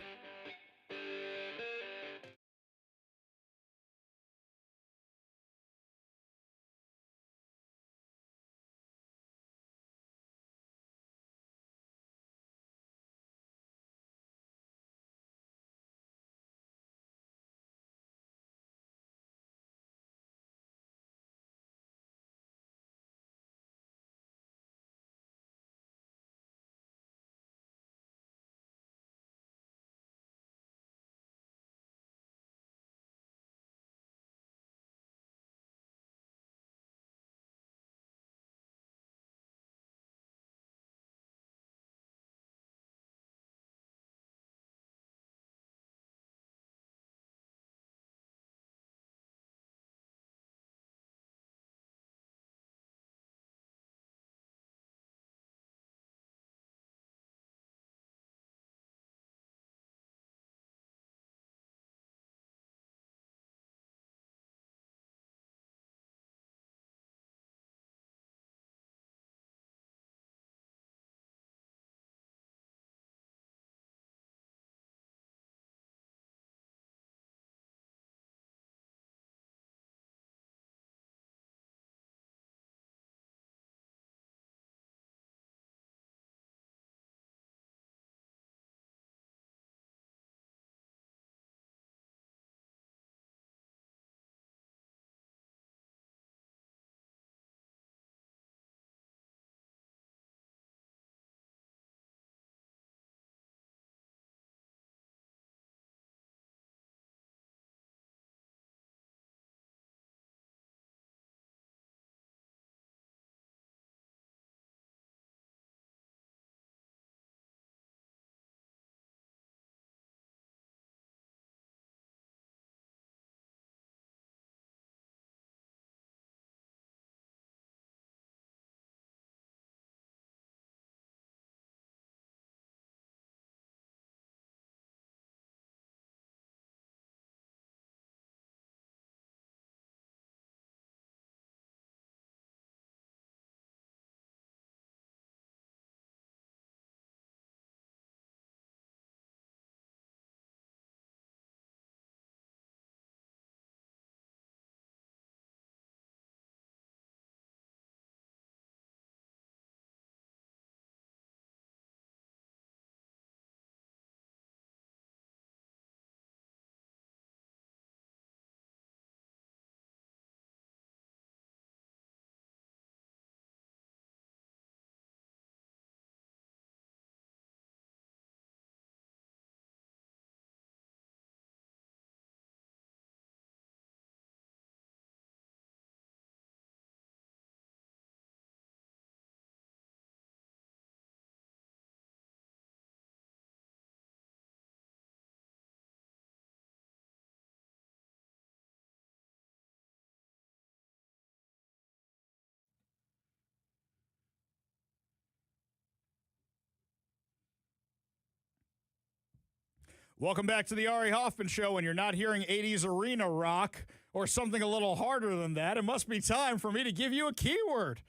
Speaker 1: Welcome back to the Ari Hoffman Show. When you're not hearing 80s arena rock or something a little harder than that, it must be time for me to give you a keyword.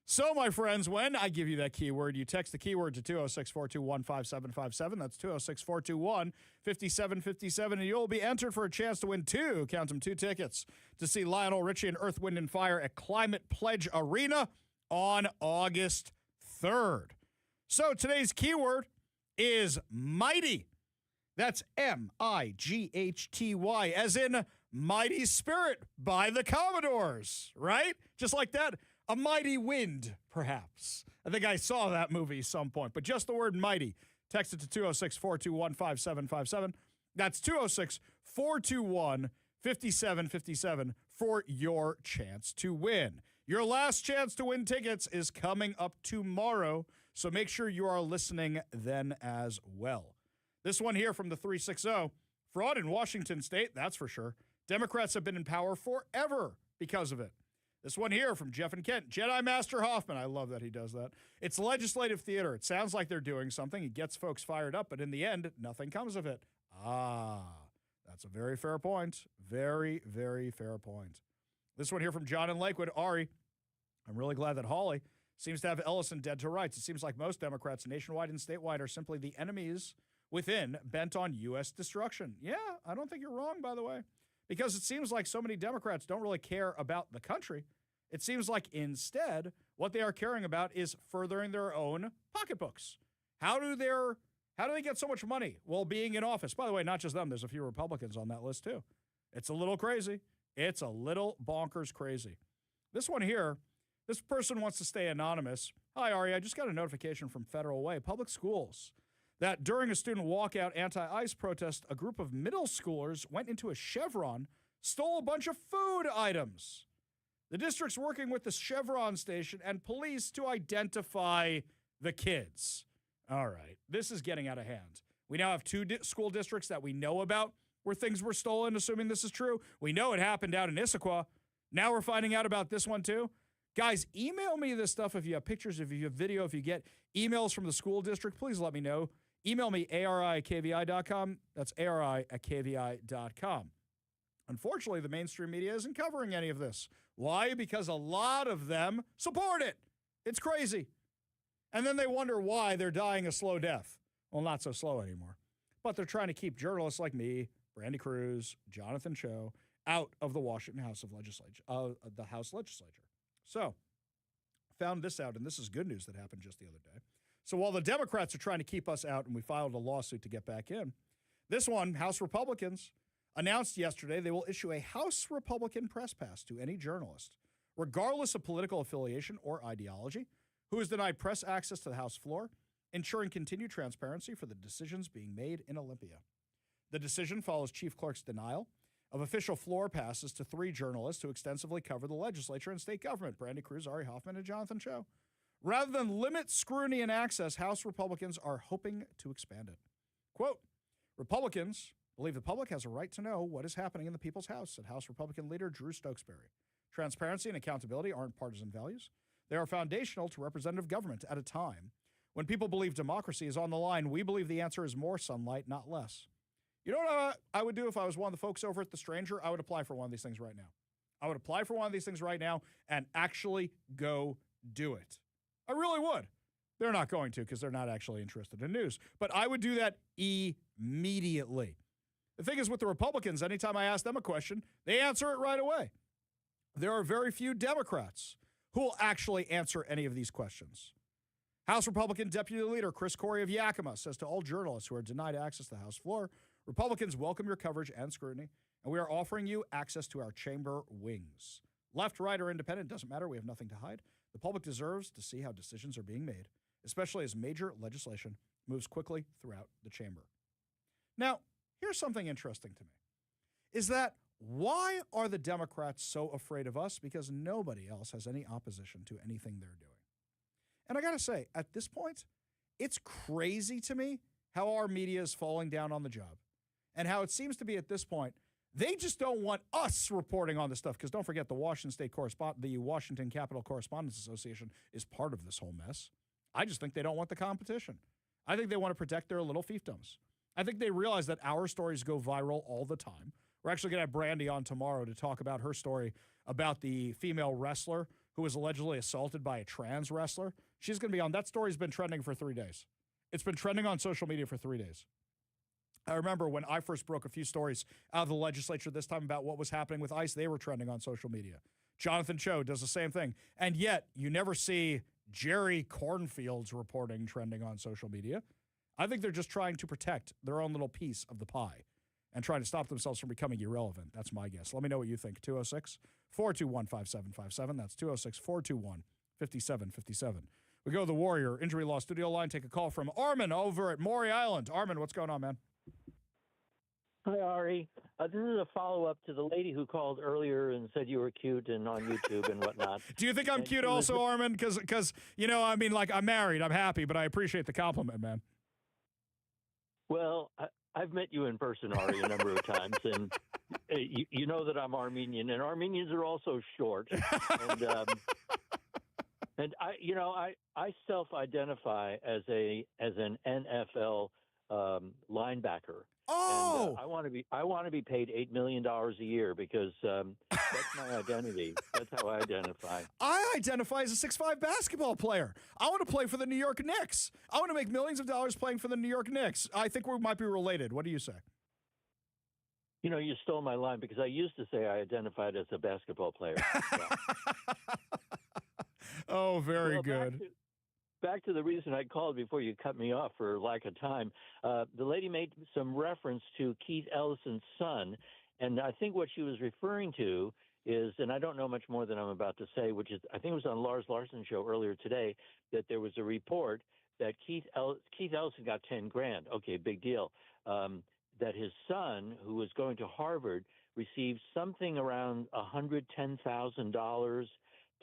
Speaker 1: So, my friends, when I give you that keyword, you text the keyword to 206-421-5757. That's 206-421-5757, and you'll be entered for a chance to win two tickets to see Lionel Richie and Earth, Wind, and Fire at Climate Pledge Arena on August 3rd. So, today's keyword is mighty. That's M-I-G-H-T-Y, as in Mighty Spirit by the Commodores, right? Just like that. A mighty wind, perhaps. I think I saw that movie some point, but just the word mighty. Text it to 206-421-5757. That's 206-421-5757 for your chance to win. Your last chance to win tickets is coming up tomorrow, so make sure you are listening then as well. This one here from the 360, fraud in Washington state, that's for sure. Democrats have been in power forever because of it. This one here from Jeff and Kent, Jedi Master Hoffman. I love that he does that. It's legislative theater. It sounds like they're doing something. It gets folks fired up, but in the end, nothing comes of it. That's a very fair point. Very, very fair point. This one here from John in Lakewood, Ari. I'm really glad that Hawley seems to have Ellison dead to rights. It seems like most Democrats nationwide and statewide are simply the enemies within bent on U.S. destruction. Yeah, I don't think you're wrong, by the way, because it seems like so many Democrats don't really care about the country. It seems like instead what they are caring about is furthering their own pocketbooks. How do they get so much money while being in office? By the way, not just them. There's a few Republicans on that list, too. It's a little crazy. It's a little bonkers crazy. This one here, this person wants to stay anonymous. Hi, Ari. I just got a notification from Federal Way Public Schools that during a student walkout anti-ICE protest, a group of middle schoolers went into a Chevron, stole a bunch of food items. The district's working with the Chevron station and police to identify the kids. All right, this is getting out of hand. We now have two school districts that we know about where things were stolen, assuming this is true. We know it happened out in Issaquah. Now we're finding out about this one too. Guys, email me this stuff if you have pictures, if you have video, if you get emails from the school district, please let me know. Email me, ari@kvi.com. That's ari@kvi.com. Unfortunately, the mainstream media isn't covering any of this. Why? Because a lot of them support it. It's crazy. And then they wonder why they're dying a slow death. Well, not so slow anymore. But they're trying to keep journalists like me, Brandy Cruz, Jonathan Cho, out of the Washington House Legislature. So, found this out, and this is good news that happened just the other day. So while the Democrats are trying to keep us out and we filed a lawsuit to get back in, this one, House Republicans, announced yesterday they will issue a House Republican press pass to any journalist, regardless of political affiliation or ideology, who is denied press access to the House floor, ensuring continued transparency for the decisions being made in Olympia. The decision follows Chief Clerk's denial of official floor passes to 3 journalists who extensively cover the legislature and state government, Brandy Cruz, Ari Hoffman, and Jonathan Cho. Rather than limit scrutiny and access, House Republicans are hoping to expand it. Quote, Republicans believe the public has a right to know what is happening in the people's house, said House Republican leader Drew Stokesbury. Transparency and accountability aren't partisan values. They are foundational to representative government at a time when people believe democracy is on the line. We believe the answer is more sunlight, not less. You know what I would do if I was one of the folks over at The Stranger? I would apply for one of these things right now. I would apply for one of these things right now and actually go do it. I really would. They're not going to because they're not actually interested in news. But I would do that immediately. The thing is with the Republicans, anytime I ask them a question, they answer it right away. There are very few Democrats who will actually answer any of these questions. House Republican Deputy Leader Chris Corey of Yakima says to all journalists who are denied access to the House floor, Republicans welcome your coverage and scrutiny, and we are offering you access to our chamber wings. Left, right, or independent, doesn't matter. We have nothing to hide. The public deserves to see how decisions are being made, especially as major legislation moves quickly throughout the chamber. Now, here's something interesting to me, is that why are the Democrats so afraid of us? Because nobody else has any opposition to anything they're doing. And I got to say, at this point, it's crazy to me how our media is falling down on the job and how it seems to be at this point, they just don't want us reporting on this stuff because don't forget the Washington Capitol Correspondents Association is part of this whole mess. I just think they don't want the competition. I think they want to protect their little fiefdoms. I think they realize that our stories go viral all the time. We're actually going to have Brandy on tomorrow to talk about her story about the female wrestler who was allegedly assaulted by a trans wrestler. She's going to be on. That story's been trending for 3 days. It's been trending on social media for 3 days. I remember when I first broke a few stories out of the legislature this time about what was happening with ICE, they were trending on social media. Jonathan Cho does the same thing. And yet, you never see Jerry Cornfield's reporting trending on social media. I think they're just trying to protect their own little piece of the pie and trying to stop themselves from becoming irrelevant. That's my guess. Let me know what you think. 206-421-5757. That's 206-421-5757. We go to the Warrior Injury Law Studio line. Take a call from Armin over at Maury Island. Armin, what's going on, man?
Speaker 20: Hi, Ari. This is a follow-up to the lady who called earlier and said you were cute and on YouTube and whatnot.
Speaker 1: Do you think I'm cute also, Armin? Because, you know, I mean, like, I'm married. I'm happy, but I appreciate the compliment, man.
Speaker 20: Well, I've met you in person, Ari, a number of times, and you know that I'm Armenian, and Armenians are also short. And I self-identify as an NFL linebacker.
Speaker 1: Oh,
Speaker 20: and, I want to be paid $8 million a year because that's my identity. That's how I identify.
Speaker 1: I identify as a 6'5" basketball player. I want to play for the New York Knicks. I want to make millions of dollars playing for the New York Knicks. I think we might be related. What do you say?
Speaker 20: You know, you stole my line because I used to say I identified as a basketball player. Yeah.
Speaker 1: Oh, very good.
Speaker 20: Back to the reason I called before you cut me off for lack of time. The lady made some reference to Keith Ellison's son, and I think what she was referring to is, and I don't know much more than I'm about to say, which is, I think it was on Lars Larson's show earlier today, that there was a report that Keith Ellison got $10,000. Okay, big deal. That his son, who was going to Harvard, received something around $110,000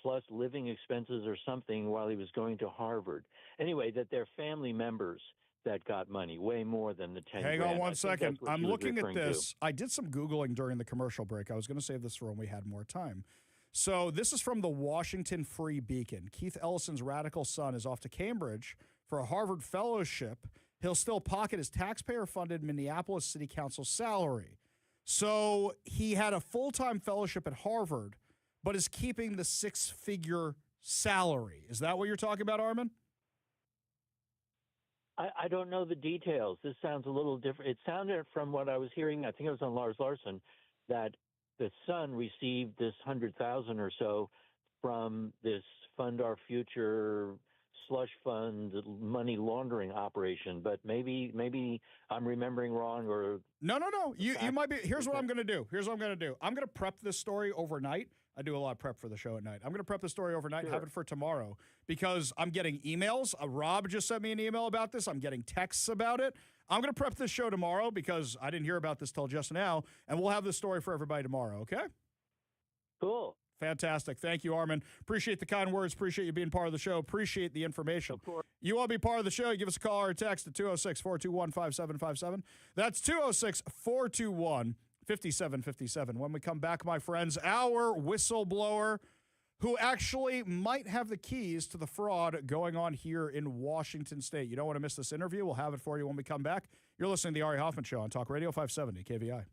Speaker 20: plus living expenses or something while he was going to Harvard. Anyway, that they're family members that got money, way more than the $10,000.
Speaker 1: Hang on one second. I'm looking at this. I did some Googling during the commercial break. I was going to save this for when we had more time. So this is from the Washington Free Beacon. Keith Ellison's radical son is off to Cambridge for a Harvard fellowship. He'll still pocket his taxpayer-funded Minneapolis City Council salary. So he had a full-time fellowship at Harvard, but is keeping the six-figure salary. Is that what you're talking about, Armin?
Speaker 20: I don't know the details. This sounds a little different. It sounded from what I was hearing, I think it was on Lars Larson, that the son received this $100,000 or so from this Fund Our Future slush fund money laundering operation, but maybe I'm remembering wrong or
Speaker 1: no. You might be. Here's what I'm going to do. I'm going to prep this story overnight. I do a lot of prep for the show at night. I'm going to prep the story overnight and have it for tomorrow because I'm getting emails. Rob just sent me an email about this. I'm getting texts about it. I'm going to prep this show tomorrow because I didn't hear about this till just now, and we'll have the story for everybody tomorrow, okay?
Speaker 20: Cool.
Speaker 1: Fantastic. Thank you, Armin. Appreciate the kind words. Appreciate you being part of the show. Appreciate the information.
Speaker 20: Of course.
Speaker 1: You want to be part of the show, give us a call or a text at 206-421-5757. That's 206-421-5757. When we come back, my friends, our whistleblower who actually might have the keys to the fraud going on here in Washington State. You don't want to miss this interview. We'll have it for you when we come back. You're listening to the Ari Hoffman Show on Talk Radio 570 KVI.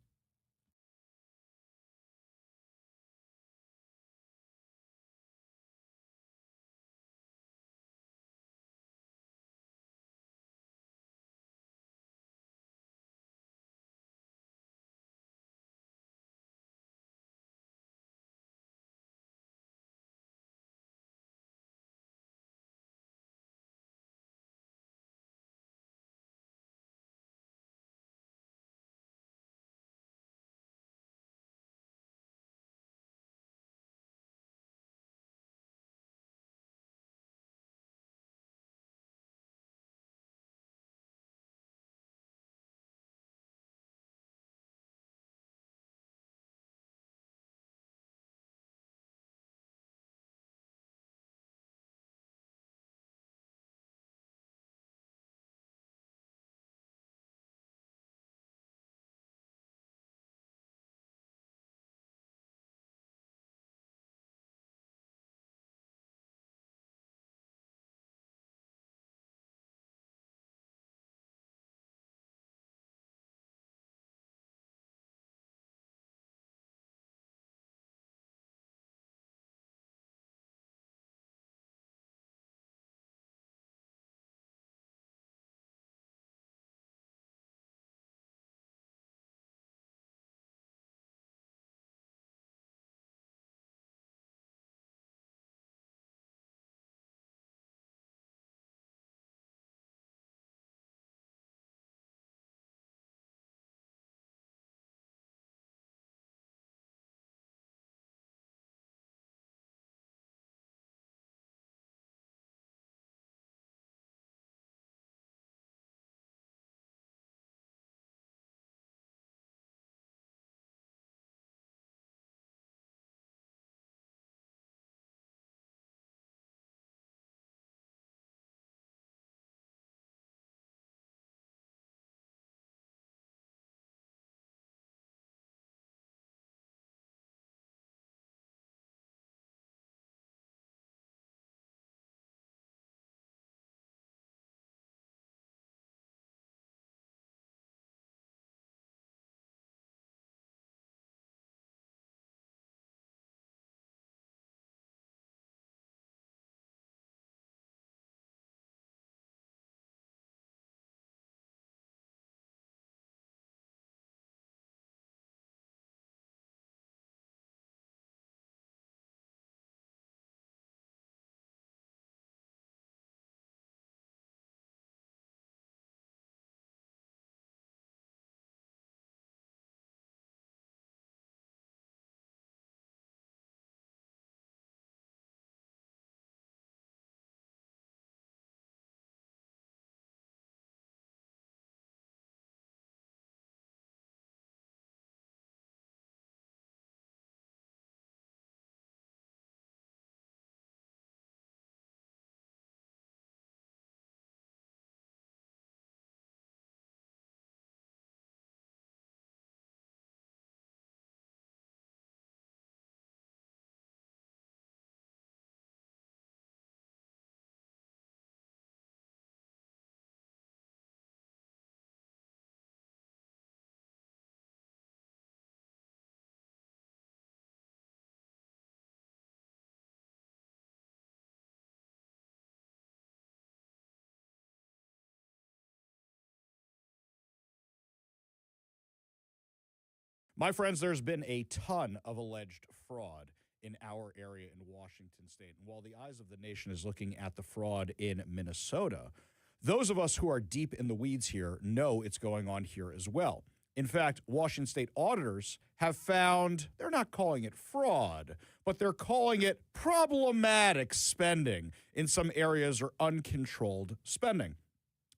Speaker 1: My friends, there's been a ton of alleged fraud in our area in Washington state. And while the eyes of the nation is looking at the fraud in Minnesota, those of us who are deep in the weeds here know it's going on here as well. In fact, Washington state auditors have found they're not calling it fraud, but they're calling it problematic spending in some areas or uncontrolled spending.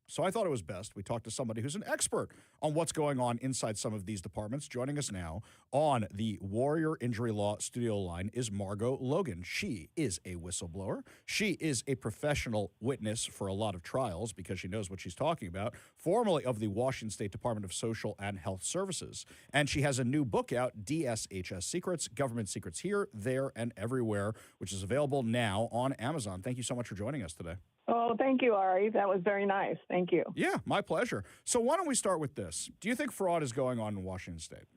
Speaker 1: So I thought it was best we talk to somebody who's an expert on what's going on inside some of these departments. Joining us now on the Warrior Injury Law studio line is Margot Logan. She is a whistleblower. She is a professional witness for a lot of trials because she knows what she's talking about, formerly of the Washington State Department of Social and Health Services. And she has a new book out, DSHS Secrets, Government Secrets Here, There, and Everywhere, which is available now on Amazon. Thank you so much for joining us today.
Speaker 21: Oh, thank you, Ari. That was very nice. Thank you.
Speaker 1: Yeah, my pleasure. So why don't we start with this? Do you think fraud is going on in Washington state?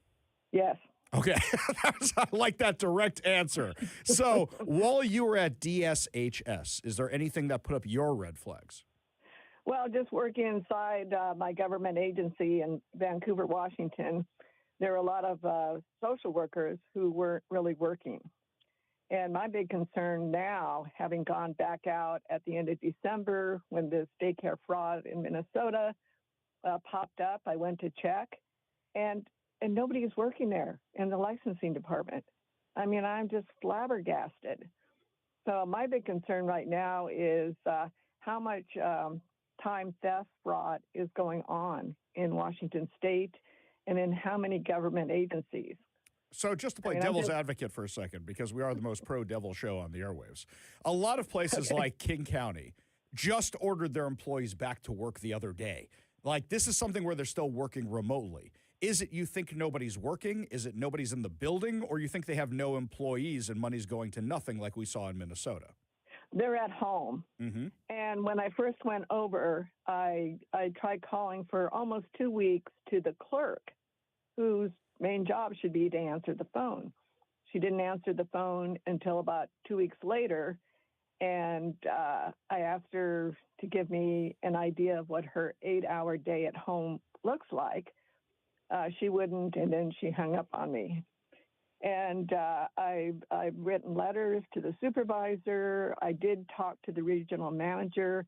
Speaker 21: Yes.
Speaker 1: Okay. I like that direct answer. So while you were at DSHS, is there anything that put up your red flags?
Speaker 21: Well, just working inside my government agency in Vancouver, Washington, there are a lot of social workers who weren't really working. And my big concern now, having gone back out at the end of December when this daycare fraud in Minnesota popped up, I went to check, and nobody is working there in the licensing department. I mean, I'm just flabbergasted. So my big concern right now is how much time theft fraud is going on in Washington state and in how many government agencies.
Speaker 1: So just to play devil's advocate for a second, because we are the most pro-devil show on the airwaves, a lot of places like King County just ordered their employees back to work the other day. Like, this is something where they're still working remotely. Is it you think nobody's working? Is it nobody's in the building? Or you think they have no employees and money's going to nothing like we saw in Minnesota?
Speaker 21: They're at home.
Speaker 1: Mm-hmm.
Speaker 21: And when I first went over, I tried calling for almost 2 weeks to the clerk, whose main job should be to answer the phone. She didn't answer the phone until about 2 weeks later, and I asked her to give me an idea of what her 8-hour day at home looks like. She wouldn't, and then she hung up on me. And I've written letters to the supervisor. I did talk to the regional manager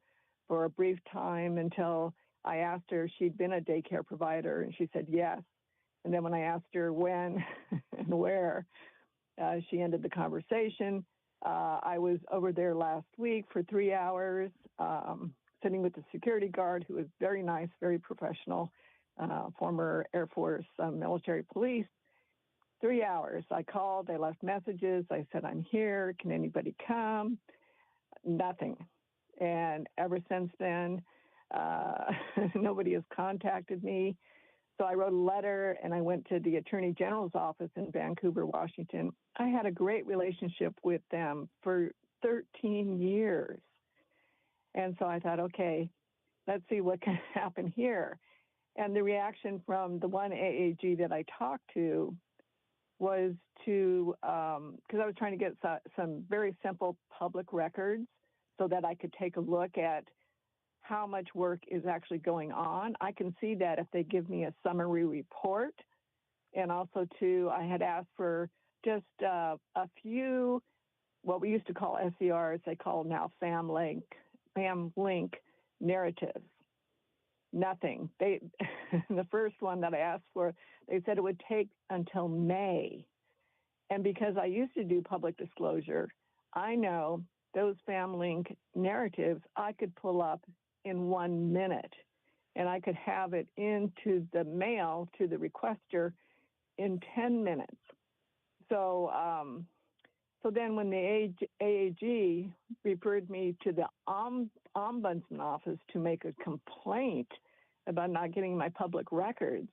Speaker 21: for a brief time until I asked her if she'd been a daycare provider, and she said yes. And then when I asked her when and where, she ended the conversation. I was over there last week for 3 hours, sitting with the security guard, who was very nice, very professional, former Air Force military police. 3 hours. I called. They left messages. I said, I'm here. Can anybody come? Nothing. And ever since then, nobody has contacted me. So I wrote a letter and I went to the Attorney General's office in Vancouver, Washington. I had a great relationship with them for 13 years. And so I thought, okay, let's see what can happen here. And the reaction from the one AAG that I talked to was to, because I was trying to get some very simple public records so that I could take a look at how much work is actually going on. I can see that if they give me a summary report. And also, too, I had asked for just a few, what we used to call SCRs, they call now FamLink narratives. Nothing. The first one that I asked for, they said it would take until May. And because I used to do public disclosure, I know those FamLink narratives I could pull up in 1 minute, and I could have it into the mail to the requester in 10 minutes. So, so then when the AAG referred me to the ombudsman office to make a complaint about not getting my public records,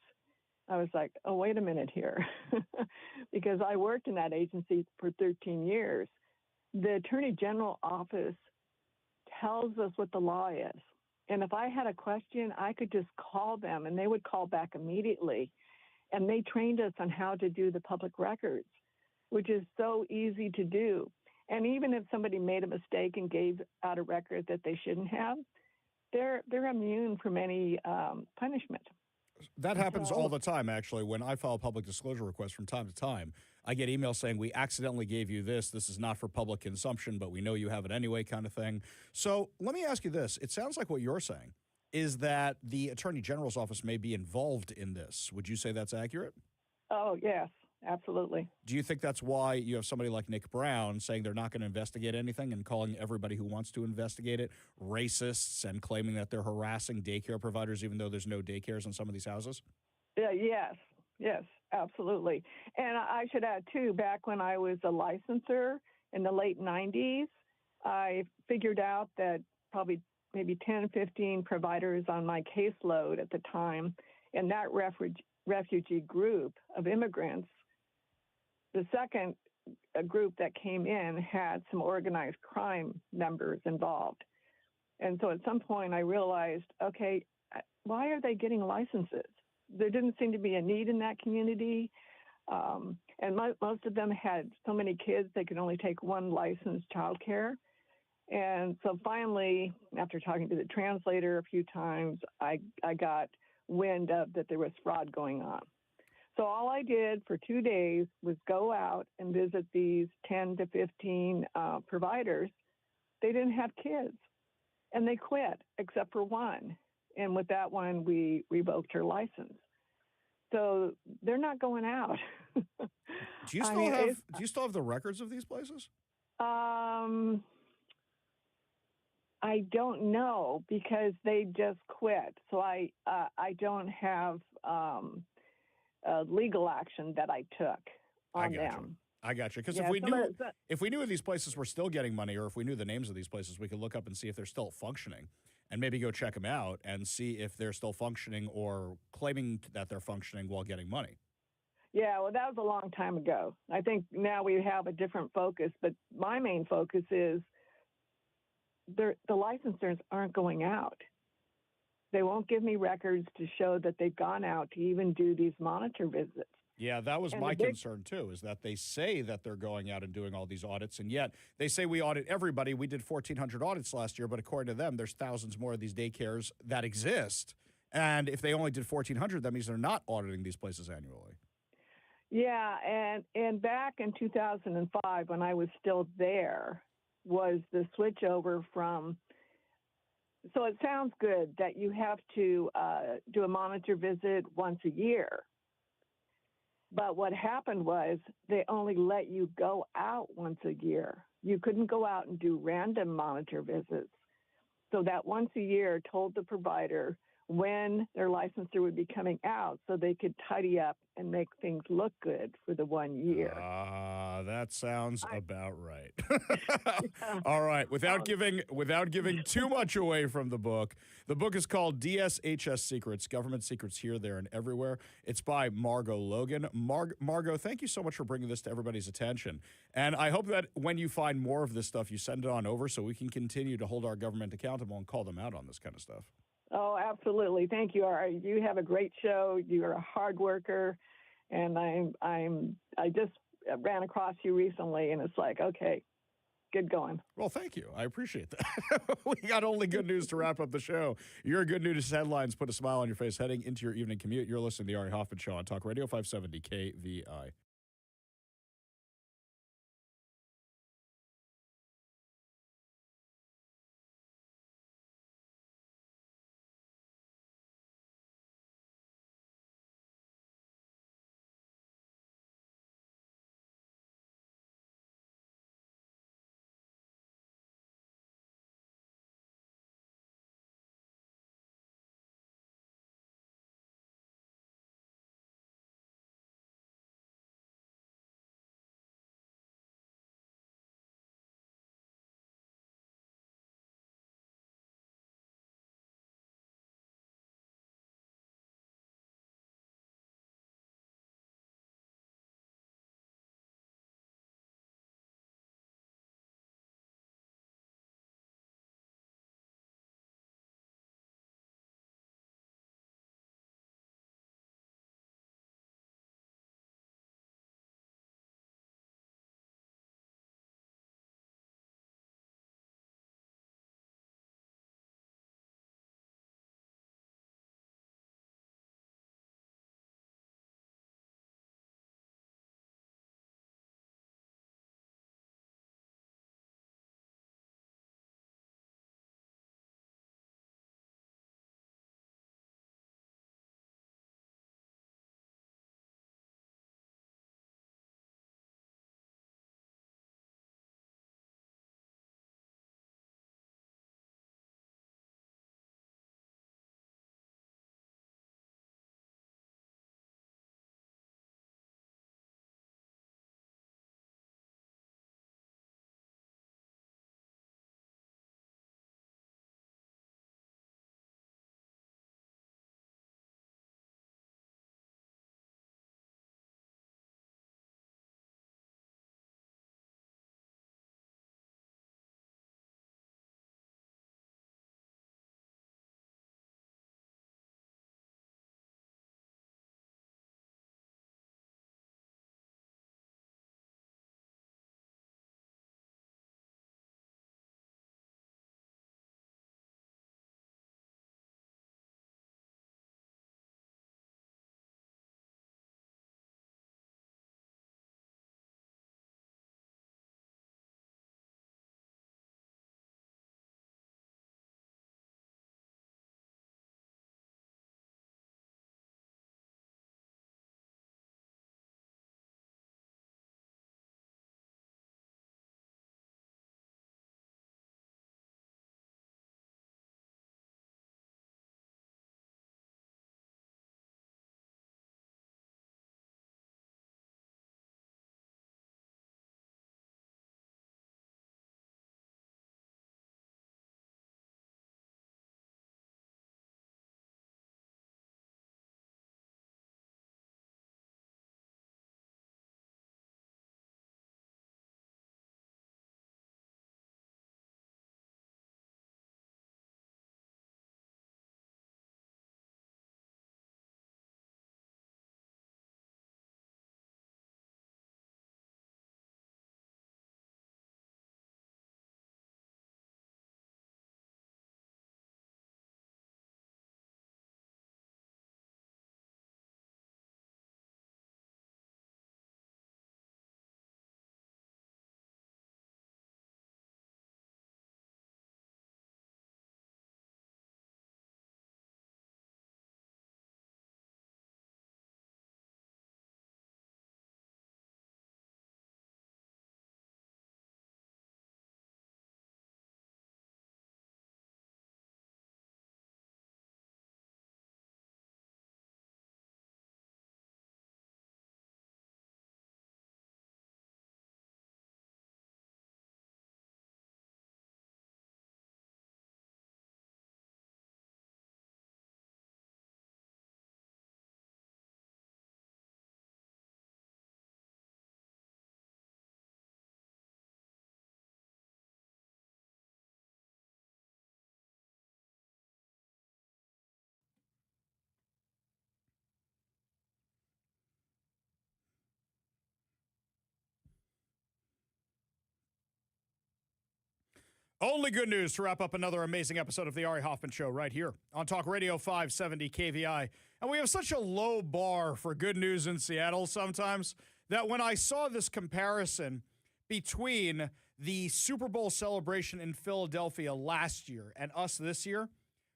Speaker 21: I was like, oh, wait a minute here, because I worked in that agency for 13 years. The Attorney General office tells us what the law is. And if I had a question, I could just call them and they would call back immediately. And they trained us on how to do the public records, which is so easy to do. And even if somebody made a mistake and gave out a record that they shouldn't have, they're immune from any punishment.
Speaker 1: That happens all the time, actually. When I file public disclosure requests from time to time, I get emails saying, we accidentally gave you this. This is not for public consumption, but we know you have it anyway, kind of thing. So let me ask you this. It sounds like what you're saying is that the Attorney General's office may be involved in this. Would you say that's accurate?
Speaker 21: Oh, yes, absolutely.
Speaker 1: Do you think that's why you have somebody like Nick Brown saying they're not going to investigate anything and calling everybody who wants to investigate it racists and claiming that they're harassing daycare providers even though there's no daycares in some of these houses?
Speaker 21: Yes, absolutely. And I should add, too, back when I was a licenser in the late 90s, I figured out that probably maybe 10, 15 providers on my caseload at the time, and that refugee group of immigrants, the second group that came in had some organized crime members involved. And so at some point I realized, okay, why are they getting licenses? There didn't seem to be a need in that community. And most of them had so many kids, they could only take one licensed childcare. And so finally, after talking to the translator a few times, I got wind of that there was fraud going on. So all I did for 2 days was go out and visit these 10 to 15 providers. They didn't have kids, and they quit, except for one. And with that one, we revoked her license. So they're not going out.
Speaker 1: Do you still have the records of these places?
Speaker 21: I don't know because they just quit. So I don't have legal action that I took on them.
Speaker 1: I got you. Because if we knew these places were still getting money, or if we knew the names of these places, we could look up and see if they're still functioning, and maybe go check them out and see if they're still functioning or claiming that they're functioning while getting money.
Speaker 21: Yeah, well, that was a long time ago. I think now we have a different focus, but my main focus is the licensors aren't going out. They won't give me records to show that they've gone out to even do these monitor visits.
Speaker 1: Yeah, that was my concern, too, is that they say that they're going out and doing all these audits, and yet they say we audit everybody. We did 1,400 audits last year, but according to them, there's thousands more of these daycares that exist. And if they only did 1,400, that means they're not auditing these places annually.
Speaker 21: Yeah, and back in 2005, when I was still there, was the switch over from, so it sounds good that you have to do a monitor visit once a year. But what happened was they only let you go out once a year. You couldn't go out and do random monitor visits. So that once a year told the provider when their licensor would be coming out so they could tidy up and make things look good for the 1 year.
Speaker 1: That sounds about right. All right. Without giving too much away from the book is called DSHS Secrets, Government Secrets Here, There, and Everywhere. It's by Margot Logan. Margot, thank you so much for bringing this to everybody's attention. And I hope that when you find more of this stuff, you send it on over so we can continue to hold our government accountable and call them out on this kind of stuff.
Speaker 21: Oh, absolutely. Thank you, Ari. You have a great show. You're a hard worker, and I just ran across you recently, and it's like, okay, get going.
Speaker 1: Well, thank you. I appreciate that. We got only good news to wrap up the show. Your good news headlines put a smile on your face heading into your evening commute. You're listening to the Ari Hoffman Show on Talk Radio 570 KVI. Only good news to wrap up another amazing episode of the Ari Hoffman Show right here on Talk Radio 570 KVI. And we have such a low bar for good news in Seattle sometimes that when I saw this comparison between the Super Bowl celebration in Philadelphia last year and us this year,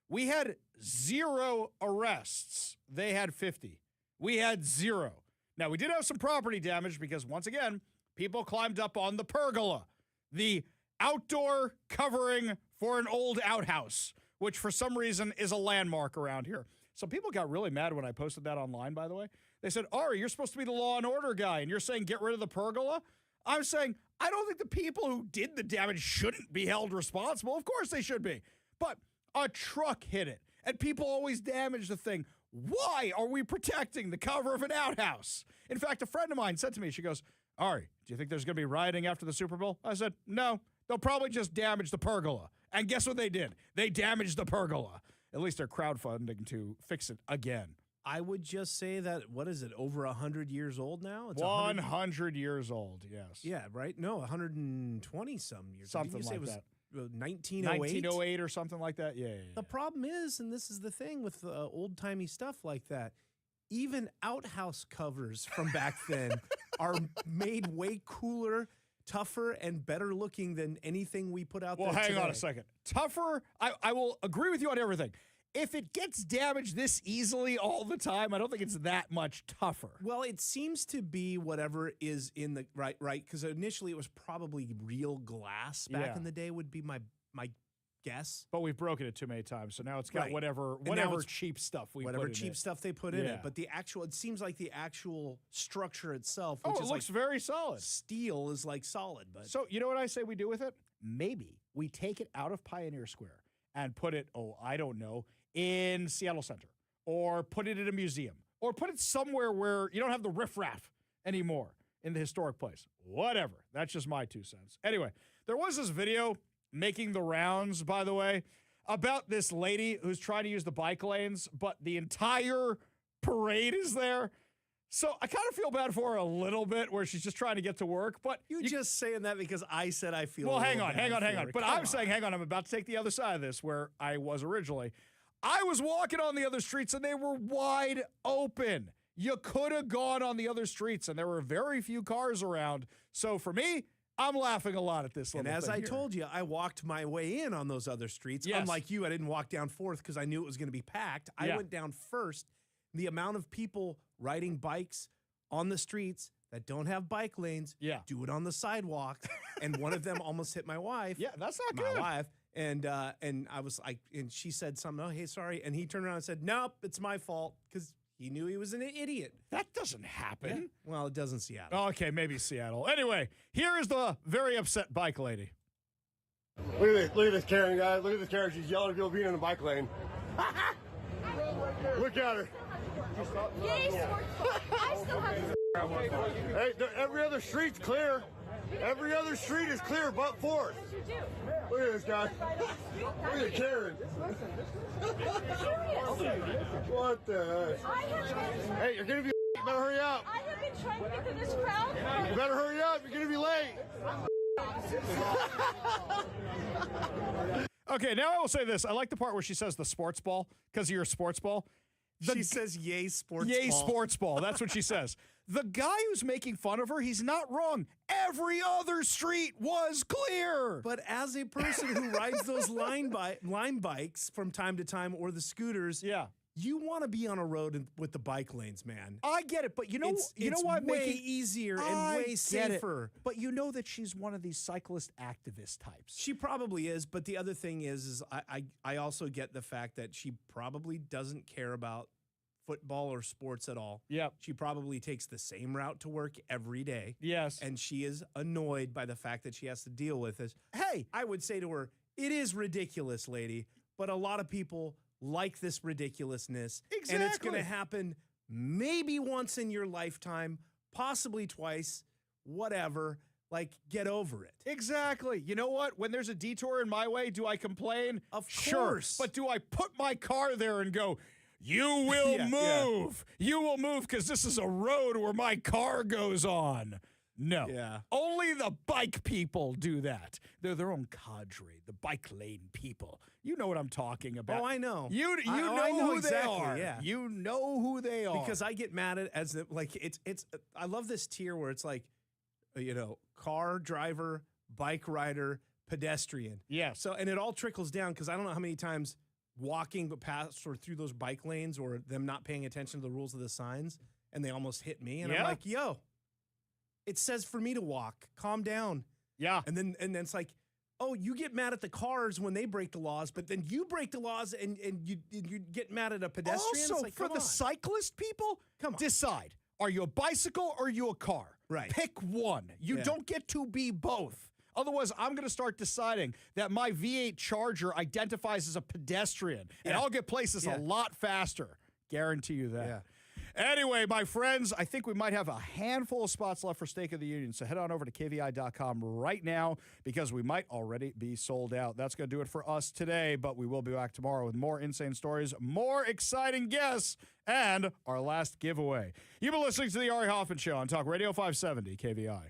Speaker 1: we had 0 arrests. They had 50. We had 0. Now, we did have some property damage because, once again, people climbed up on the pergola, the outdoor covering for an old outhouse, which for some reason is a landmark around here. So people got really mad when I posted that online, by the way. They said, Ari, you're supposed to be the law and order guy, and you're saying get rid of the pergola? I'm saying I don't think the people who did the damage shouldn't be held responsible. Of course they should be. But a truck hit it, and people always damage the thing. Why are we protecting the cover of an outhouse? In fact, a friend of mine said to me, she goes, Ari, do you think there's going to be rioting after the Super Bowl? I said, no. They'll probably just damage the pergola. And guess what they did? They damaged the pergola. At least they're crowdfunding to fix it again.
Speaker 3: I would just say that, what is it, over 100 years old now? It's
Speaker 1: 100 years old, yes.
Speaker 3: Yeah, right? No, 120-some years.
Speaker 1: Something like that.
Speaker 3: 1908?
Speaker 1: 1908 or something like that? Yeah.
Speaker 3: The problem is, and this is the thing with old-timey stuff like that, even outhouse covers from back then are made way cooler, tougher, and better looking than anything we put out there
Speaker 1: today. Well, hang on a second. Tougher, I will agree with you on everything. If it gets damaged this easily all the time, I don't think it's that much tougher.
Speaker 3: Well, it seems to be whatever is in the right, because initially it was probably real glass back in the day would be my guess.
Speaker 1: But we've broken it too many times, so now it's got whatever cheap stuff we put in
Speaker 3: cheap stuff they put in it. But it seems like the actual structure itself, which
Speaker 1: it looks very solid.
Speaker 3: Steel is like solid. But
Speaker 1: so you know what I say we do with it? Maybe we take it out of Pioneer Square and put it, I don't know, in Seattle Center, or put it in a museum, or put it somewhere where you don't have the riffraff anymore in the historic place. Whatever. That's just my 2 cents. Anyway, there was this video making the rounds, by the way, about this lady who's trying to use the bike lanes, but the entire parade is there. So I kind of feel bad for her a little bit where she's just trying to get to work. But
Speaker 3: you just saying that because I said I feel
Speaker 1: Well, hang on. But I'm saying, hang on, I'm about to take the other side of this where I was originally. I was walking on the other streets and they were wide open. You could have gone on the other streets and there were very few cars around. So for me, I'm laughing a lot at this little
Speaker 3: thing. And as I
Speaker 1: here.
Speaker 3: told you, I walked my way in on those other streets.
Speaker 1: Yes.
Speaker 3: Unlike you, I didn't walk down 4th because I knew it was going to be packed. I went down first. The amount of people riding bikes on the streets that don't have bike lanes, do it on the sidewalk. And one of them almost hit my wife.
Speaker 1: Yeah, that's not good.
Speaker 3: My wife. And I was like, and she said something, oh, hey, sorry. And he turned around and said, nope, it's my fault. Because he knew he was an idiot.
Speaker 1: That doesn't happen.
Speaker 3: Yeah. Well, it does in Seattle.
Speaker 1: Okay, maybe Seattle. Anyway, here is the very upset bike lady.
Speaker 2: Look at this Karen, guys. Look at this Karen. She's yelling at people being in the bike lane. Look at her. Hey, every other street's clear. Every other street is clear but 4th. Look at this guy. Look at Karen. What the heck? Hey, you're going to be you better hurry up.
Speaker 22: I have been trying to get through this crowd.
Speaker 2: You better hurry up. You're going to be late.
Speaker 1: Okay, now I will say this. I like the part where she says the sports ball because of your sports ball.
Speaker 3: She says, yay, sports ball.
Speaker 1: Yay, sports ball. That's what she says. The guy who's making fun of her, he's not wrong. Every other street was clear.
Speaker 3: But as a person who rides those line bikes from time to time or the scooters, you want to be on a road with the bike lanes, man.
Speaker 1: I get it, but you know what?
Speaker 3: It's way easier and way safer.
Speaker 1: But you know that she's one of these cyclist activist types.
Speaker 3: She probably is, but the other thing is I also get the fact that she probably doesn't care about football or sports at all.
Speaker 1: Yep.
Speaker 3: She probably takes the same route to work every day.
Speaker 1: Yes.
Speaker 3: And she is annoyed by the fact that she has to deal with this.
Speaker 1: Hey,
Speaker 3: I would say to her, it is ridiculous, lady, but a lot of people like this ridiculousness.
Speaker 1: Exactly.
Speaker 3: And it's going to happen maybe once in your lifetime, possibly twice, whatever. Like, get over it.
Speaker 1: Exactly. You know what? When there's a detour in my way, do I complain?
Speaker 3: Of
Speaker 1: Sure.
Speaker 3: course.
Speaker 1: But do I put my car there and go, you will move. You will move because this is a road where my car goes on. No.
Speaker 3: Yeah.
Speaker 1: Only the bike people do that. They're their own cadre, the bike lane people. You know what I'm talking about.
Speaker 3: Oh, I know.
Speaker 1: You
Speaker 3: I
Speaker 1: know
Speaker 3: know
Speaker 1: who
Speaker 3: exactly,
Speaker 1: they are.
Speaker 3: yeah.
Speaker 1: You know who they are.
Speaker 3: Because I get mad at it's I love this tier where it's like, car driver, bike rider, pedestrian.
Speaker 1: Yeah.
Speaker 3: So, and it all trickles down because I don't know how many times walking past or through those bike lanes or them not paying attention to the rules of the signs and they almost hit me. And I'm like, yo, it says for me to walk. Calm down.
Speaker 1: Yeah.
Speaker 3: And then it's like, oh, you get mad at the cars when they break the laws, but then you break the laws and you get mad at a pedestrian.
Speaker 1: Also,
Speaker 3: like,
Speaker 1: for the cyclist people,
Speaker 3: come on.
Speaker 1: Decide. Are you a bicycle or are you a car?
Speaker 3: Right.
Speaker 1: Pick one. You don't get to be both. Otherwise, I'm going to start deciding that my V8 Charger identifies as a pedestrian, and I'll get places a lot faster. Guarantee you that.
Speaker 3: Yeah.
Speaker 1: Anyway, my friends, I think we might have a handful of spots left for Stake of the Union, so head on over to KVI.com right now because we might already be sold out. That's going to do it for us today, but we will be back tomorrow with more insane stories, more exciting guests, and our last giveaway. You've been listening to the Ari Hoffman Show on Talk Radio 570 KVI.